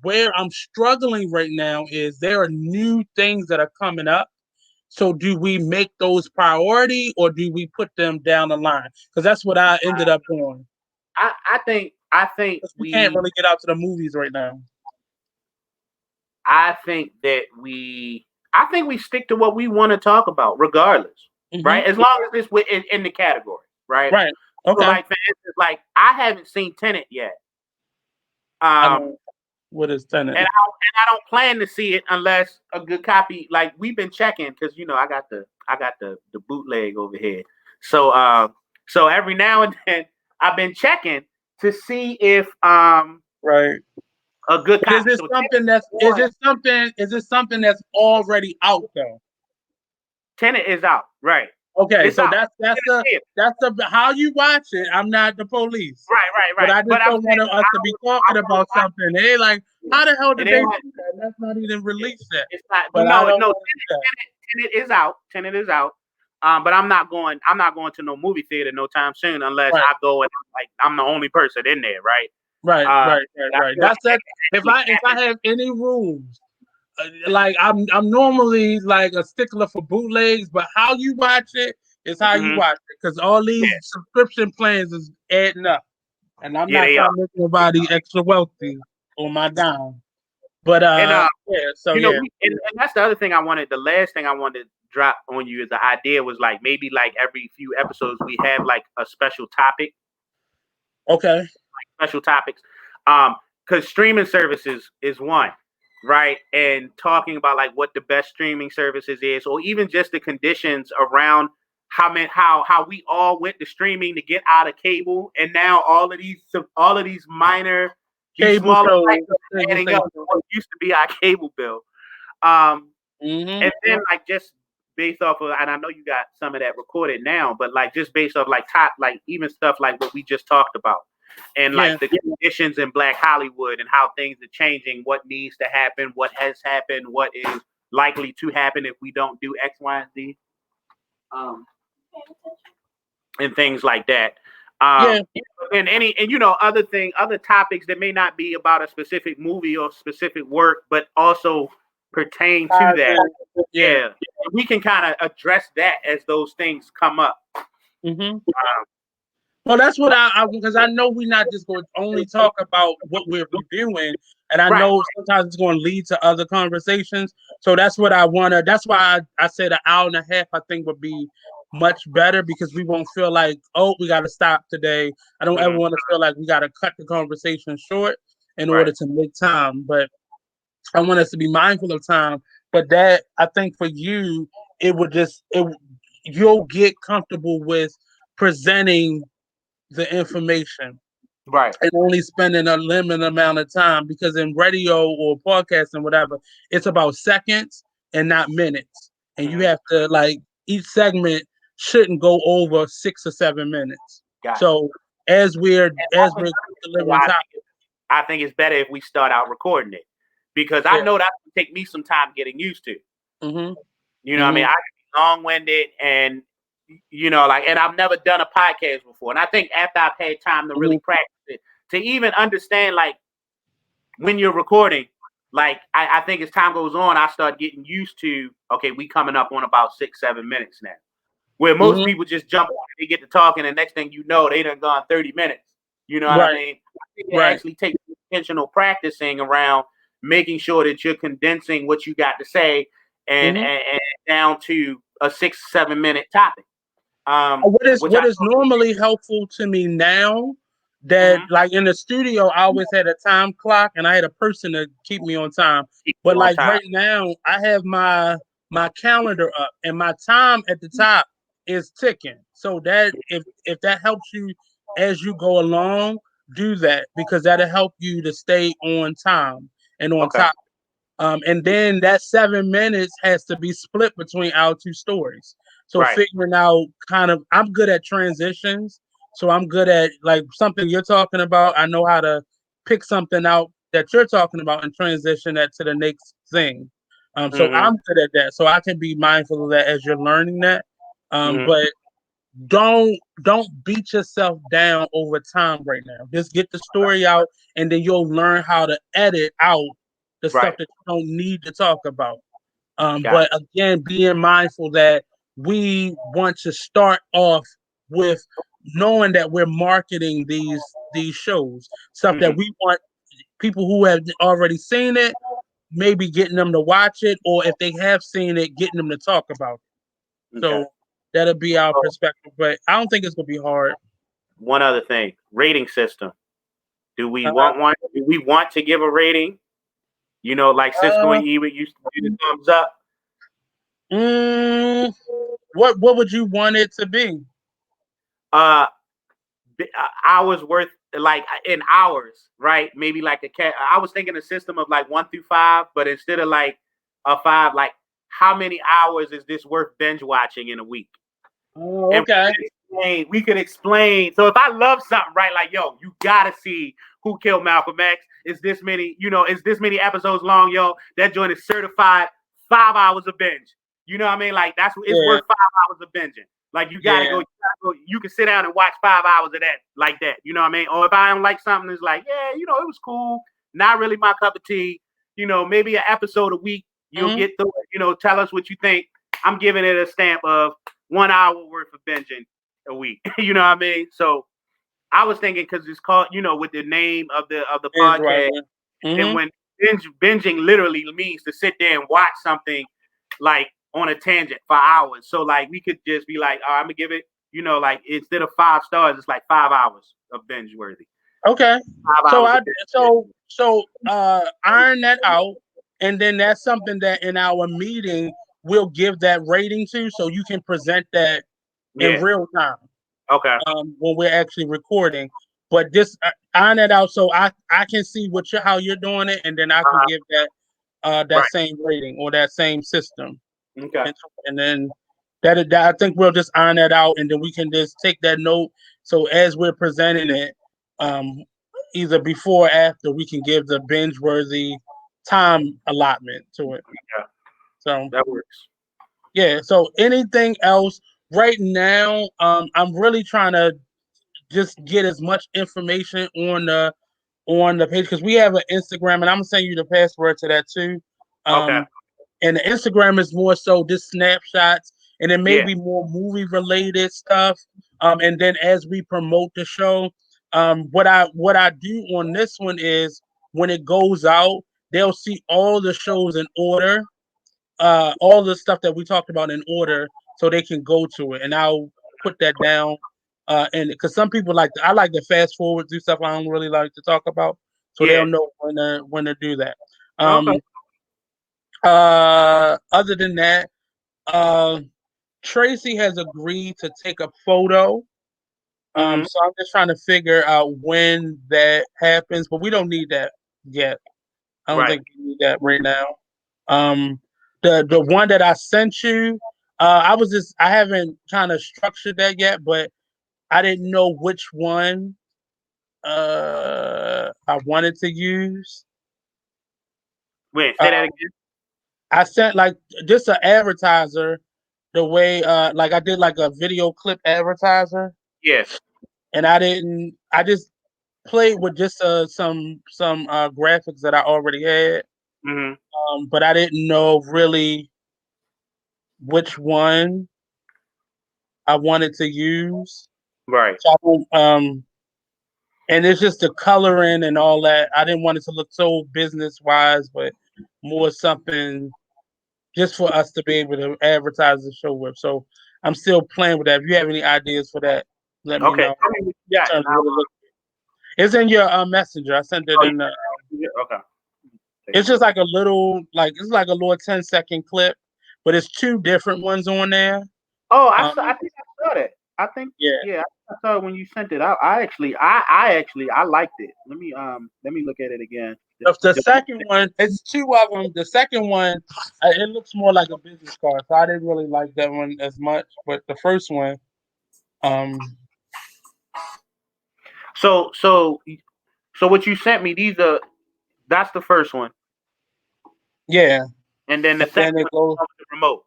where I'm struggling right now is there are new things that are coming up. So do we make those priority or do we put them down the line? Because that's what I ended up doing. I think 'Cause we can't we really get out to the movies right now. I think that we stick to what we want to talk about, regardless, Hmm. right? As long as it's in the category, right? Right. So, Okay. like for instance, like I haven't seen Tenet yet, I um, know what is tenant. and I don't plan to see it unless a good copy. Like we've been checking because I got the bootleg over here. So so every now and then I've been checking to see if Right. a good But is copy. it So something that's one, is it something that's already out though? Tenet is out, right? Okay, It's so out. that's the how you watch it. I'm not the police, Right, right, but right. I But just I'm don't want saying us to be talking I would about watch something. They like, it. how the hell And did they they don't have do that? That's not even it, released yet. it's not But I no don't no want to do that. Tenet is out. Tenet is out. But I'm not going to no movie theater no time soon unless Right, I go and like I'm the only person in there, right? right, Uh right, right, I right. feel like That's that that. can If actually I happen. have any rules, like I'm normally like a stickler for bootlegs, but how you watch it is how you Hmm. watch it. Because all Yeah, these subscription plans is adding up, and I'm yeah, not they trying are. to make nobody extra wealthy on my dime. But And yeah. So yeah. and that's the other thing I wanted. The last thing I wanted to drop on you is the idea was like maybe like every few episodes we have like a Okay. special topics. Because streaming services is one, right? And talking about like what the best streaming services is, or even just the conditions around how we all went to streaming to get out of cable, and now all of these minor, these Cable smaller shows, prices are cable adding up to station. what used to be our cable bill. Um, Mm-hmm. and then like just based off of, and I know you got some of that recorded now, but like just based off like top, like even stuff like what we just talked about, and Yeah. like the conditions in Black Hollywood and how things are changing, what needs to happen, what has happened, what is likely to happen if we don't do X, Y, and Z, um, and things like that. Yeah. And other topics that may not be about a specific movie or specific work, but also pertain to Ties that. in. Yeah. Yeah, we can kind of address that as those things come up. Mm-hmm. Um, Well, that's what I because I know we're not just going to only talk about what we're reviewing, and I right. know sometimes it's going to lead to other conversations. So that's what I want to. That's why I said an hour and a half. I think would be much better because we won't feel like, oh, we got to stop today. I don't ever Mhm. want to feel like we got to cut the conversation short in Right. order to make time. But I want us to be mindful of time. But that I think for you, it would just it you'll get comfortable with presenting the information Right. and only spending a limited amount of time because in radio or podcast and whatever, it's about seconds and not minutes. And you Mhm. have to like each segment shouldn't go over 6 or 7 minutes. Gotcha. So as we're And as that's we're another reason why delivering topics, I think it's better if we start out recording it because I yeah. know that will take me some time getting used to. Mm-hmm. You know what I mean? Mm-hmm. I can be long winded and and I've never done a podcast before. And I think after I've had time to Mm-hmm. really practice it, to even understand like when you're recording, like I think as time goes on, I start getting used to, okay, we coming up on about 6, 7 minutes now. Where most Mm-hmm. people just jump on, they get to talking, and next thing you know, they done gone 30 minutes. You know what I Right, mean? I think it right. actually takes intentional practicing around making sure that you're condensing what you got to say and, Mm-hmm. and, and down to a 6, 7 minute topic. What is Which I what is normally helpful to me now that Mm-hmm. like in the studio I always had a time clock and I had a person to keep me on time. Keep But you on like time. right now I have my calendar up and my time at the top is ticking. So that if that helps you as you go along, do that because that'll help you to stay on time and on Okay. top. And then that 7 minutes has to be split between our two stories. So Right. figuring out kind of, I'm good at transitions. So I'm good at like something you're talking about. I know how to pick something out that you're talking about and transition that to the next thing. So Mm-hmm. I'm good at that. So I can be mindful of that as you're learning that. Mm-hmm. But don't beat yourself down over time right now. Just get the story out and then you'll learn how to edit out the stuff Right. that you don't need to talk about. Got But again, being mindful that we want to start off with knowing that we're marketing these shows, stuff it. that we want people who have already seen it, maybe getting them to watch it, or if they have seen it, getting them to talk about it. Okay. So that'll be our So perspective. But I don't think it's gonna be hard. one other thing, rating system. Do we Uh, want one? Do we want to give a rating? You know, like Cisco uh, and Eva used to do the thumbs up. mm, what would you want it to be? Uh, hours worth, like in hours, right? Maybe like a cat. I was thinking a system of like 1 through 5, but instead of like a 5, like how many hours is this worth binge watching in a week? Oh, And okay. we could explain. So if I love something, right, like yo, you gotta see Who Killed Malcolm X. Is this many, is this many episodes long, yo? That joint is certified 5 hours of binge. You know what I mean? Like it's Yeah, worth 5 hours of binging. Like yeah. you can sit down and watch 5 hours of that like that. You know what I mean? Or if I don't like something, it's like, yeah, it was cool. Not really my cup of tea. Maybe an episode a week. You'll Mhm. get through it. Tell us what you think. I'm giving it a stamp of 1 hour worth of binging a week. You know what I mean? So I was thinking because it's called, with the name of the Binge podcast, watching. and Mhm. when binging literally means to sit there and watch something like on a tangent for hours. So like we could just be like, I'm gonna give it, like instead of 5 stars, it's like 5 hours of binge worthy. Okay. 5 hours of binge. Iron that out, and then that's something that in our meeting we'll give that rating to, so you can present that in Yeah. real time Okay. when we're actually recording. But just iron that out so I can see how you're doing it, and then I can Uh-huh. give that Right. same rating or that same system, Okay. and then that I think we'll just iron that out, and then we can just take that note. So as we're presenting it, um, either before or after, we can give the binge worthy time allotment to it. Yeah. So That works. yeah. So anything else right now? I'm really trying to just get as much information on the page because we have an Instagram, and I'm gonna send you the password to that too. Okay. Um, and the Instagram is more so just snapshots, and then Yeah. maybe more movie related stuff. And then as we promote the show, what I do on this one is when it goes out, they'll see all the shows in order, all the stuff that we talked about in order, so they can go to it, and I'll put that down. And because some people I like to fast forward through stuff I don't really like to talk about, so they'll Yeah. know when to do that. Okay. Um, other than that, uh, Tracy has agreed to take a photo. Mm-hmm. So I'm just trying to figure out when that happens, but we don't need that yet. I don't Right. think we need that right now. Um, the one that I sent you, I haven't kind of structured that yet, but I didn't know which one I wanted to use. Wait, say that Uh, again. I sent like just an advertiser the way like I did like a video clip advertiser, Yeah. and I just played with just some graphics that I already had, Mm-hmm. but I didn't know really which one I wanted to use. Right. So I don't, and it's just the coloring and all that. I didn't want it to look so business wise, but more something just for us to be able to advertise the show with. So I'm still playing with that. If you have any ideas for that, let me Okay. know Tell me what you in got, and terms of what it looks. It's in your messenger. I sent it Oh, in the. yeah. Okay. Take a It's just look. like a little, like it's like a little 10-second clip, but it's two different ones on there. Oh, I Um, think I saw that. I think yeah. yeah, I saw it when you sent it. I liked it. Let me look at it again. The second one, it's two of them. The second one, it looks more like a business card, so I didn't really like that one as much. But the first one, um, So so what you sent me, that's the first one. yeah, And then the and second then it one goes. comes with the remote.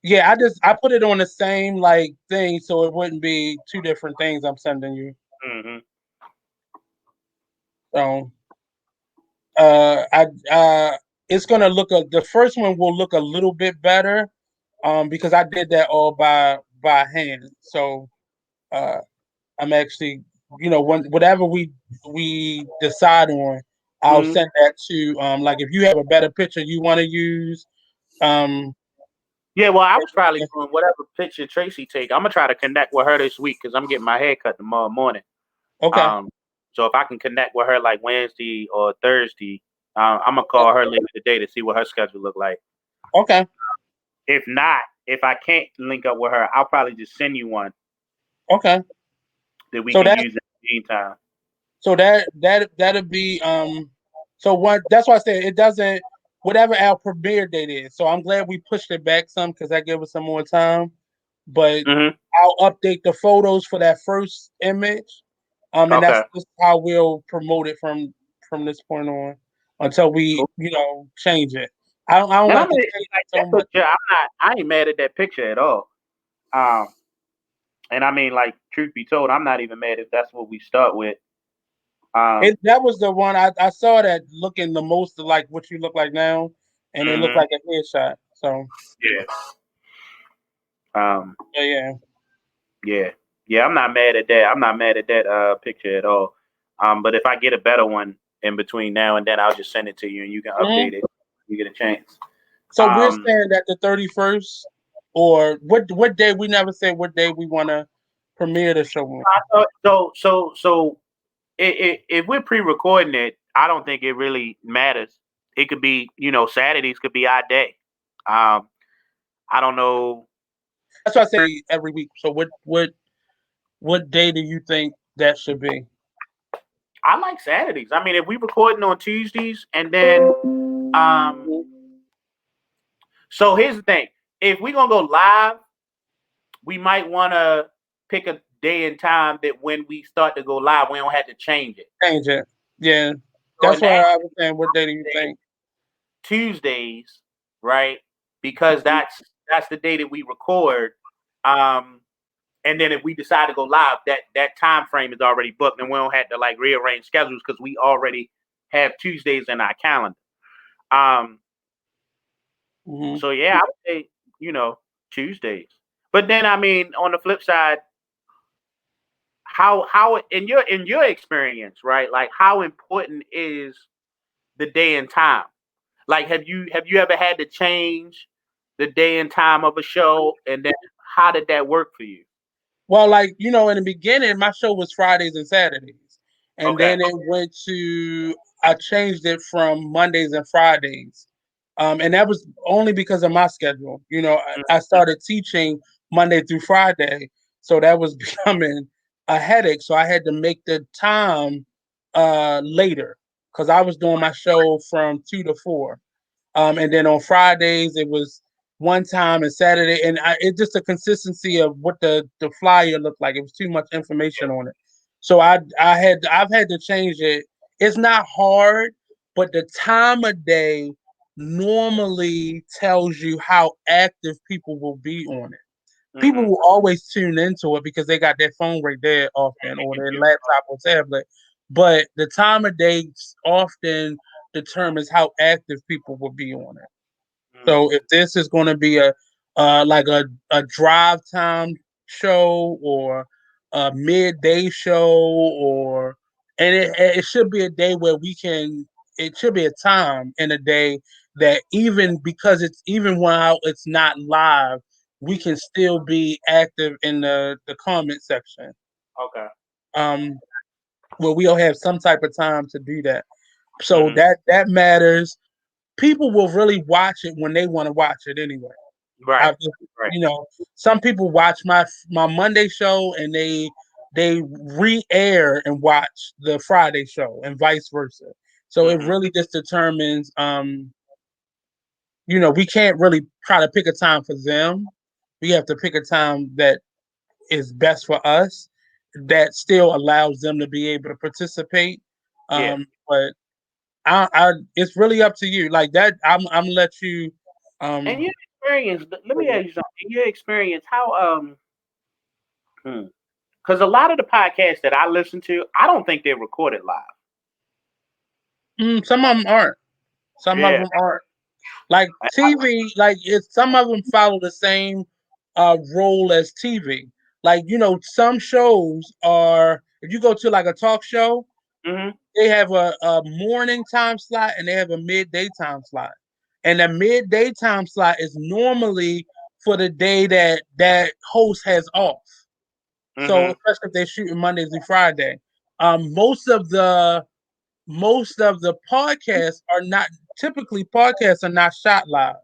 Yeah, I put it on the same like thing, so it wouldn't be two different things I'm sending you. Hmm. So, I it's gonna look the first one will look a little bit better, because I did that all by hand. So, uh, I'm actually, whatever we decide on, I'll Hmm. send that to, like if you have a better picture you want to use, um, Yeah, well, I was probably doing whatever picture Tracy take. I'm gonna try to connect with her this week because I'm getting my hair cut tomorrow morning. okay, Um, so if I can connect with her like Wednesday or Thursday, I'm gonna call her later today to see what her schedule look like. okay, If not, if I can't link up with her, I'll probably just send you one okay. that we So can that use in the meantime. that'll be, so what, that's why I said it doesn't, whatever our premiere date is. So I'm glad we pushed it back some because that gave us some more time. But Hmm. I'll update the photos for that first image. And that's Okay. just how we'll promote it from this point on until we, Cool. change it. I don't And I like to mean, change like it so that much. picture, I ain't mad at that picture at all. Um, and I mean, like, truth be told, I'm not even mad if that's what we start with. Um, That was the one I saw that looking the most like what you look like now, and it looked mhm. like a headshot. So Yeah. Um, yeah. yeah. Yeah, I'm not mad at that. I'm not mad at that picture at all. But if I get a better one in between now and then, I'll just send it to you and you can Mhm. update it. You get a chance. So we're Um, saying that the 31st, or what day? We never said what day we want to premiere the show on. so if we're pre-recording it, I don't think it really matters. It could be, Saturdays could be our day. Um, I don't know. That's why I say every week. So what day do you think that should be? I like Saturdays. I mean, if we recording on Tuesdays and then, um, so here's the thing: if we're gonna go live, we might want to pick a day and time that when we start to go live, we don't have to change it. Change it. Yeah, So that's in why that I was saying. What day do you case, think? Tuesdays, right? Because that's the day that we record. Um, and then if we decide to go live, that time frame is already booked, and we don't have to like rearrange schedules because we already have Tuesdays in our calendar. Um, Mm-hmm. so yeah, I would say Tuesdays. But then I mean, on the flip side, how in your experience, right? Like, how important is the day and time? Like, have you ever had to change the day and time of a show, and then how did that work for you? Well, like, in the beginning, my show was Fridays and Saturdays. And Okay. then I changed it from Mondays and Fridays. And that was only because of my schedule. I started teaching Monday through Friday. So that was becoming a headache. So I had to make the time later because I was doing my show from 2 to 4. And then on Fridays it was one time, and Saturday, and it just the consistency of what the flyer looked like. It was too much information on it, so I've had to change it. It's not hard, but the time of day normally tells you how active people will be on it. People Mm-hmm. will always tune into it because they got their phone right there often, or their laptop or tablet. But the time of day often determines how active people will be on it. Mm-hmm. So if this is going to be like a drive time show, or a midday show, or and it should be a day where it should be a time in a day that, even because it's even while it's not live, we can still be active in the comment section. Okay. Um where we'll have some type of time to do that. So Hmm. that matters. People will really watch it when they want to watch it anyway. Right. I just, Right. you know, some people watch my Monday show and they re-air and watch the Friday show and vice versa. So it Hmm. really just determines we can't really try to pick a time for them. We have to pick a time that is best for us that still allows them to be able to participate. Yeah. But I it's really up to you. Like that, I'm gonna let you. And Um, your experience, let me ask you something. In your experience, how because a lot of the podcasts that I listen to, I don't think they're recorded live. some of them aren't. Some of Yeah. them aren't. Like TV, like it's some of them follow the same role as TV. Like some shows are. If you go to like a talk show, Hmm. they have a morning time slot and they have a midday time slot. And the midday time slot is normally for the day that host has off. So Hmm. especially if they're shooting Monday through Friday. Most of the podcasts are not typically podcasts are not shot live.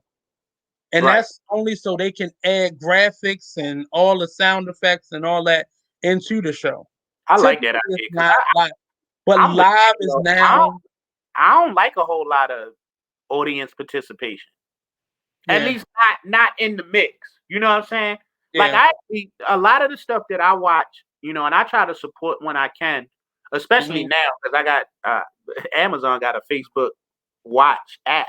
And Right. that's only so they can add graphics and all the sound effects and all that into the show. I like Typically that it's idea because not live. But I'm with live you, is though. now, I don't like a whole lot of audience participation. At yeah, least not in the mix. You know what I'm saying? Like yeah. a lot of the stuff that I watch, and I try to support when I can, especially Hmm. now because I got Amazon got a Facebook Watch app,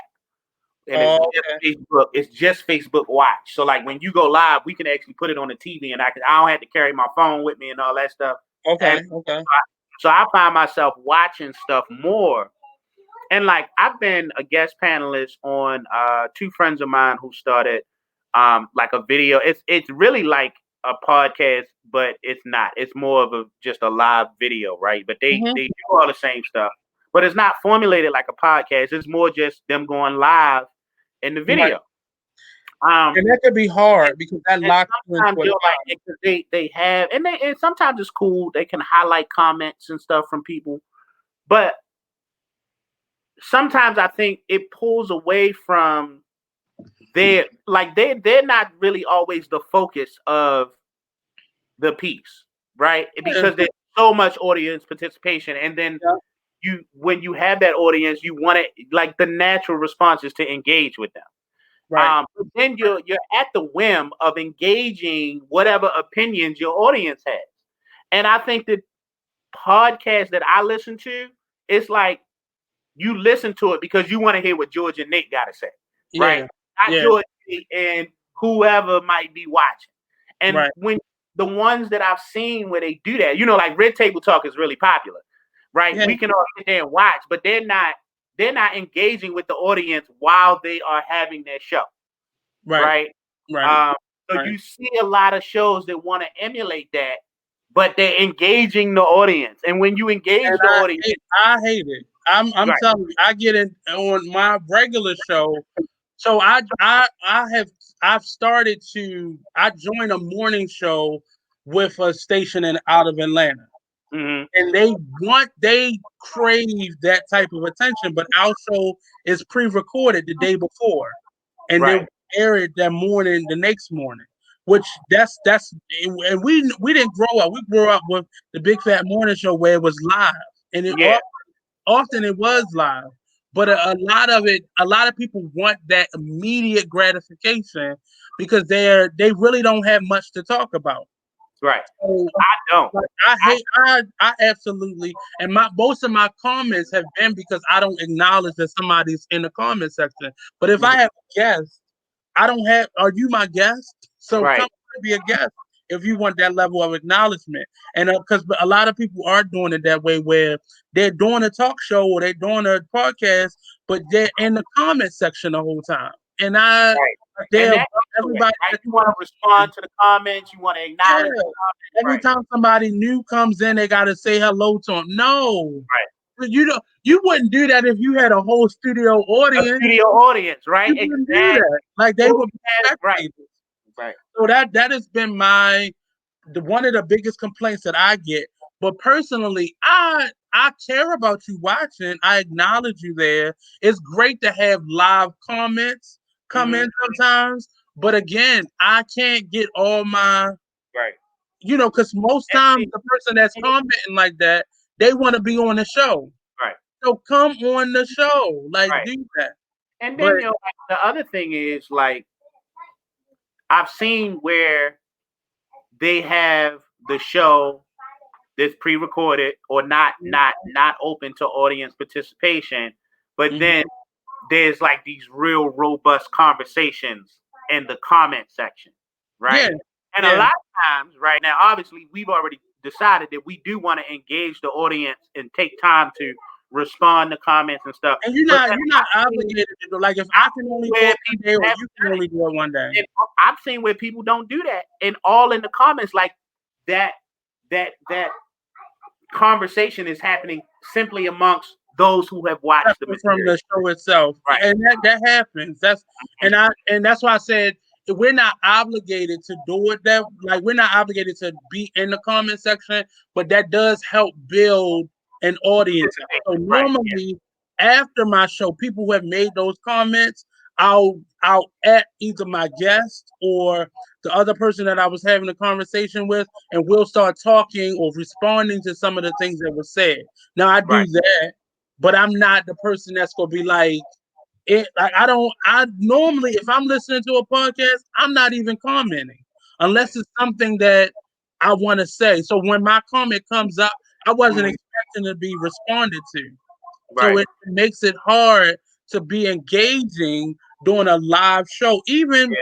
and Oh, okay. It's just Facebook Watch. So like when you go live, we can actually put it on the TV, and I don't have to carry my phone with me and all that stuff. And Okay, okay. so I find myself watching stuff more. And like I've been a guest panelist on two friends of mine who started like a video. It's really like a podcast, but it's not. It's more of a just a live video, right? But Hmm. they do all the same stuff. But it's not formulated like a podcast. It's more just them going live in the Right. video. Um And that could be hard because that and locks you into sometimes a you're like time. they have and sometimes it's cool. They can highlight comments and stuff from people. But sometimes I think it pulls away from they're not really always the focus of the piece, right? Yeah, Because there's so much audience participation, and then yeah, you when you have that audience, you want to like the natural response is to engage with them. right. But then you're at the whim of engaging whatever opinions your audience has, and I think that podcasts that I listen to, it's like you listen to it because you want to hear what George and Nick got to say, right? Yeah, Not yeah, George and whoever might be watching. And right. when the ones that I've seen where they do that, like Red Table Talk is really popular, right? Yeah, We can all sit there and watch, but they're not engaging with the audience while they are having their show, right, right? right, Um, so right. you see a lot of shows that want to emulate that, but they're engaging the audience. And when you And engage the audience, I hate it. I'm right? telling you, I get it on my regular show. So I've started to I joined a morning show with a station out of Atlanta. Hmm. And they crave that type of attention, but our show is pre-recorded the day before. And they'll Right. air it that morning, the next morning. Which that's and we didn't grow up. We grew up with the Big Fat Morning Show where it was live, and Yeah. often it was live. But a lot of people want that immediate gratification because they really don't have much to talk about. Right. So I don't. like, I I absolutely, and most of my comments have been because I don't acknowledge that somebody's in the comment section. But if I have a guest, I don't have. Are you my guest? So come right. be a guest if you want that level of acknowledgement. And because a lot of people are doing it that way, where they're doing a talk show or they're doing a podcast, but they're in the comment section the whole time. And Right. And they're that's ignorant, everybody right? that You want to comes in. respond to the comments. You want to Yeah. acknowledge the comments. Every Right. time somebody new comes in, they got to say hello to them. No, Right. you don't. You wouldn't do that if you had a whole studio A audience. studio audience, right? You wouldn't do Exactly. that. Like they Well, would be right. spectators. Right. So that has been one of the biggest complaints that I get. But personally, I care about you watching. I acknowledge you there. It's great to have live comments come Hmm. in sometimes. But again, I can't get all my, Right. because most And times see, the person that's commenting like that, they want to be on the show. right. So come on the show, like Right. do that. And But then the other thing is like I've seen where they have the show that's pre-recorded or not open to audience participation, but mhm, then there's like these real robust conversations in the comment section, yeah, right? And a yeah. lot of times, right now, obviously, we've already decided that we do want to engage the audience and take time to respond to comments and stuff. And you're But not then you're not I've seen obligated to do, like, if I can only do where it one people day or have you can done only do it one day. it, and I've seen where people don't do that, and all in the comments, like that that conversation is happening simply amongst those who have watched the Separate from material. the show itself. Right. And that happens. That's why I said we're not obligated to do it, that like we're not obligated to be in the comment section, but that does help build an audience. So Right. Yeah. normally after my show, people who have made those comments, I'll at either my guest or the other person that I was having a conversation with, and we'll start talking or responding to some of the things that were said. Now I do Right. that, but I'm not the person that's gonna be like it. Like I don't. I normally, if I'm listening to a podcast, I'm not even commenting unless it's something that I want to say. So when my comment comes up, I wasn't Mhm. expecting to be responded to. So Right. it makes it hard to be engaging during a live show. Even Yeah.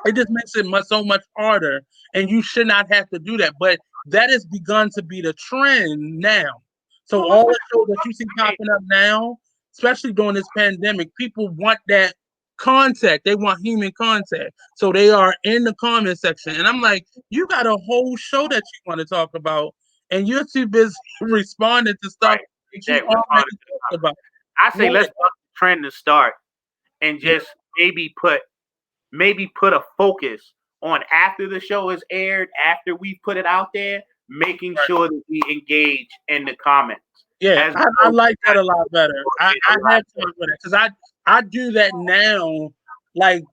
it just makes it so much harder, and you should not have to do that. But that has begun to be the trend now. So Well, all listen, the shows that you see hey, popping up now, especially during this pandemic, people want that contact. They want human contact. So they are in the comment section. And I'm like, you got a whole show that you want to talk about, and you're too busy responding to stuff right. that you Exactly. already Responding to the talked comments. about. I say Right. let's bump the trend to start and Yeah. just maybe put a focus on after the show is aired, after we put it out there, making sure that we engage in the comments. Yeah, As I opposed like that to a lot better. I a lot have time for that because I do that now. Like,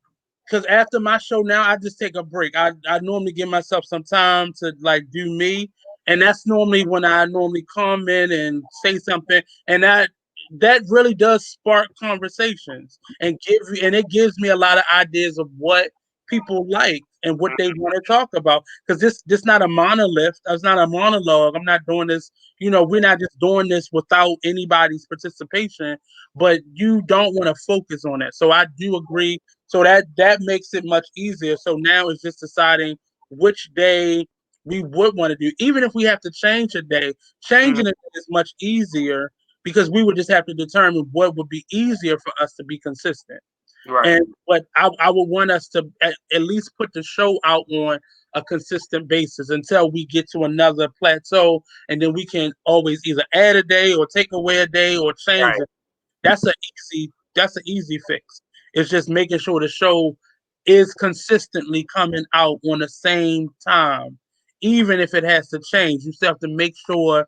because after my show now, I just take a break. I normally give myself some time to like do me, and that's normally when I normally comment and say something, and that really does spark conversations and it gives me a lot of ideas of what people like and what they want to talk about. Because this not a monolith. It's not a monologue. I'm not doing this. We're not just doing this without anybody's participation, but you don't want to focus on that. So I do agree. So that makes it much easier. So now it's just deciding which day we would want to do. Even if we have to change a day, Mhm. changing it is much easier because we would just have to determine what would be easier for us to be consistent. Right. And but I would want us to at least put the show out on a consistent basis until we get to another plateau, and then we can always either add a day or take away a day or change Right. it. That's an easy fix. It's just making sure the show is consistently coming out on the same time, even if it has to change. You still have to make sure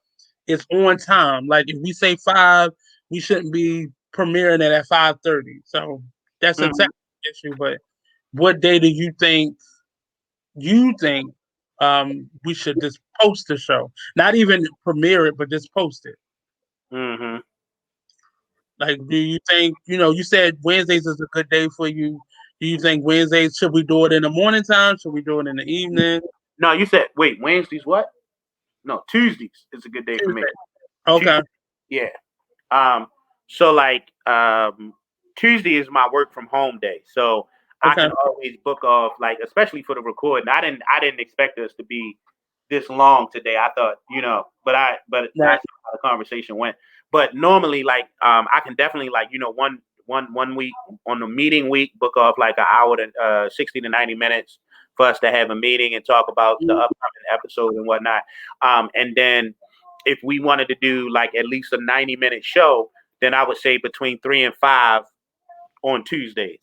it's on time. Like if we say 5, we shouldn't be premiering it at 5:30. So that's a Mhm. technical issue. But what day do you think we should just post the show? Not even premiere it, but just post it. Mhm. Like, do you think, you said Wednesdays is a good day for you. Do you think Wednesdays, should we do it in the morning time? Should we do it in the evening? No, you said wait, Wednesdays what? No, Tuesdays is a good day for me. Tuesday. Okay. Tuesday. Yeah. Um, so like Tuesday is my work from home day. So I Okay. can always book off like especially for the recording. I didn't expect us to be this long today. I thought, I Right. see how the conversation went. But normally like I can definitely like, one week on the meeting week book off like an hour to 60 to 90 minutes for us to have a meeting and talk about the Mhm. upcoming episode and whatnot. And then if we wanted to do like at least a 90-minute show, then I would say between 3 and 5 on Tuesdays.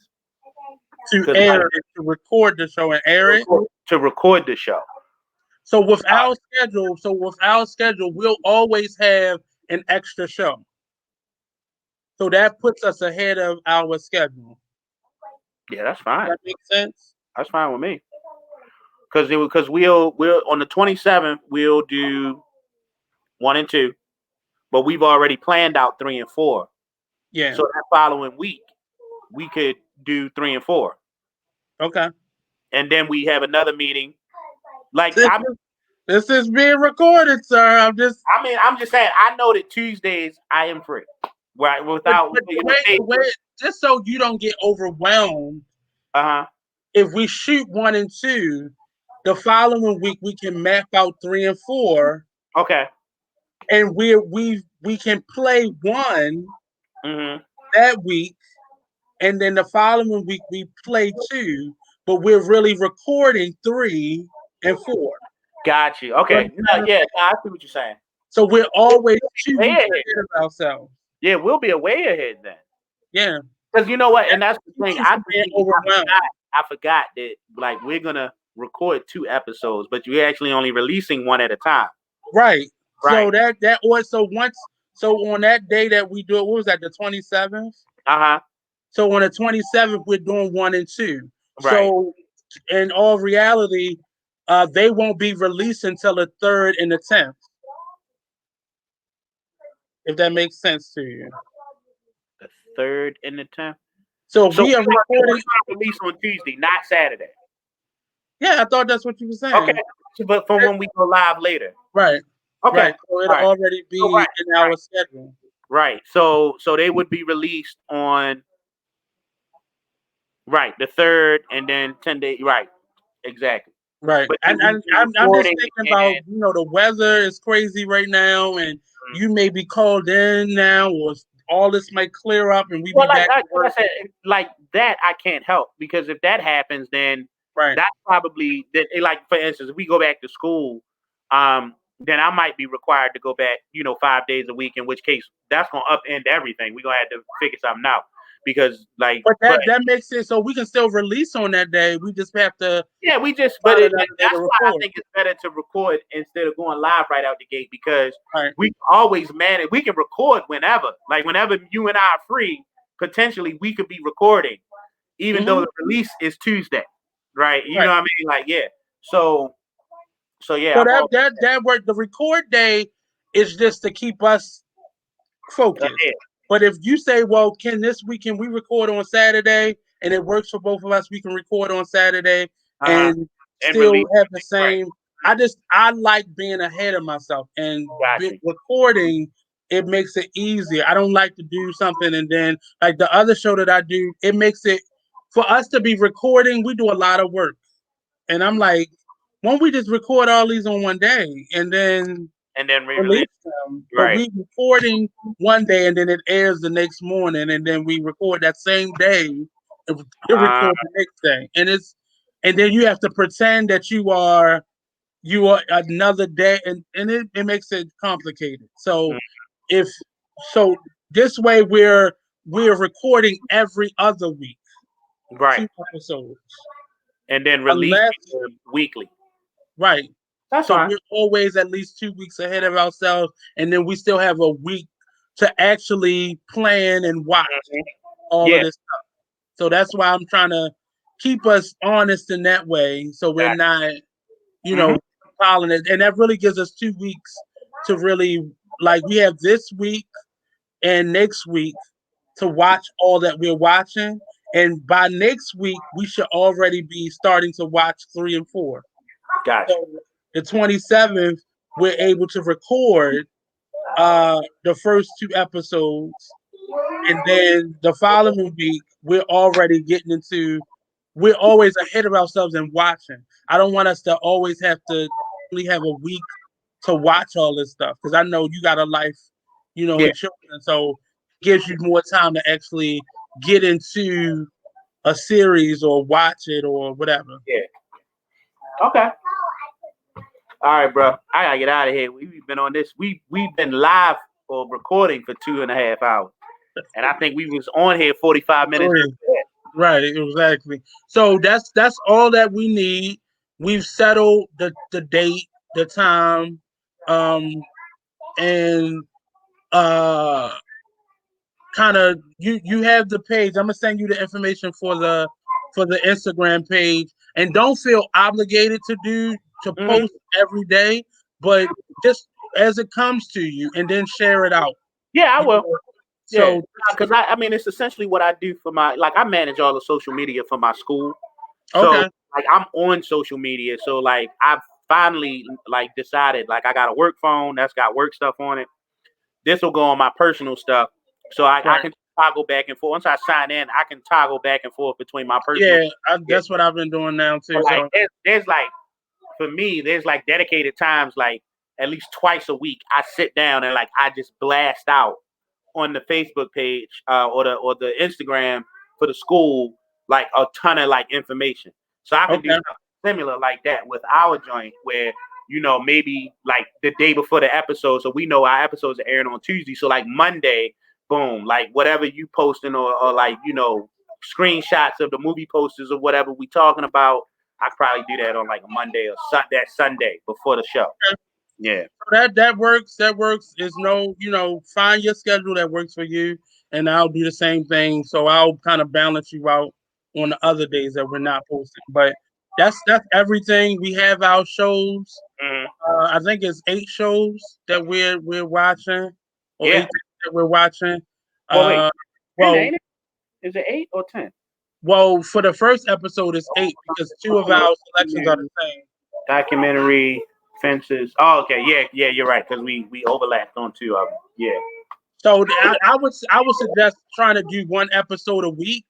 To Because like air it, to record the show and air it. to record the show. So with our schedule, we'll always have an extra show. So that puts us ahead of our schedule. Yeah, that's Does fine. that make sense? That's fine with me. Because we'll on the 27th we'll do 1 and 2, but we've already planned out 3 and 4. Yeah. So that following week we could do 3 and 4, Okay. and then we have another meeting. Like This this is being recorded, sir. I'm just saying. I know that Tuesdays I am free, right? Without But the way, just so you don't get overwhelmed, Uh huh. if we shoot 1 and 2, the following week we can map out 3 and 4, Okay. and we can play one Mm-hmm. that week, and then the following week we play two, but we're really recording 3 and 4. Got you. Okay. No, yeah. No, I see what you're saying. So we're always 2 weeks Way ahead. ahead of ourselves. Yeah, we'll be a way ahead then. Yeah. Because you know what, and that's the thing. Keeps you being overwhelmed. I forgot that like we're gonna record 2 episodes, but you're actually only releasing one at a time. Right. So Right. so on that day that we do it, what was that, the 27th? Uh-huh. So on the 27th, we're doing 1 and 2. Right. So in all reality, they won't be released until the 3rd and the 10th, if that makes sense to you. The 3rd and the 10th. So So we are we're recording. gonna release on Tuesday, not Saturday. Yeah, I thought that's what you were saying. Okay. But from when we go live later. Right. Okay. Right. So it'll All right. already be Oh, right. in our schedule. Right. So they would be released on right the 3rd, and then 10 days. Right. Exactly. Right. But And, then we and be I'm just recording thinking about, and the weather is crazy right now, and you may be called in now, or all this might clear up and we be well, like back to I work. said, like that I can't help, because if that happens, then Right. that's probably that. Like for instance, if we go back to school, then I might be required to go back, 5 days a week. In which case, that's gonna upend everything. We're gonna have to figure something out because, like, But that makes it so we can still release on that day. We just have to yeah, we just, but find another day that's to why I record. think it's better to record instead of going live right out the gate, because Right. we always manage. We can record whenever, like whenever you and I are free. Potentially, we could be recording, even though the release is Tuesday, right? You know what I mean? Like, yeah. So yeah. So that work. The record day is just to keep us focused. Yeah. But if you say, well, can we record on Saturday, and it works for both of us, we can record on Saturday and And still release. have the same. I like being ahead of myself, and Gotcha. recording, it makes it easier. I don't like to do something and then, like the other show that I do, it makes it, for us to be recording, we do a lot of work. And I'm like, why don't we just record all these on one day and then Release. release them? But Right. we recording one day and then it airs the next morning, and then we record that same day and record the next day. And then you have to pretend that you are another day, and it makes it complicated. So if so this way we're recording every other week, Right. 2 episodes. And then release Unless weekly. Right. That's So fine. we're always at least 2 weeks ahead of ourselves, and then we still have a week to actually plan and watch all of Yeah. this stuff. So that's why I'm trying to keep us honest in that way, so we're not, following it. And that really gives us 2 weeks to really, like, we have this week and next week to watch all that we're watching. And by next week, we should already be starting to watch 3 and 4. Gotcha. So the 27th, we're able to record the first 2 episodes, and then the following week, we're always ahead of ourselves and watching. I don't want us to always have to only have a week to watch all this stuff, because I know you got a life, and children, so it gives you more time to actually get into a series or watch it or whatever. Yeah. Okay. All right, bro. I gotta get out of here. We've been on this. We've been live or recording for 2.5 hours, and I think we was on here 45 minutes. Right, exactly. So that's all that we need. We've settled the date. the time, and uh kind of you have the page. I'm gonna send you the information for the Instagram page, and don't feel obligated to Hmm. post every day, but just as it comes to you, and then share it out. Yeah, I You will. know? Yeah, So because I mean, it's essentially what I do for my like. I manage all the social media for my school, so okay, like I'm on social media. So like I've finally like decided like I got a work phone that's got work stuff on it. This will go on my personal stuff, so I right. can toggle back and forth. Once I sign in, I can toggle back and forth between my personal. Yeah, Yeah, that's what I've been doing now too. but like So there's like for me, there's like dedicated times like at least twice a week. I sit down and like I just blast out on the Facebook page or the Instagram for the school like a ton of like information. So I can do okay, something similar like that with our joint where maybe like the day before the episode, so we know our episodes are airing on Tuesday. So like Monday, boom, like whatever you posting or like screenshots of the movie posters or whatever we talking about. I probably do that on like a Monday or that Sunday before the show. Yeah. that works. That works. Is no, find your schedule that works for you, and I'll do the same thing. So I'll kind of balance you out on the other days that we're not posting. But that's everything. We have our shows. Hmm. I think it's 8 shows that we're watching, or Yeah. 8 that we're watching. Well, wait, Uh, 10, well, ain't it? Is it 8 or 10? well, for the first episode, it's 8 because 2 of our selections are the same. Documentary, fences. Oh, okay. Yeah, yeah, you're right. Because we overlapped on 2 of them. Yeah. So I would suggest trying to do 1 episode a week,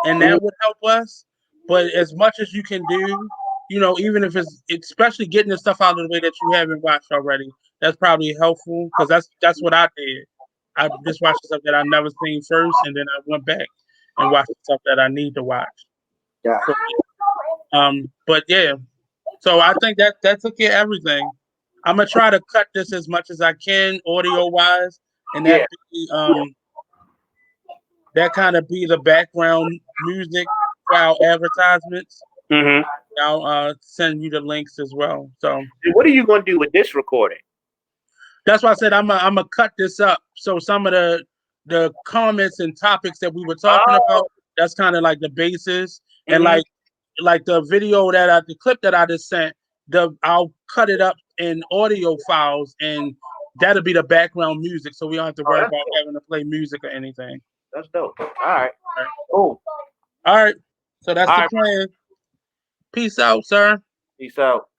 and Mhm. that would help us. But as much as you can do, even if it's especially getting the stuff out of the way that you haven't watched already, that's probably helpful because that's what I did. I just watched the stuff that I never seen first, and then I went back and watched the stuff that I need to watch. Yeah. So, but yeah, so I think that took care of everything. I'm gonna try to cut this as much as I can audio wise, and Yeah. that kind of be the background music for our advertisements. Hmm. I'll send you the links as well. So What are you going to do with this recording? that's why I said I'm gonna cut this up. So some of the comments and topics that we were talking Oh. about, that's kind of like the basis, and Hmm. like the clip that I just sent, I'll cut it up in audio files, and that'll be the background music, so we don't have to Oh, worry that's about dope. having to play music or anything. That's dope. All right. All right. Cool. All right. So that's All the right. plan. Peace out, sir. Peace out.